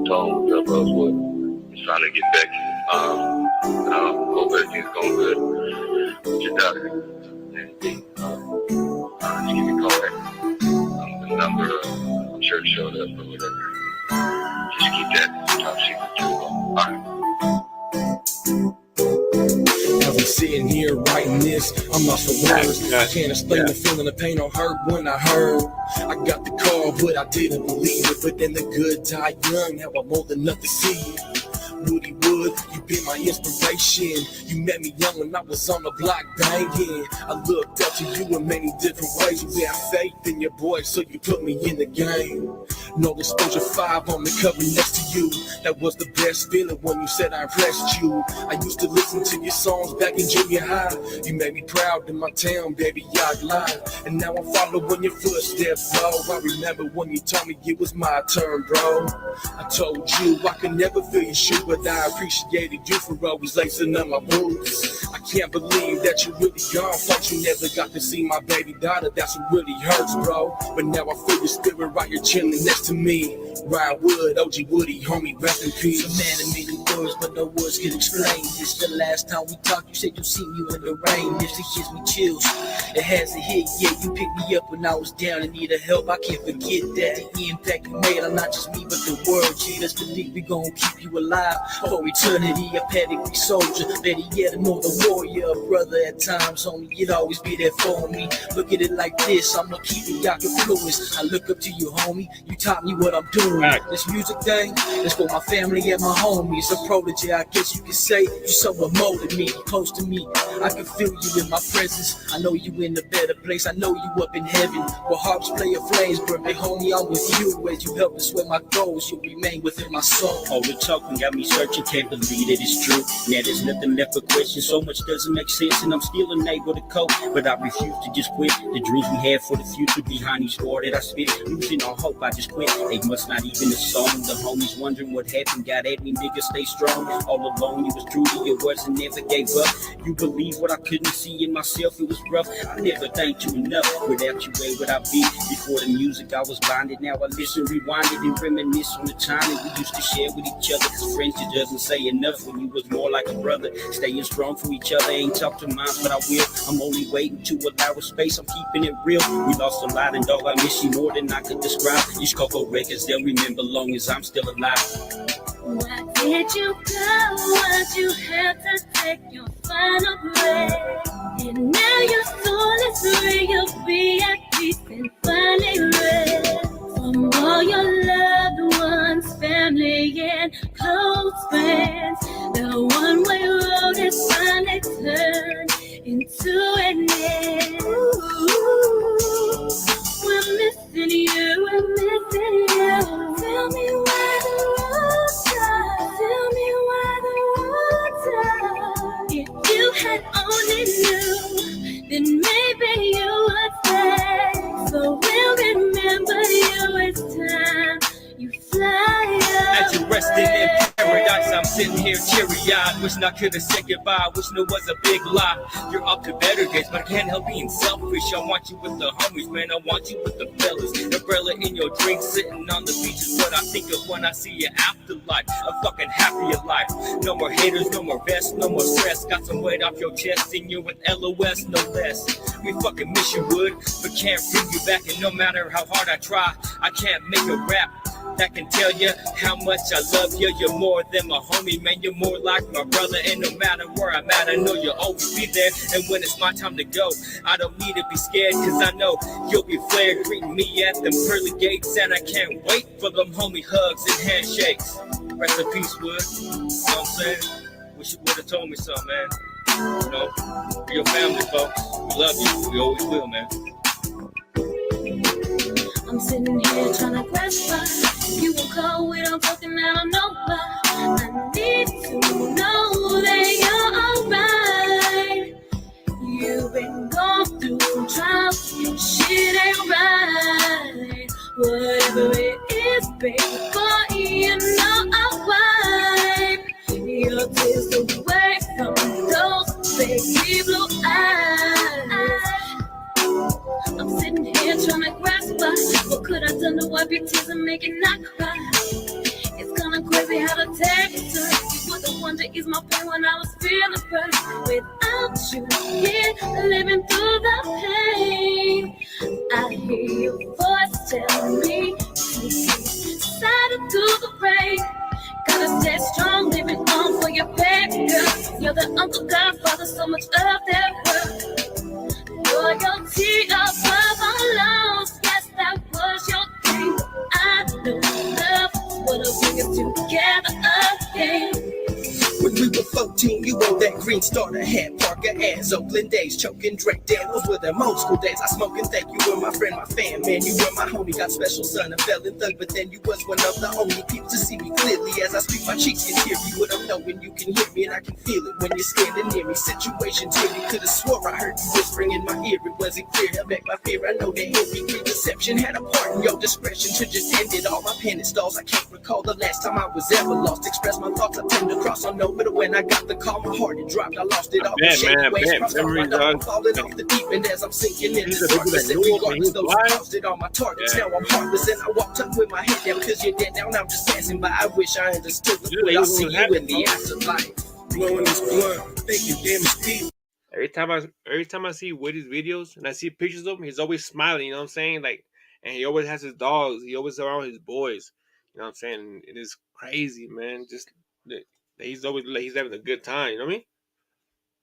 Told your Rosewood is trying to get back. Hope everything's going good. Your daughter. Anything. Just give me a call back. The number, I'm sure it showed up or whatever. Just keep that top secret too. All right. As I'm sitting here writing this, I'm lost for words. I can't explain the feeling of pain or hurt when I heard. I got the call, but I didn't believe it. But then the good die young, now I'm old enough to see it. Woody Wood, you been my inspiration. You met me young when I was on the block banging. I looked up to you in many different ways. You had faith in your boy, so you put me in the game. No Exposure 5 on the cover next to you. That was the best feeling when you said I impressed you. I used to listen to your songs back in junior high. You made me proud in my town, baby, I'd lie. And now I'm following your footsteps, bro. I remember when you told me it was my turn, bro. I told you I could never feel your shoe, but I appreciated you for always lacing up my boots. I can't believe that you really gone, thought you never got to see my baby daughter. That's what really hurts, bro. But now I feel your spirit right here chilling next to me. Ryan Wood, OG Woody, homie, rest in peace. A man of many words, but no words can explain. This the last time we talked, you said you seen you in the rain. This it gives me chills. It has a hit, yeah, you picked me up when I was down and needed help. I can't forget that. The impact you made on not just me, but the world. Gee, let's believe we gon' keep you alive for eternity. A pedigree soldier, better yet, another warrior, a brother at times. Homie, you'd always be there for me. Look at it like this, I'ma keep it y'all influence. I look up to you, homie. You taught me what I'm doing. This music thing is for my family and my homies. A protege, I guess you could say. You somewhat molded me, close to me. I can feel you in my presence. I know you in a better place. I know you up in heaven where harps play your flames. But homie, I'm with you as you help us with my goals. You remain within my soul. All the talking got me searching, can't believe that it's true. Now there's nothing left for question. So much doesn't make sense, and I'm still unable to cope. But I refuse to just quit. The dreams we had for the future behind each word that I spit. Losing all hope, I just quit. They must not even a song. The homies wondering what happened. Got at me, nigga, stay strong. All alone, you was true to your words and never gave up. You believe what I couldn't see in myself. It was rough. I never thanked you enough. Without you, where would I be? Before the music, I was blinded. Now I listen, rewind it, and reminisce on the time that we used to share with each other. Cause friendship doesn't say enough when you was more like a brother. Staying strong for each other, ain't talk to mine, but I will. I'm only waiting to allow a space, I'm keeping it real. We lost a lot, and dog, I miss you more than I could describe. These Coco records, they'll remember long as I'm still alive. Why did you go? Why'd you have to take your final breath? And now your soul is free, you'll be at peace and finally rest. From all your loved ones, family and close friends, the one-way road is finally turned into an end. Ooh, we're missing you, we're missing you. Tell me why the road stopped. Tell me why the road stopped. If you had only knew, then maybe you would stay. So we'll remember you as time you fly away. As you're resting in paradise, I'm sitting here teary-eyed. Wishing I could have said goodbye, wishing it was a big lie. You're up to better days, but I can't help being selfish. I want you with the homies, man, I want you with the fellas. Umbrella in your drink, sitting on the beach is what I think of when I see your afterlife. A fucking happier life. No more haters, no more vests, no more stress. Got some weight off your chest, and you're with LOS, no less. We fucking miss you, Wood, but can't bring you back. And no matter how hard I try, I can't make a rap that can tell you how much I love you. You're more than my homie, man, you're more like my brother. And no matter where I'm at, I know you'll always be there. And when it's my time to go, I don't need to be scared, cause I know you'll be flared, greeting me at them pearly gates. And I can't wait for them homie hugs and handshakes. Rest in peace, Wood. You know what I'm saying? Wish you would have told me something, man. You know, for your family, folks. We love you. We always will, man. I'm sitting here trying to grasp by. You won't call, we don't talking, I don't know why. I need to know that you're alright. You've been going through some trials, shit ain't right. Whatever it is, baby, boy, you know I'll wipe your tears away from those baby blue eyes. I'm sitting here trying to grasp by. What could I done to wipe your tears and make it not cry? It's kinda crazy how the text turns. You were the one to ease my pain when I was feeling first. Without you here, living through the pain, I hear your voice telling me to be silent through the rain. Gotta stay strong, living on for your baby girl. You're the uncle, godfather, so much of that world. Loyalty above all else, yes, that was your thing. I know love what'll bring us together again. When we were 14, you wore that green starter hat, Parker ass, Oakland days, choking Drake down. Those were them old school days. I smoke and thank you were my friend, my fan, man. You were my homie, got special son, I fell in thug, but then you was one of the only people to see me clearly. As I speak, my cheeks get teary. What I'm knowing, you can hear me and I can feel it when you're standing near me. Situation teary, could've swore I heard you whispering in my ear. It wasn't clear, held back my fear. I know that every great deception had a part in your discretion to just end it all. My pen installs, I can't recall the last time I was ever lost. Express my thoughts, I tend to cross on no, but when I got the call, my heart had dropped. I lost it all. I'm falling off the deep end as I'm sinking in this darkness. And regardless, those who caused it on my targets. Now I'm heartless and I walked up with my head down, cause you're dead now and I'm just passing by. I wish I understood the way I see you in the afterlife. Blowing this blunt, thinking damn it's deep. Every time I see Woody's videos and I see pictures of him, he's always smiling, you know what I'm saying? Like, and he always has his dogs, he always around his boys. You know what I'm saying? It is crazy, man. Just he's having a good time, you know what I mean?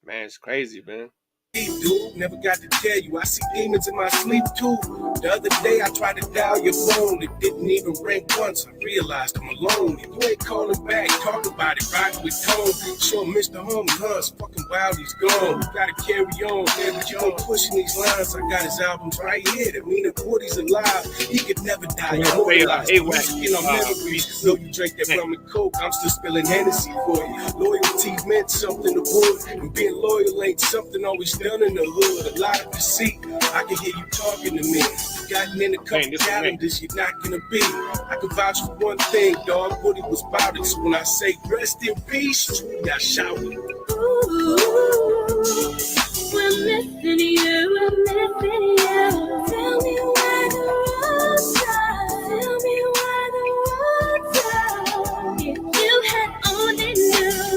Man, it's crazy, man. Dude, never got to tell you, I see demons in my sleep too. The other day I tried to dial your phone, it didn't even ring once. I realized I'm alone. If you ain't calling back, talk about it, ride with tone. Show Mr. Homie, it's fucking wild, he's gone. We gotta carry on, man, but you ain't pushing these lines. I got his albums right here, that mean if Woodie's alive, he could never die. Immortalized, music in our memories. Know you drink that rum and coke, I'm still spilling Hennessy for you. Loyalty meant something to Wood, and being loyal ain't something always done in the hood. A lot of deceit, I can hear you talking to me. You gotten in a couple calendars, you're not gonna be. I can vouch for one thing, dog, Woody was about it. So when I say rest in peace, I shout it. We're missing you, we're missing you. Tell me why the road's done. Tell me why the road's done. If you had only knew,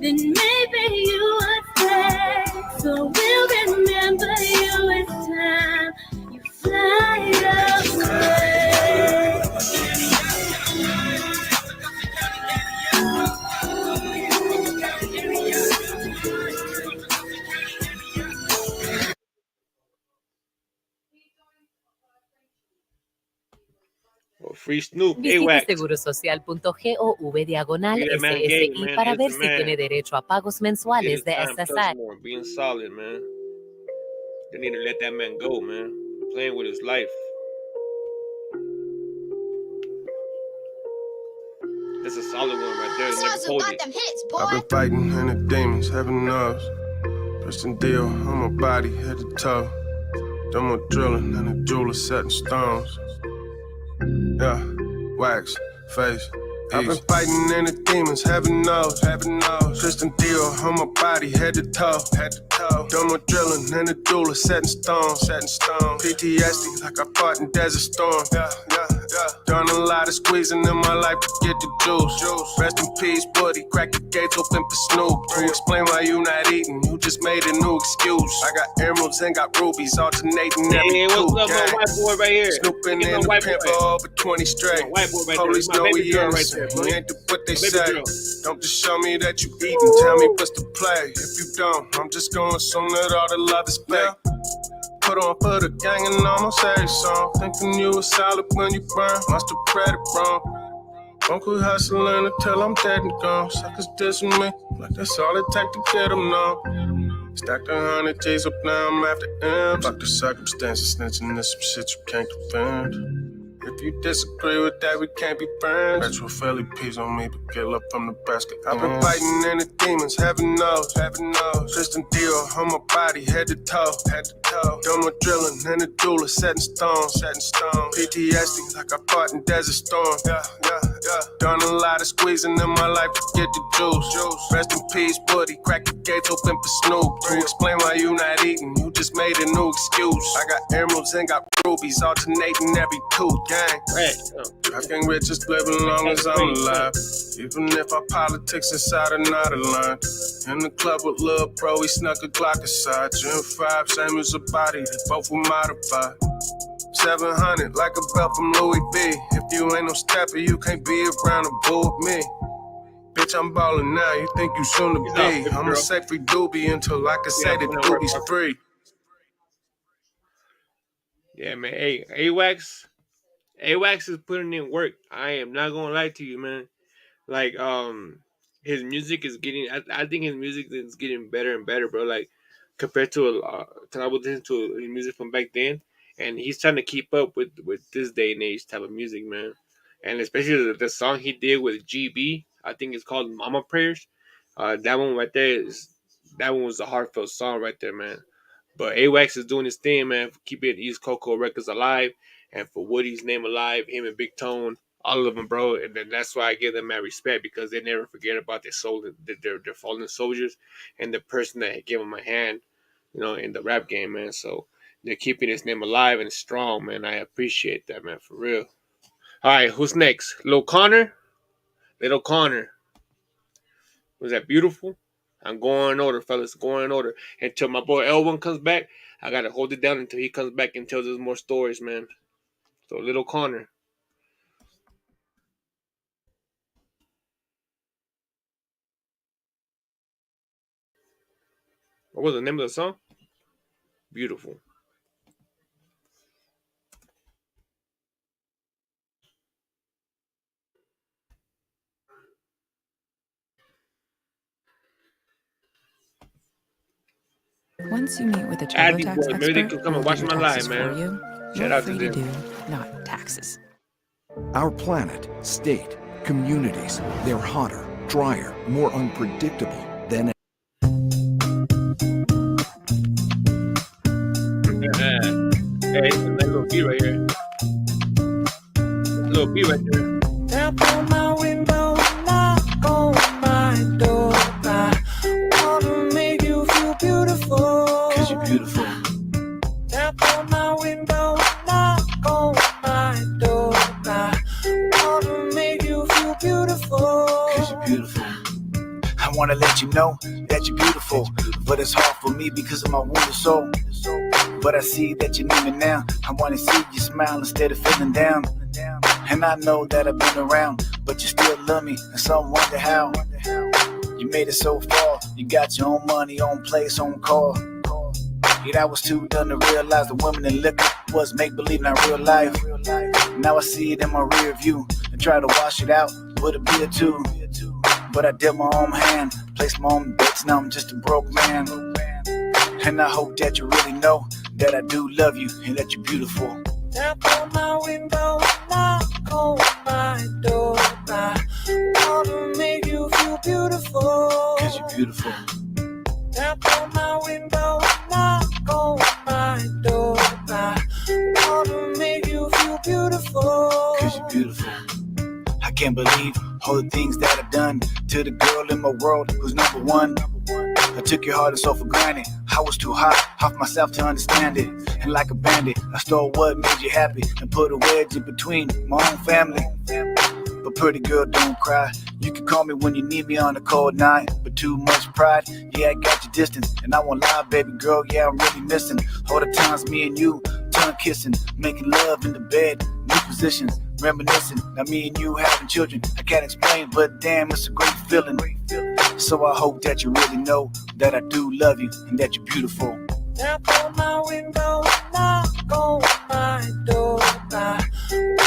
then maybe you would stay. So we'll remember you as time you fly away. Free Snoop, Visite AWACS. segurosocial.gov/SSI Man, para is ver the si tiene man. derecho a pagos Did mensuales his de time plus SSI. more, being solid, man. They need to let that man go, man. Playing with his life. That's a solid one right there. Never told it. I've been fighting and the demons, heaven knows. Christian deal on my body, head to toe. Done more drilling and the jeweler setting stones. Yeah, wax, face. I've been fighting and the demons, heaven knows, heaven knows. Christian deal on my body, head to toe, head to toe. Done more drilling and the jeweler setting stones, setting stones. PTSD like I fought in Desert Storm. Yeah. Done a lot of squeezing in my life to get the juice. Rest in peace, buddy. Crack the gates open for Snoop. To explain why you not eating, you just made a new excuse. I got emeralds and got rubies alternating every what's two. up, my white boy right here? Snooping in the pimp for over 20 straight. White boy right Police there. know My baby we girl right innocent. there, He ain't do what they baby say. girl. Don't just show me that you eating. Tell me what's the play. If you don't, I'm just gonna assume that all the love is fake. Put on for the gang and almost every song. Thinking you was solid when you burn. Must have read it wrong. Won't quit hustling until I'm dead and gone. Suckers dissing me, like that's all it take to get them known. Stacked 100 G's up, now I'm after M's. Fuck the circumstances, snitching is some shit you can't defend. If you disagree with that, we can't be friends. Retro Philly peas on me, but get up from the basket. I've been fighting in the demons, heaven knows, heaven knows. Tristan deal on my body, head to toe, head to toe. Done my drilling and the jeweler setting stones, setting stones. PTSD like I fought in Desert Storm. Yeah. Done a lot of squeezing in my life to get the juice. Rest in peace, buddy. Crack the gates open for Snoop. To explain why you not eating, you just made a new excuse. I got emeralds and got rubies alternating every tooth. Gang. I can't rich just live as long as I'm alive. Even if our politics inside are not aligned. In the club with Lil Bro, we snuck a Glock aside. Gen 5, same as a body, they both were modified. 700 like a belt from Louis V. If you ain't no stepper, you can't be around a bull with me. Bitch, I'm ballin' now, you think you soon to be. I'ma say free doobie until I can say that doobie's free. Yeah, man. Hey, AWACS is putting in work. I am not gonna lie to you, man. Like, his music is getting. I think his music is getting better and better, bro. Like, compared to cause I was listening to his music from back then, and he's trying to keep up with this day and age type of music, man. And especially the song he did with GB, I think it's called Mama Prayers. That one right there that one was a heartfelt song right there, man. But AWACS is doing his thing, man, for keeping East Coco Records alive and for Woody's name alive, him and Big Tone, all of them, bro. And then that's why I give them mad respect because they never forget about their soul, their fallen soldiers, and the person that gave them a hand, in the rap game, man. So they're keeping his name alive and strong, man. I appreciate that, man, for real. All right, who's next? Little Connor. Was that beautiful? I'm going in order, fellas. Going in order. Until my boy L1 comes back, I gotta hold it down until he comes back and tells us more stories, man. So Little Connor. What was the name of the song? Beautiful. Once you meet with a Add these TurboTax boys. Maybe they expert can come who and will watch do my your live, taxes for man. you, Shout you're out to free to them. do not taxes. Our planet, state, communities, they're hotter, drier, more unpredictable than Hey, it's a nice little beat right here. Little beat right there. Tap on my window, knock on my door. I wanna make you feel beautiful. 'Cause you're beautiful. Tap on my window, knock on my door. I wanna make you feel beautiful. 'Cause you're beautiful. I wanna let you know that you're beautiful, but it's hard for me because of my wounded soul. But I see that you need me now. I wanna see you smile instead of feeling down. And I know that I've been around, but you still love me, and some wonder how. You made it so far. You got your own money, own place, own car. Yet I was too dumb to realize the women in liquor was make-believe, not real life. Now I see it in my rear view and try to wash it out with a beer too. But I did my own hand, placed my own bets, now I'm just a broke man. And I hope that you really know that I do love you and that you're beautiful. Tap on my window, knock on my door. I wanna make you feel beautiful. 'Cause you're beautiful. Tap on my window, knock on my door. I wanna make you feel beautiful. 'Cause you're beautiful. I can't believe all the things that I've done to the girl in my world who's number one. I took your heart and soul for granted. I was too hot off myself to understand it. And like a bandit, I stole what made you happy and put a wedge in between my own family. But pretty girl, don't cry. You can call me when you need me on a cold night. But too much pride, yeah, I got your distance. And I won't lie, baby girl, yeah, I'm really missing all the times me and you tongue kissing, making love in the bed, new positions, reminiscing. Now me and you having children, I can't explain, but damn, it's a great feeling. So I hope that you really know that I do love you and that you're beautiful. Tap on my window, knock on my door. I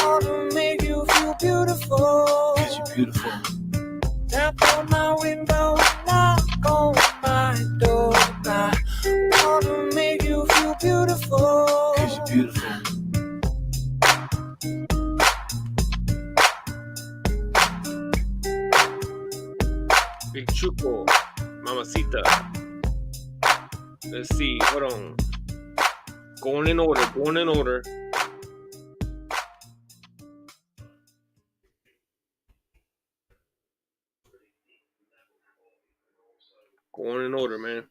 wanna make you feel beautiful. 'Cause you're beautiful. Tap on my window, knock on my door. I wanna make you feel beautiful. 'Cause you're beautiful. Big Chuco, Mamacita. Let's see. Hold on. Going in order. Going in order. Going in order, man.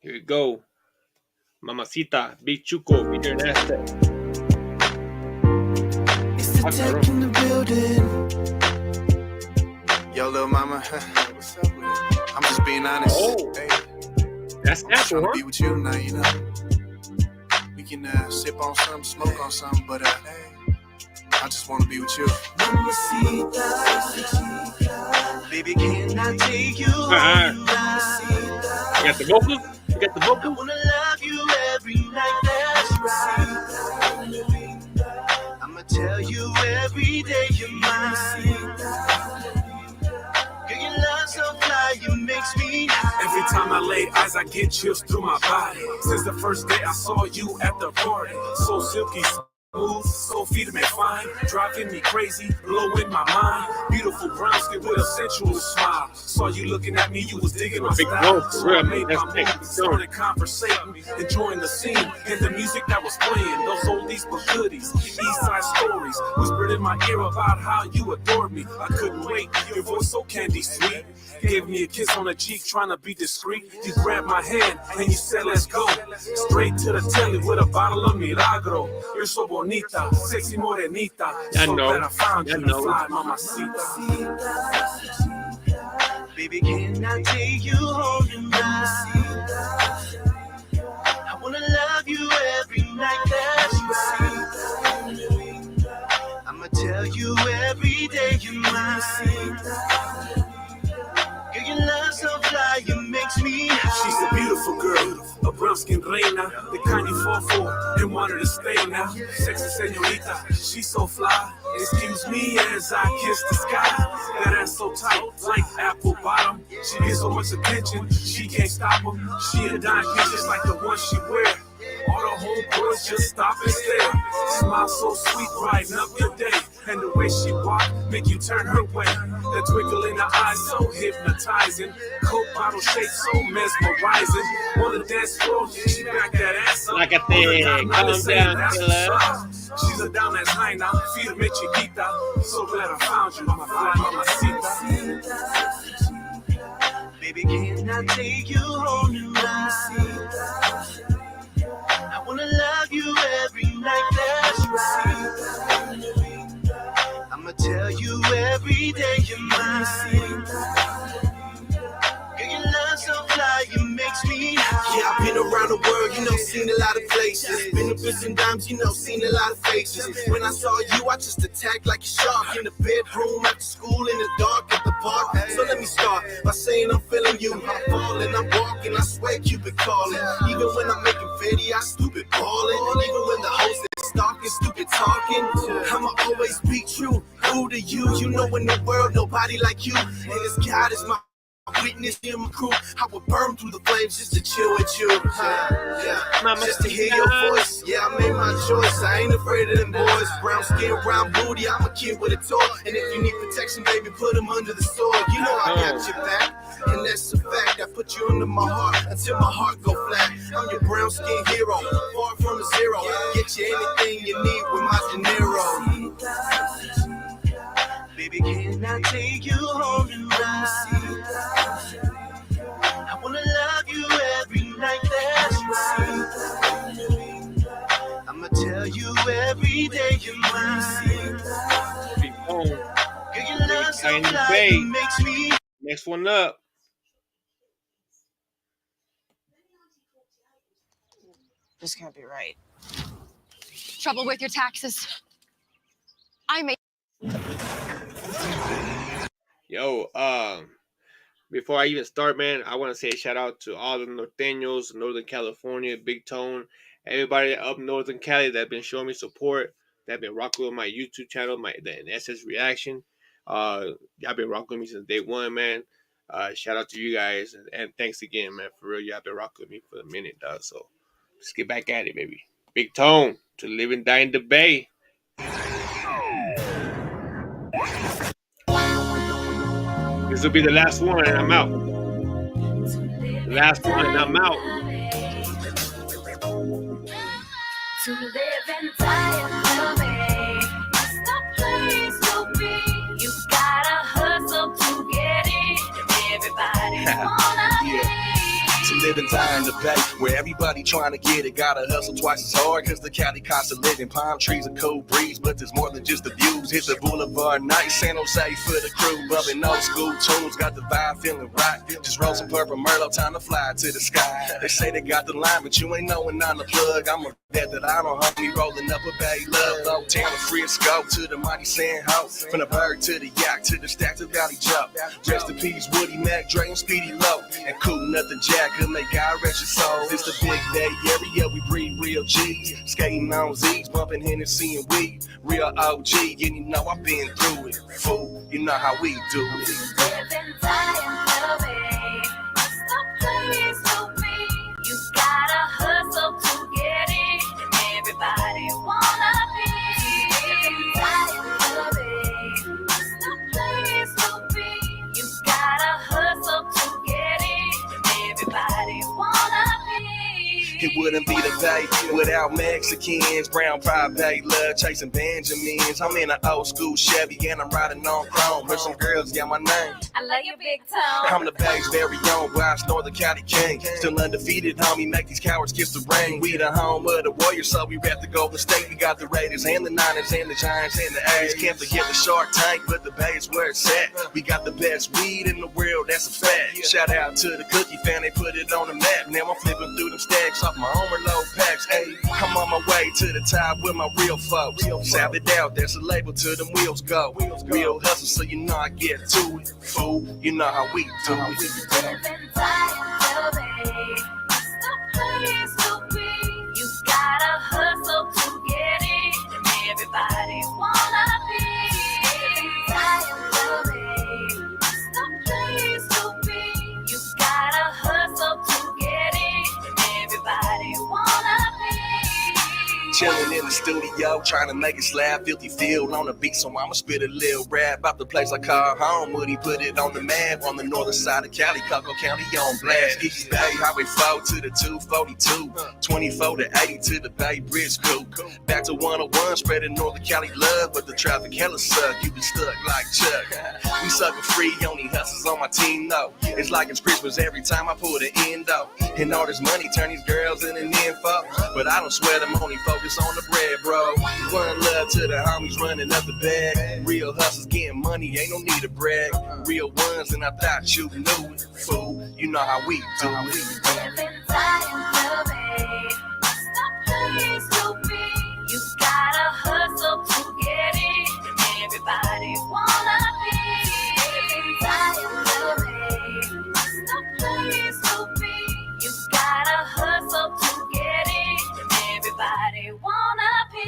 Here we go. Mamacita, Big Chuco, be there in Aztec. It's the tech in the building. Yo, little mama, what's up with it? I'm just being honest. Oh, hey, that's I'm just trying natural, to be with you tonight, you know. We can sip on something, smoke on something, but I just want to be with you. Baby, can I take you? You got the vocal? You got the vocal? I wanna love you every night, that's right. I'ma tell you every day you're mine. Girl, your love so fly, it makes me Every time I lay eyes, I get chills through my body. Since the first day I saw you at the party, so silky smooth, so feeding me fine, driving me crazy, blowing my mind. Beautiful brown skin with a sensual smile. Saw you looking at me, you was digging my Big style. growth, So I made my move, started conversating, enjoying the scene and the music that was playing. Those oldies but goodies, East Side stories, whispered in my ear about how you adored me. I couldn't wait, your voice so candy sweet. Gave me a kiss on the cheek, trying to be discreet. You grabbed my hand and you said, let's go. Straight to the telly with a bottle of Milagro. You're so bonita, sexy morenita. So glad I found you to fly, mamacita. Baby, can I take you home tonight? I wanna love you every night, that's right. I'ma tell you every day you're mine. Girl, your love so fly, it makes me high. She's a beautiful girl. brown skin reina, the kind you fall for and want her to stay now. Sexy señorita, she's so fly. Excuse me as I kiss the sky. That ass so tight, like apple bottom. She gets so much attention, she can't stop her. She a dime piece just like the one she wear. All the homeboys just stop and stare. Smile so sweet, brighten up your day. And the way she walk, make you turn her way. The twinkle in her eyes, so hypnotizing. Coke bottle shape, so mesmerizing. On the dance floor, she back that ass up. Like I said, calm down, killer. She's a down as high now, firme chiquita. So glad I found you, my fly mamacita. Baby, can I take you home tonight? I wanna love you every night, that's right. I'ma tell you every day you're mine. Girl, your love so fly, it makes me high. Yeah, I've been around the world, you know, seen a lot of places. Been to bits and dimes, you know, seen a lot of faces. When I saw you, I just attacked like a shark. In the bedroom, after school, in the dark, at the park. So let me start by saying I'm feeling you. I'm falling, I'm walking, I swear you been calling. Even when I'm making fatty, I stupid balling. Even when the hoes that stalking, stupid talking, I'ma always be true. Who to you? You know in the world, nobody like you. And this God is my witness in my crew. I would burn through the flames just to chill with you. Just to hear your voice. Yeah, I made my choice. I ain't afraid of them boys. Brown skin, brown booty. I'm a kid with a toy. And if you need protection, baby, put them under the sword. You know I got your back. And that's a fact. I put you under my heart until my heart go flat. I'm your brown skin hero. Far from a zero. Get you anything you need with my dinero. Baby, can I take you home tonight? I wanna love you every night, that's right. I'ma tell you every day you're mine. Girl, your love so fly, it makes me. Next one up. This can't be right. Trouble with your taxes. I made. Yo, before I even start, man, I want to say a shout out to all the Norteños, Northern California, Big Tone, everybody up Northern Cali that been showing me support, that been rocking with my YouTube channel, the ESSE reaction. Y'all been rocking with me since day one, man. Shout out to you guys, and thanks again, man. For real, y'all been rocking with me for a minute, dog. So let's get back at it, baby. Big Tone to Live and Die in the Bay. This will be the last one, and I'm out. The last one, and I'm out. To live and die in the Bay, it's the place to be. You gotta hustle to get it. Everybody wanna be. To live and die in the Bay, where everybody trying to get it. Gotta hustle twice as hard, cause the Cali cost of living. Palm trees, a cold breeze, but there's more than just the views. Hit the boulevard night, San Jose for the crew. Bumping old school tunes, got the vibe feeling right. Just roll some purple Merlot, time to fly to the sky. They say they got the line, but you ain't knowing on the plug. I'm a bet that I don't hump me, rolling up a Bay Love. Low town of Frisco to the mighty San Ho. From the bird to the yacht to the stack to Valley Jump. Rest in peace, Woody, Mac, Dre, and Speedy Low. And Cool Nothing Jack, could make God rest your soul. It's the big day area, we breed real G's. Skating on Z's, bumping Hennessy and weed. Real OG, and you know I've been through it. Fool, you know how we do it. Live and die in the Bay, it's the place to be. You gotta hustle to get it, and everybody wanna be. Live and die in the Bay, it's the place to be. You gotta hustle to get it, and everybody wanna be. It wouldn't be the Bay without Mexicans. Brown pride Bay love chasing Benjamins. I'm in an old school Chevy and I'm riding on chrome. Where some girls got my name. I love your big toe. I'm the Bay's very own Bryce Northern Cali King. Still undefeated, homie. Make these cowards kiss the ring. We the home of the Warriors, so we rep the Golden State. We got the Raiders and the Niners and the Giants and the A's. Can't forget the Shark Tank, but the Bay is where it's at. We got the best weed in the world, that's a fact. Shout out to the Cookie fan, they put it on the map. Now I'm flipping through them stacks off my overload packs. Hey, I'm on my way to the top with my real folks. Sound it out, there's a label till them wheels go. Real hustle, so you know I get to it. Fool, you know how we do it. Live and die in the Bay, it's the place chilling in the studio, trying to make it slap, filthy field on the beat, so I'ma spit a little rap about the place I call home. Woody put it on the map on the northern side of Cali, Cocoa County on blast. East Bay Highway 4 to the 242, 24 to 80 to the Bay Bridge School. Back to 101, spreading Northern Cali love, but the traffic hella suck. You be stuck like Chuck. We sucker free, only hustles on my team though. It's like it's Christmas every time I pull the end though. And all this money turn these girls in an info, but I don't sweat them, only focus on the bread, bro. One love to the homies running up the bag. Real hustlers getting money, ain't no need to brag. Real ones, and I thought you knew it, fool. You know how we do it. You gotta hustle to get it, and everybody wanna be inside the rain. The place to be. You gotta hustle to get it, and everybody wanna be.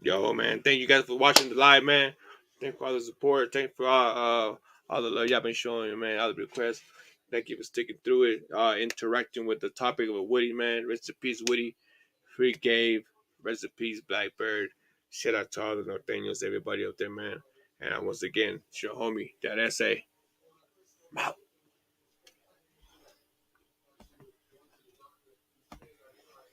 Yo, man, thank you guys for watching the live, man. Thank you for all the support. Thank you for all the love y'all been showing, man. All the requests. Thank you for sticking through it, interacting with the topic of a Woody, man. Rest in peace, Woody. Free Gabe. Rest in peace, Blackbird. Shout out to all the Northanians, everybody out there, man. And once again, it's your homie, that ESSE.